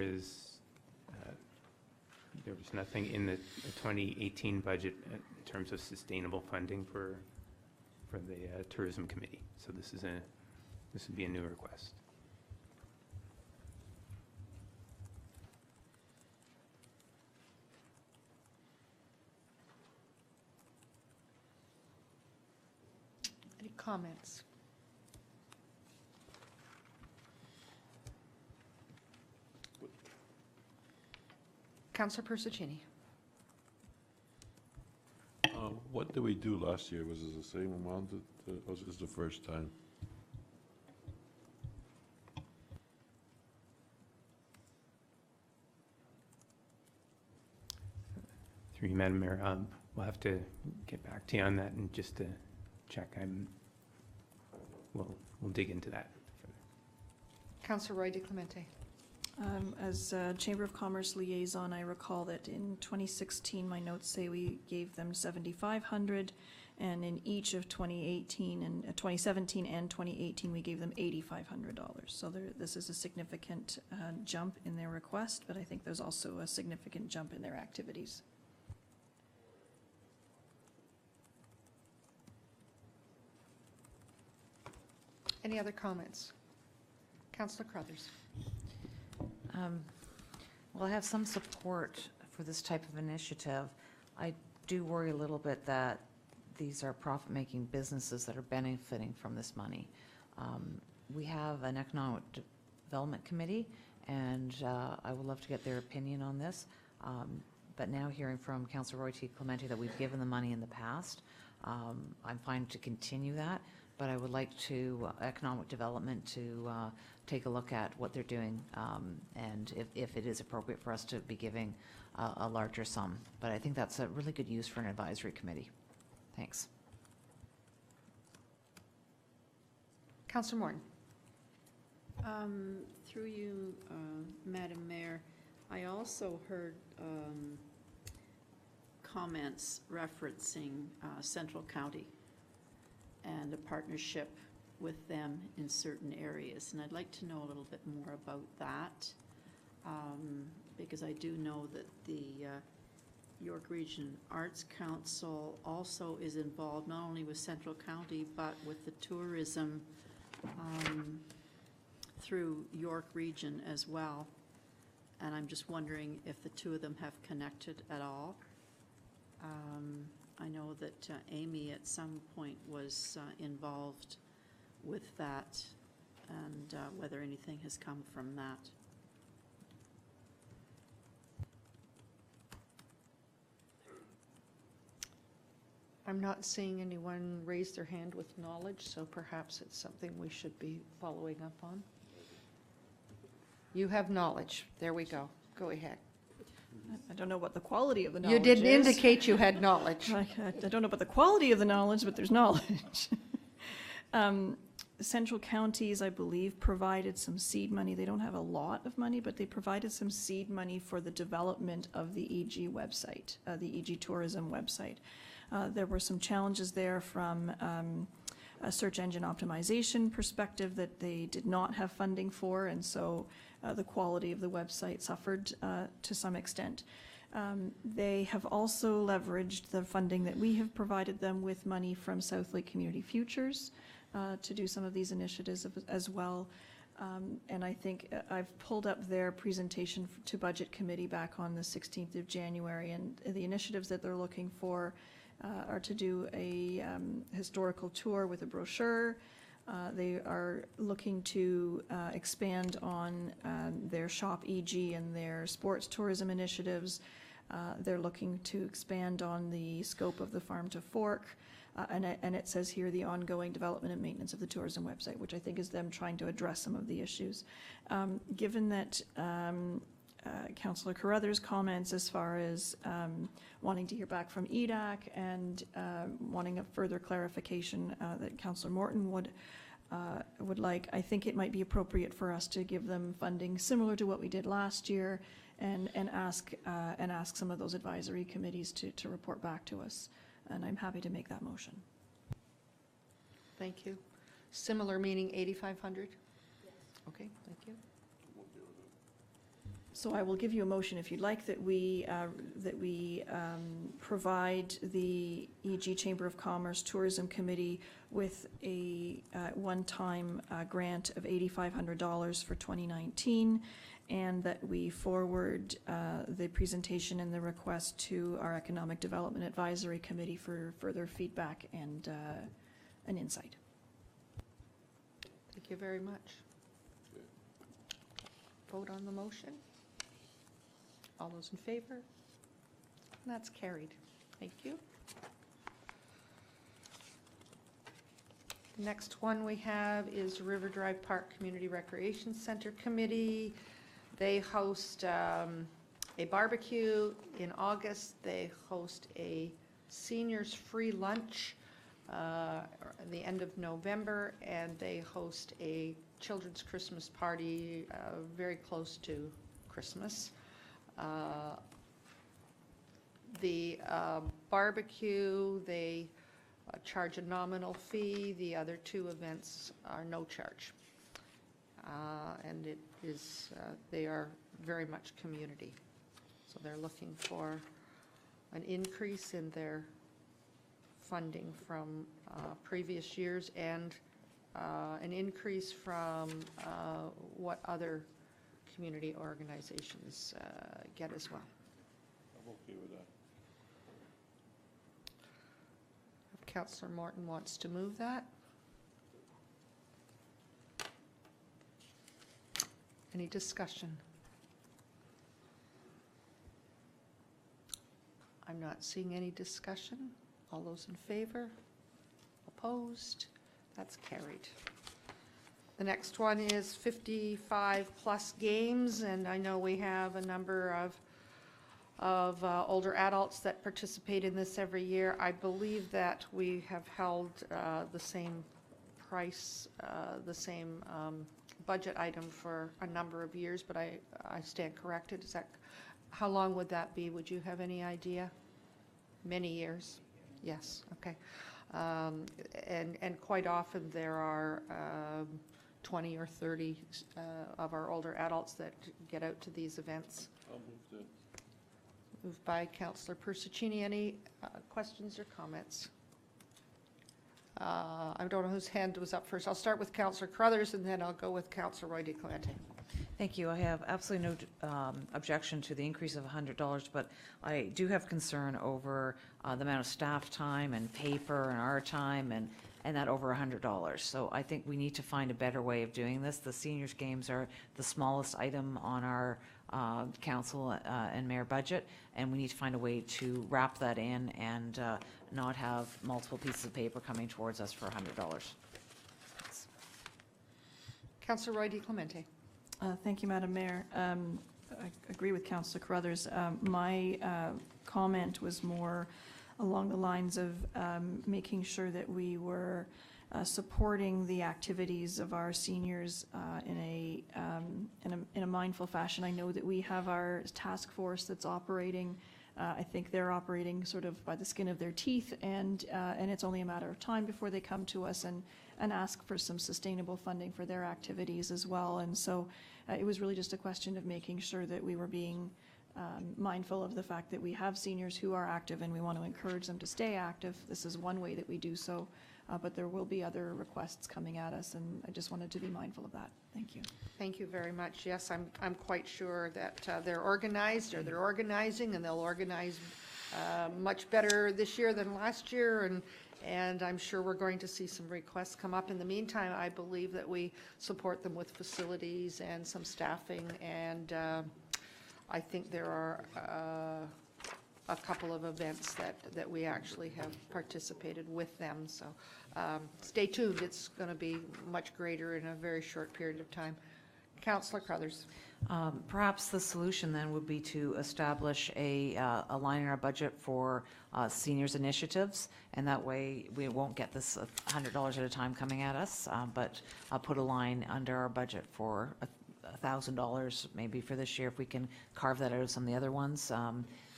was nothing in the 2018 budget in terms of sustainable funding for the tourism committee. So this would be a new request. Any comments? Councillor Persicini. What did we do last year? Was it the same amount? Was this the first time? Through you, Madam Mayor, we'll have to get back to you on that and just to check. We'll dig into that. Councillor Roy DeClemente. As Chamber of Commerce liaison, I recall that in 2016, my notes say we gave them $7,500, and in each of 2017 and 2018, we gave them $8,500. So this is a significant jump in their request, but I think there's also a significant jump in their activities. Any other comments? Councillor Crothers. Well, I have some support for this type of initiative. I do worry a little bit that these are profit-making businesses that are benefiting from this money. We have an economic development committee, and I would love to get their opinion on this. But now hearing from Councillor Roy T. Clemente that we've given the money in the past, I'm fine to continue that, but I would like to, economic development, to take a look at what they're doing, and if it is appropriate for us to be giving a larger sum. But I think that's a really good use for an advisory committee. Thanks. Councillor Morton. Through you, Madam Mayor, I also heard comments referencing Central County and a partnership with them in certain areas. And I'd like to know a little bit more about that, because I do know that the York Region Arts Council also is involved not only with Central County, but with the tourism through York Region as well. And I'm just wondering if the two of them have connected at all. I know that Amy at some point was involved with that, and whether anything has come from that. I'm not seeing anyone raise their hand with knowledge, so perhaps it's something we should be following up on. You have knowledge. There we go. Go ahead. I don't know what the quality of the knowledge You is. didn't indicate you had knowledge. I don't know about the quality of the knowledge, but there's knowledge. Central Counties, I believe, provided some seed money. They don't have a lot of money, but they provided some seed money for the development of the EG website, the EG tourism website. There were some challenges there from a search engine optimization perspective that they did not have funding for, and so the quality of the website suffered to some extent. They have also leveraged the funding that we have provided them with money from South Lake Community Futures to do some of these initiatives as well. And I think I've pulled up their presentation to Budget Committee back on the 16th of January, and the initiatives that they're looking for are to do a historical tour with a brochure. They are looking to expand on their Shop EG and their sports tourism initiatives. They're looking to expand on the scope of the Farm to Fork. And it says here the ongoing development and maintenance of the tourism website, which I think is them trying to address some of the issues. Given that Councillor Carruthers' comments as far as wanting to hear back from EDAC and wanting a further clarification that Councillor Morton would like, I think it might be appropriate for us to give them funding similar to what we did last year and ask some of those advisory committees to report back to us. And I'm happy to make that motion. Thank you. Similar meaning 8,500? Okay, thank you. So I will give you a motion, if you'd like, that we provide the EG Chamber of Commerce Tourism Committee with a one-time grant of $8,500 for 2019, and that we forward the presentation and the request to our Economic Development Advisory Committee for further feedback and an insight. Thank you very much. Vote on the motion. All those in favor? That's carried. Thank you. Next one we have is River Drive Park Community Recreation Center Committee. They host a barbecue in August. They host a seniors free lunch the end of November, and they host a children's Christmas party very close to Christmas. The barbecue, they charge a nominal fee. The other two events are no charge. And it is, they are very much community. So they're looking for an increase in their funding from previous years and an increase from what other community organizations get as well. I'm okay with that. If Councillor Morton wants to move that. Any discussion? I'm not seeing any discussion. All those in favor? Opposed? That's carried. The next one is 55-plus games, and I know we have a number of older adults that participate in this every year. I believe that we have held the same price, the same budget item for a number of years, but I stand corrected. Is that, how long would that be? Would you have any idea? Many years? Yes, okay. And quite often there are 20 or 30 of our older adults that get out to these events. I'll move that. Moved by Councillor Persicini. Any questions or comments? I don't know whose hand was up first. I'll start with Councillor Crothers, and then I'll go with Councillor Roy DeClemente. Thank you. I have absolutely no objection to the increase of $100, but I do have concern over the amount of staff time and paper and our time and that over $100. So I think we need to find a better way of doing this. The seniors games are the smallest item on our council and mayor budget, and we need to find a way to wrap that in and not have multiple pieces of paper coming towards us for $100. Councillor Roy DeClemente. Thank you, Madam Mayor. I agree with Councillor Crothers. My comment was more along the lines of making sure that we were supporting the activities of our seniors in a mindful fashion. I know that we have our task force that's operating. I think they're operating sort of by the skin of their teeth, and it's only a matter of time before they come to us and ask for some sustainable funding for their activities as well. And so it was really just a question of making sure that we were being mindful of the fact that we have seniors who are active and we want to encourage them to stay active. This is one way that we do so, but there will be other requests coming at us, and I just wanted to be mindful of that. Thank you. Thank you very much. Yes, I'm quite sure that they're organized, or they're organizing, and they'll organize much better this year than last year, and I'm sure we're going to see some requests come up. In the meantime, I believe that we support them with facilities and some staffing, and I think there are a couple of events that we actually have participated with them. So stay tuned. It's going to be much greater in a very short period of time. Councillor Crothers. Perhaps the solution then would be to establish a line in our budget for seniors initiatives, and that way we won't get this $100 at a time coming at us, but put a line under our budget for $1,000 maybe for this year if we can carve that out of some of the other ones,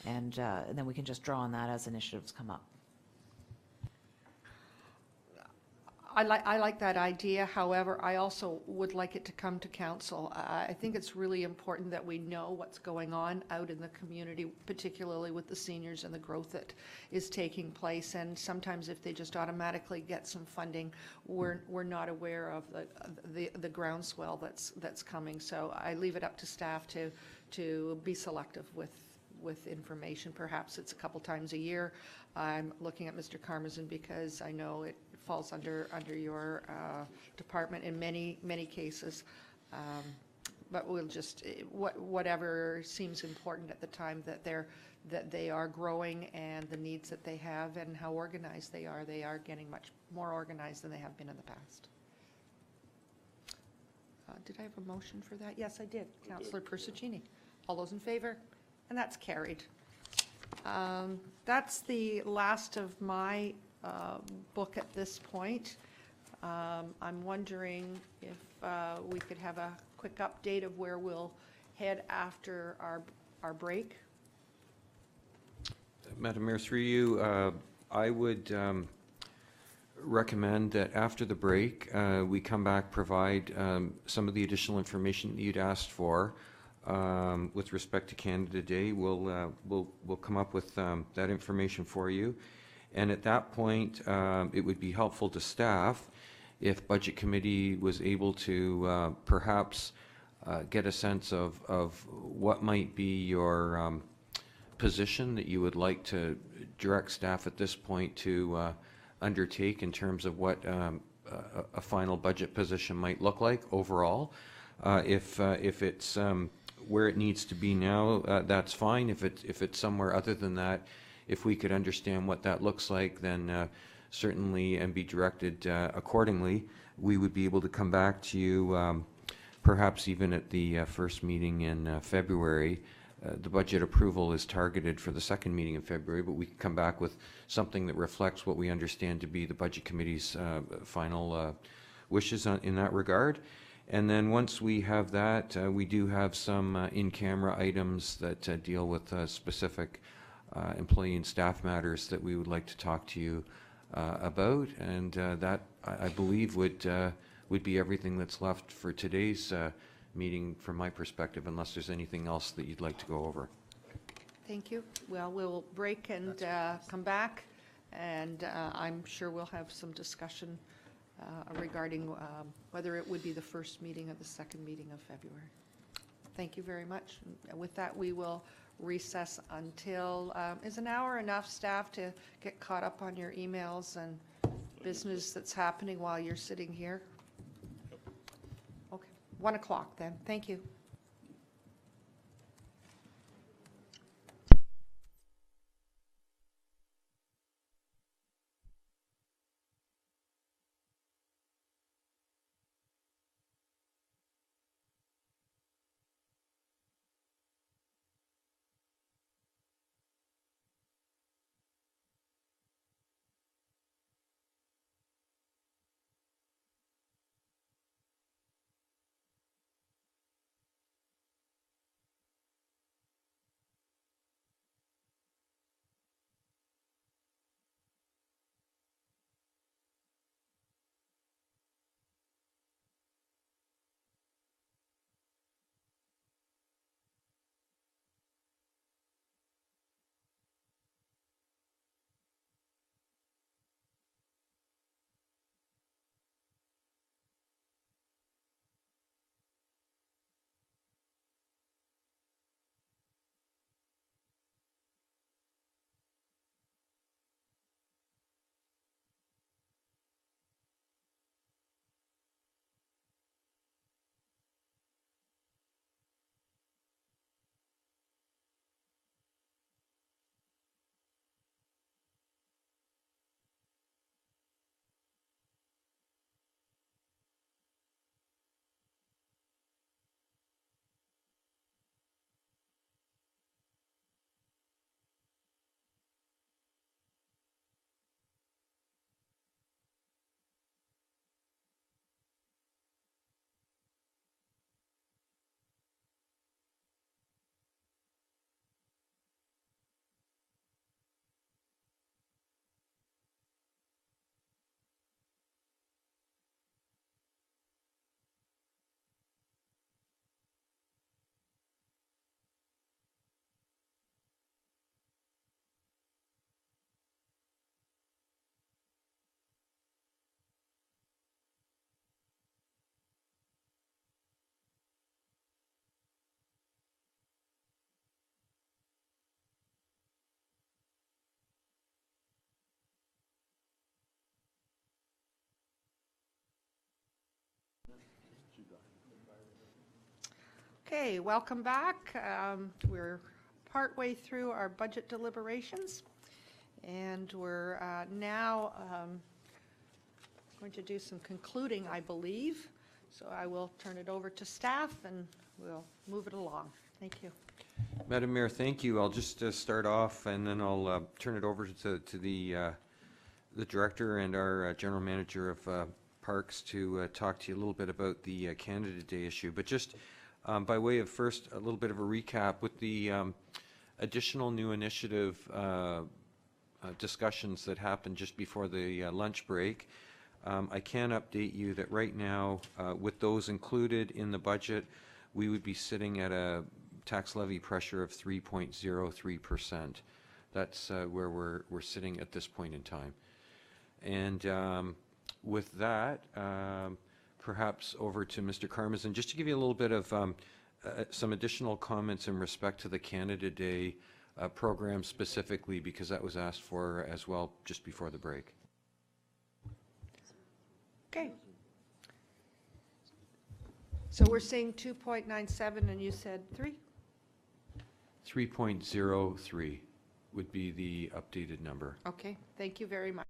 and then we can just draw on that as initiatives come up. I like that idea. However, I also would like it to come to council. I think it's really important that we know what's going on out in the community, particularly with the seniors and the growth that is taking place. And sometimes if they just automatically get some funding, we're not aware of the groundswell that's coming. So I leave it up to staff to be selective with information. Perhaps it's a couple times a year. I'm looking at Mr. Karmazin because I know it falls under your department in many cases. But we'll just, whatever seems important at the time that they are growing and the needs that they have and how organized they are getting much more organized than they have been in the past. Did I have a motion for that? Yes, I did. Councillor Persuccini. All those in favor? And that's carried. That's the last of my book at this point. I'm wondering if we could have a quick update of where we'll head after our break. Madam Mayor, through you, I would recommend that after the break, we come back, provide some of the additional information that you'd asked for with respect to Canada Day. We'll come up with that information for you. And at that point, it would be helpful to staff if Budget Committee was able to perhaps get a sense of what might be your position that you would like to direct staff at this point to undertake in terms of what a final budget position might look like overall. If it's where it needs to be now, that's fine. If it's somewhere other than that, if we could understand what that looks like, then certainly, and be directed accordingly, we would be able to come back to you perhaps even at the first meeting in February. The budget approval is targeted for the second meeting in February, but we can come back with something that reflects what we understand to be the Budget Committee's final wishes in that regard. And then once we have that, we do have some in-camera items that deal with specific employee and staff matters that we would like to talk to you about. And that, I believe, would be everything that's left for today's meeting from my perspective, unless there's anything else that you'd like to go over. Thank you. Well, we'll break and come back, and I'm sure we'll have some discussion regarding whether it would be the first meeting or the second meeting of February. Thank you very much. And with that, we will recess until, is an hour enough, staff, to get caught up on your emails and business that's happening while you're sitting here? Okay, 1 o'clock then. Thank you. Okay, welcome back. We're partway through our budget deliberations, and we're now going to do some concluding, I believe. So I will turn it over to staff, and we'll move it along. Thank you. Madam Mayor, thank you. I'll just start off, and then I'll turn it over to the director and our general manager of Parks to talk to you a little bit about the Canada Day issue. But just by way of first, a little bit of a recap with the additional new initiative discussions that happened just before the lunch break. I can update you that right now, with those included in the budget, we would be sitting at a tax levy pressure of 3.03%. That's where we're sitting at this point in time. And with that, perhaps over to Mr. Karmazin, just to give you a little bit of some additional comments in respect to the Canada Day program specifically, because that was asked for as well just before the break. Okay. So we're seeing 2.97, and you said 3? 3.03 would be the updated number. Okay, thank you very much.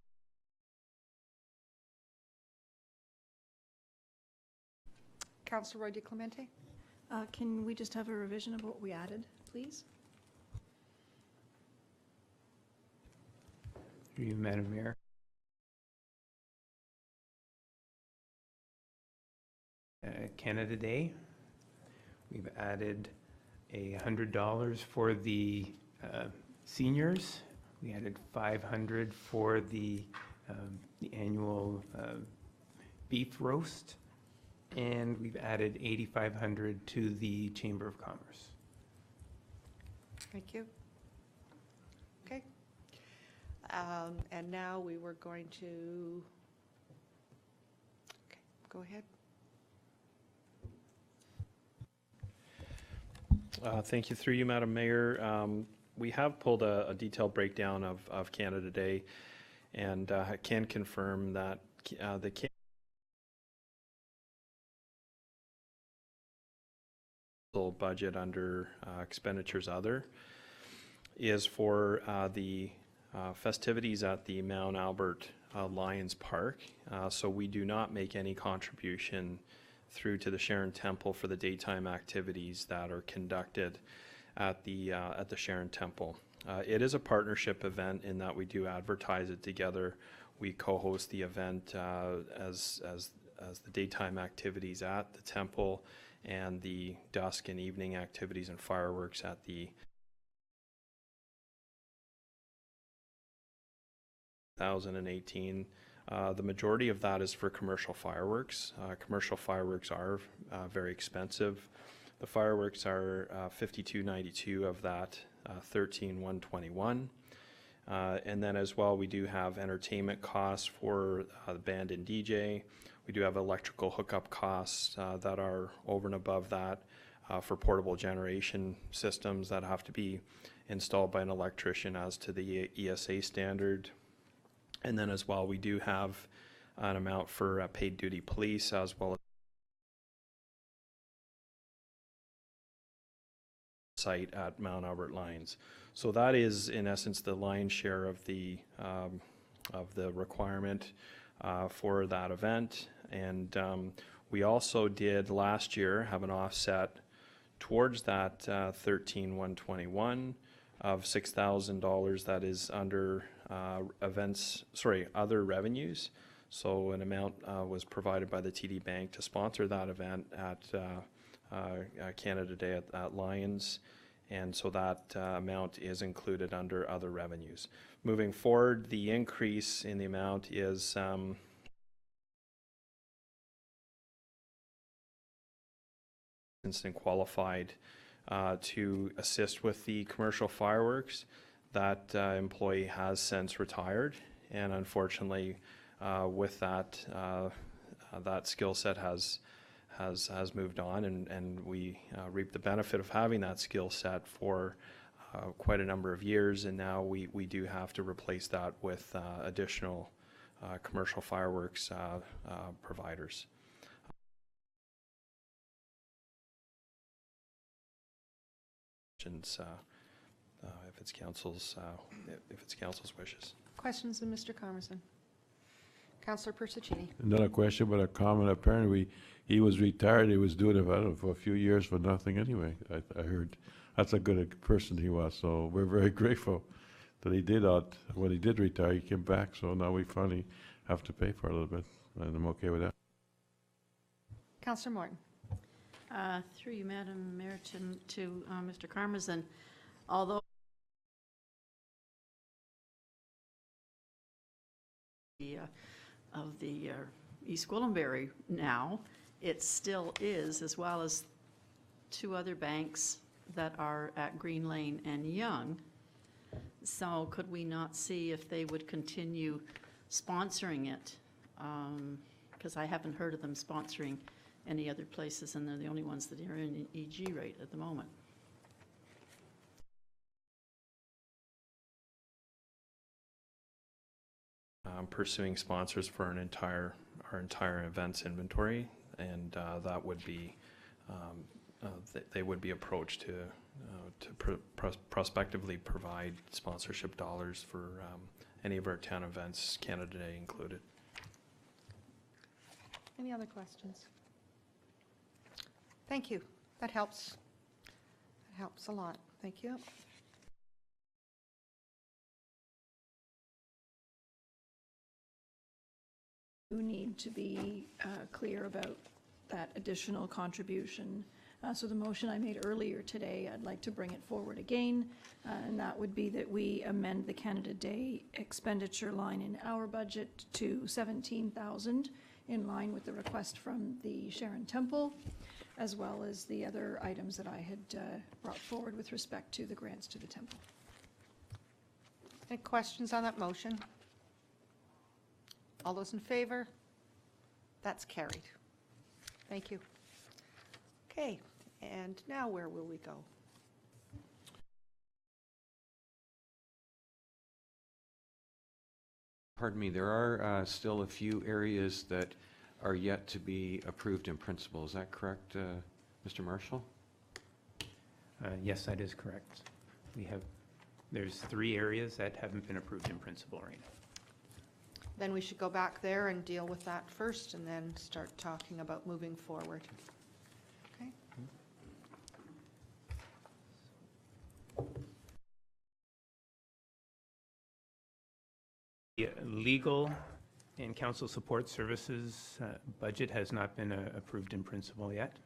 Councillor Roy DeClemente? Can we just have a revision of what we added, please? Through you, Madam Mayor. Canada Day, we've added $100 for the seniors. We added $500 for the annual beef roast, and we've added $8,500 to the Chamber of Commerce. Thank you. Okay. And now we were going to, okay, go ahead. Thank you. Through you, Madam Mayor. We have pulled a detailed breakdown of Canada Day, and I can confirm that the budget under expenditures other is for the festivities at the Mount Albert Lions Park. So we do not make any contribution through to the Sharon Temple for the daytime activities that are conducted at the Sharon Temple. It is a partnership event in that we do advertise it together. We co-host the event as the daytime activities at the temple and the dusk and evening activities and fireworks at the 2018. The majority of that is for commercial fireworks. Commercial fireworks are very expensive. The fireworks are $52.92 of that, $13,121. And then as well, we do have entertainment costs for the band and DJ. We do have electrical hookup costs that are over and above that for portable generation systems that have to be installed by an electrician as to the ESA standard. And then as well, we do have an amount for paid duty police as well as site at Mount Albert Lions. So that is in essence the lion's share of the requirement for that event. And we also did last year have an offset towards that $13,121 of $6,000 that is under other revenues. So an amount was provided by the TD Bank to sponsor that event at Canada Day at Lions, and so that amount is included under other revenues. Moving forward, the increase in the amount is instant qualified to assist with the commercial fireworks. That employee has since retired, and unfortunately, with that, that skill set has moved on, and we reap the benefit of having that skill set for quite a number of years, and now we do have to replace that with additional commercial fireworks providers. suggestions, if it's council's wishes. Questions of Mr. Carmazin? Councillor Persichini. Not a question, but a comment. Apparently, he was retired. He was doing it, I don't know, for a few years for nothing anyway. I heard that's a good person he was. So we're very grateful that he did that. When he did retire, he came back. So now we finally have to pay for a little bit, and I'm okay with that. Councillor Morton. Through you, Madam Mayor, to Mr. Carmazin, although of the East Gwillimbury now, it still is, as well as two other banks that are at Green Lane and Young. So could we not see if they would continue sponsoring it? Because I haven't heard of them sponsoring any other places, and they're the only ones that are in EG rate at the moment. Pursuing sponsors for our entire events inventory, and that would be they would be approached to prospectively provide sponsorship dollars for any of our town events, Canada Day included. Any other questions? Thank you. That helps. That helps a lot. Thank you. You need to be clear about that additional contribution. So the motion I made earlier today, I'd like to bring it forward again, and that would be that we amend the Canada Day expenditure line in our budget to $17,000, in line with the request from the Sharon Temple, as well as the other items that I had brought forward with respect to the grants to the temple. Any questions on that motion? All those in favor? That's carried. Thank you. Okay, and now where will we go? Pardon me, there are still a few areas that are yet to be approved in principle. Is that correct, Mr. Marshall? Yes, that is correct. There's 3 areas that haven't been approved in principle right now. Then we should go back there and deal with that first, and then start talking about moving forward. Okay? The legal and council support services budget has not been approved in principle yet.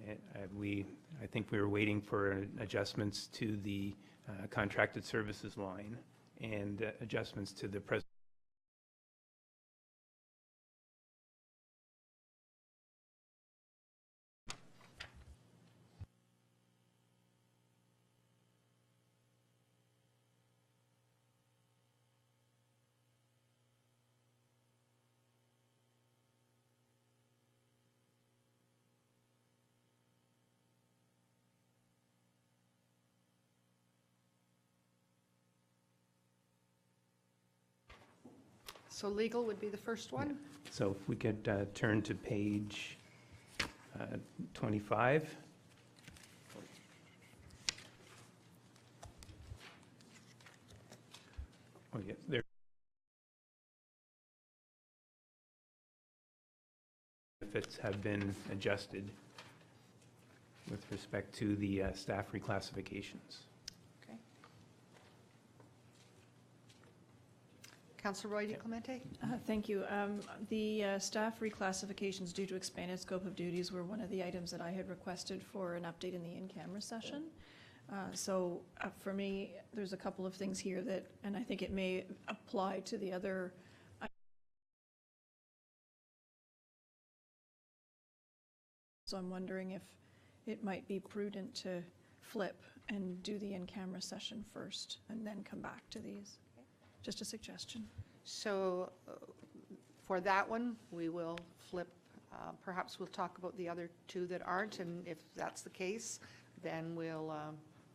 I think we were waiting for adjustments to the contracted services line and adjustments to the present. So legal would be the first one? So if we could turn to page 25. Oh, yeah, there. Benefits have been adjusted with respect to the staff reclassifications. Okay. Councillor Roy DiClemente? Thank you. The staff reclassifications due to expanded scope of duties were one of the items that I had requested for an update in the in-camera session. So for me, there's a couple of things here that, and I think it may apply to the other. So I'm wondering if it might be prudent to flip and do the in-camera session first and then come back to these. Just a suggestion. So for that one, we will flip. Perhaps we'll talk about the other 2 that aren't, and if that's the case, then we'll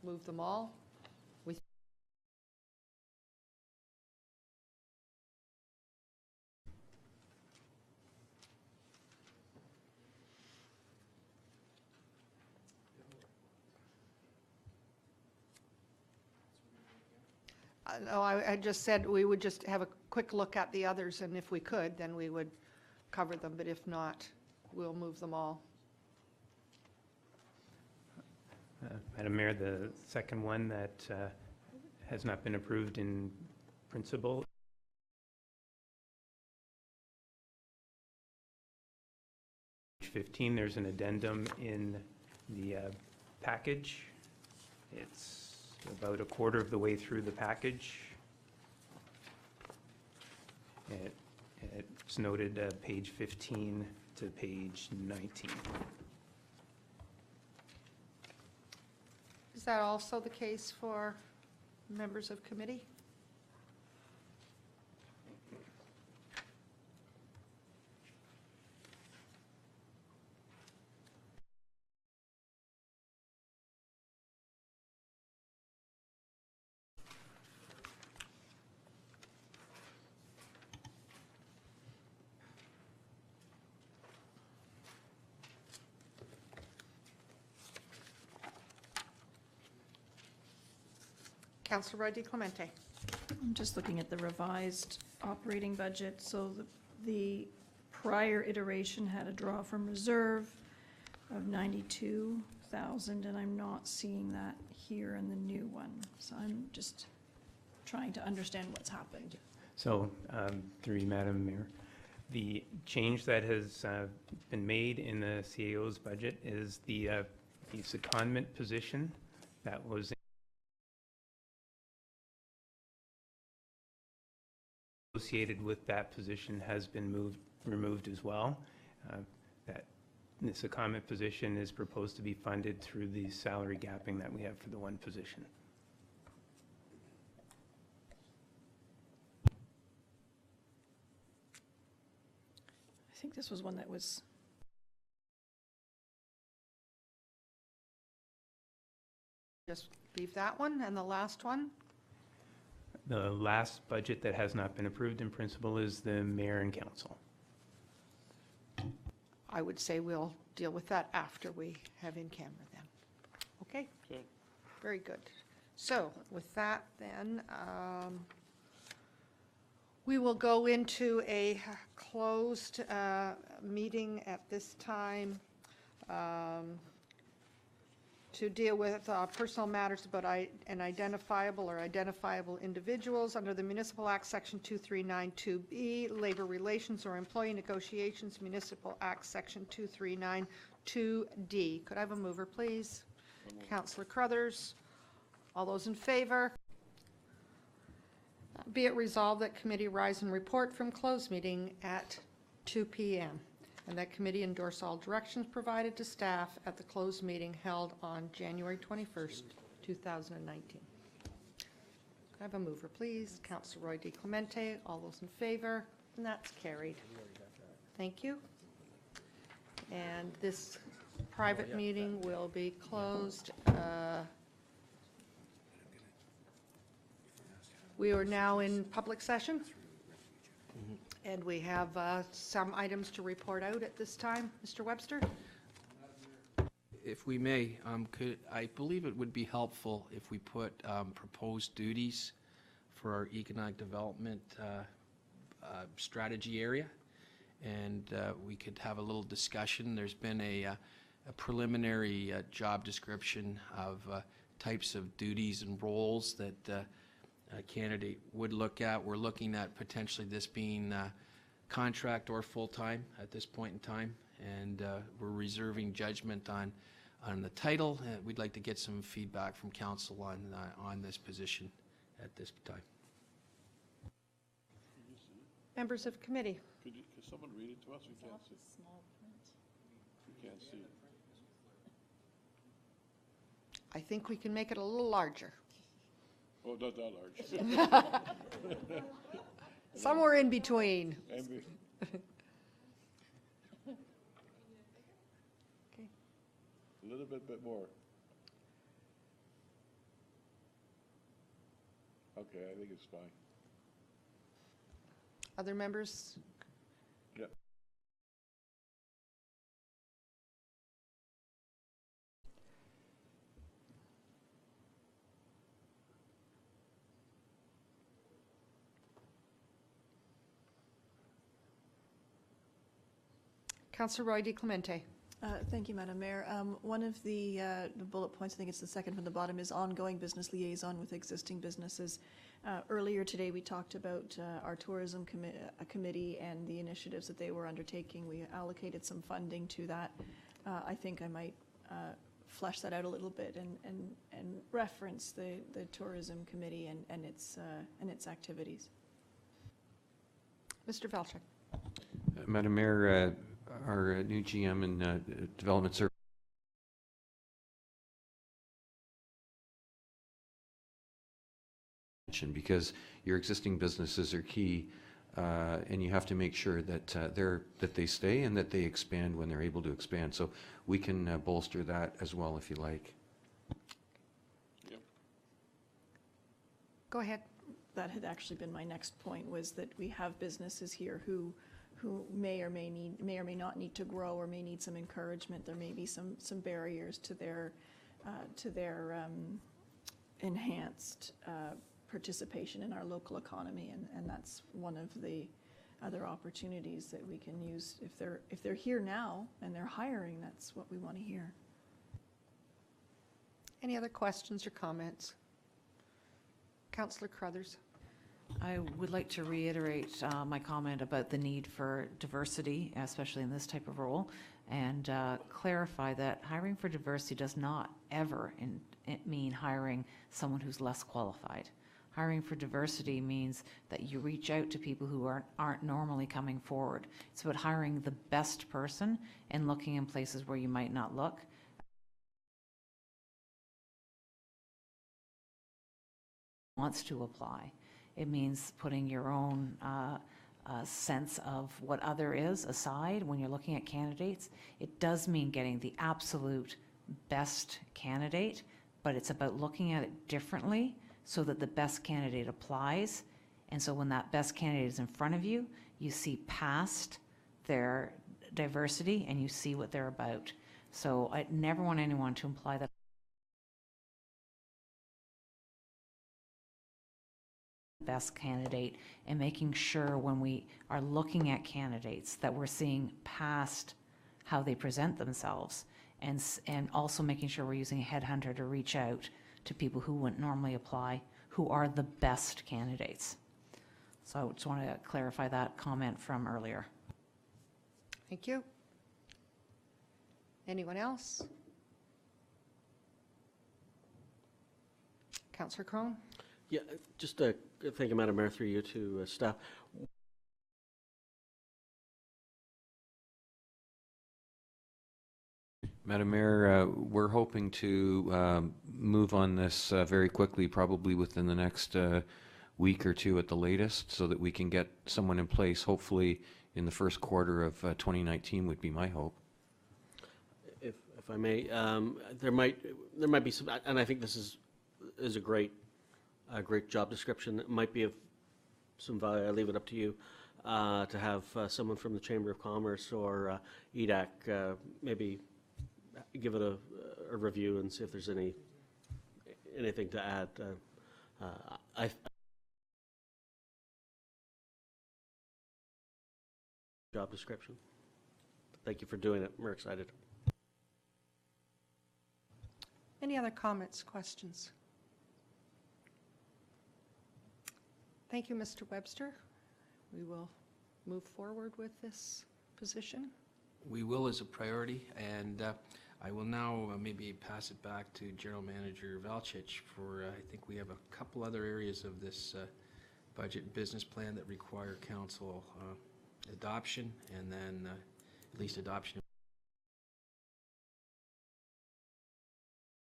move them all. No, I just said we would just have a quick look at the others, and if we could, then we would cover them, but if not, we'll move them all. Madam Mayor, the second one that has not been approved in principle. Page 15, there's an addendum in the package. It's about a quarter of the way through the package. It's noted page 15 to page 19. Is that also the case for members of committee? Councillor Roy DiClemente. I'm just looking at the revised operating budget. So the prior iteration had a draw from reserve of 92,000, and I'm not seeing that here in the new one. So I'm just trying to understand what's happened. So, through you, Madam Mayor, the change that has been made in the CAO's budget is the secondment position that was associated with that position has been removed as well. That the secondment position is proposed to be funded through the salary gapping that we have for the one position. I think this was one that was, Just leave that one, and the last one? The last budget that has not been approved in principle is the mayor and council. I would say we'll deal with that after we have in camera then. Okay? Okay. Very good. So with that then, we will go into a closed meeting at this time to deal with personal matters about identifiable or identifiable individuals under the Municipal Act, Section 2392B, Labor Relations or Employee Negotiations, Municipal Act, Section 2392D. Could I have a mover, please? Councillor Crothers. All those in favor? Be it resolved that committee rise and report from closed meeting at 2 p.m. and that committee endorse all directions provided to staff at the closed meeting held on January 21st, 2019. Could I have a mover, please? Councillor Roy DiClemente. All those in favor? And that's carried. Thank you. And this private meeting will be closed. We are now in public session. And we have some items to report out at this time. Mr. Webster? If we may, I believe it would be helpful if we put proposed duties for our economic development strategy area, and we could have a little discussion. There's been a preliminary job description of types of duties and roles that a candidate would look at. We're looking at potentially this being contract or full-time at this point in time, and we're reserving judgment on the title. We'd like to get some feedback from council on this position at this time. Members of committee? Could someone read it to us? We can't see. We can't see it. I think we can make it a little larger. Oh, not that large. Somewhere in between. Maybe. Okay. A little bit more. Okay, I think it's fine. Other members? Yep. Councillor Roy DeClemente. Thank you, Madam Mayor. One of the bullet points, I think it's the second from the bottom, is ongoing business liaison with existing businesses. Earlier today, we talked about our tourism committee and the initiatives that they were undertaking. We allocated some funding to that. I think I might flesh that out a little bit and reference the tourism committee and its activities. Mr. Velchuk. Madam Mayor, our new GM in Development Services because your existing businesses are key, and you have to make sure that that they stay and that they expand when they're able to expand. So we can bolster that as well if you like. Go ahead. That had actually been my next point, was that we have businesses here who may or may not need to grow or may need some encouragement. There may be some barriers to their enhanced participation in our local economy, and that's one of the other opportunities that we can use. If they're here now and they're hiring, that's what we want to hear. Any other questions or comments? Councillor Crothers. I would like to reiterate my comment about the need for diversity, especially in this type of role, and clarify that hiring for diversity does not ever mean hiring someone who's less qualified. Hiring for diversity means that you reach out to people who aren't normally coming forward. It's about hiring the best person and looking in places where you might not look. Wants to apply. It means putting your own sense of what other is aside when you're looking at candidates. It does mean getting the absolute best candidate, but it's about looking at it differently so that the best candidate applies. And so when that best candidate is in front of you, you see past their diversity and you see what they're about. So I never want anyone to imply that best candidate, and making sure when we are looking at candidates that we're seeing past how they present themselves, and also making sure we're using a headhunter to reach out to people who wouldn't normally apply, who are the best candidates. So I just want to clarify that comment from earlier. Thank you. Anyone else? Councillor Crone. Yeah, just thank you, Madam Mayor, through you to staff. Madam Mayor, we're hoping to move on this very quickly, probably within the next week or two at the latest, so that we can get someone in place, hopefully in the first quarter of 2019 would be my hope. If I may, there might be some, and I think this is a great job description. It might be of some value. I leave it up to you to have someone from the Chamber of Commerce or EDAC maybe give it a review and see if there's anything to add. Job description. Thank you for doing it. We're excited. Any other comments, questions? Thank you, Mr. Webster. We will move forward with this position. We will as a priority, and I will now maybe pass it back to General Manager Valchich for, I think we have a couple other areas of this budget and business plan that require council adoption, and then at least adoption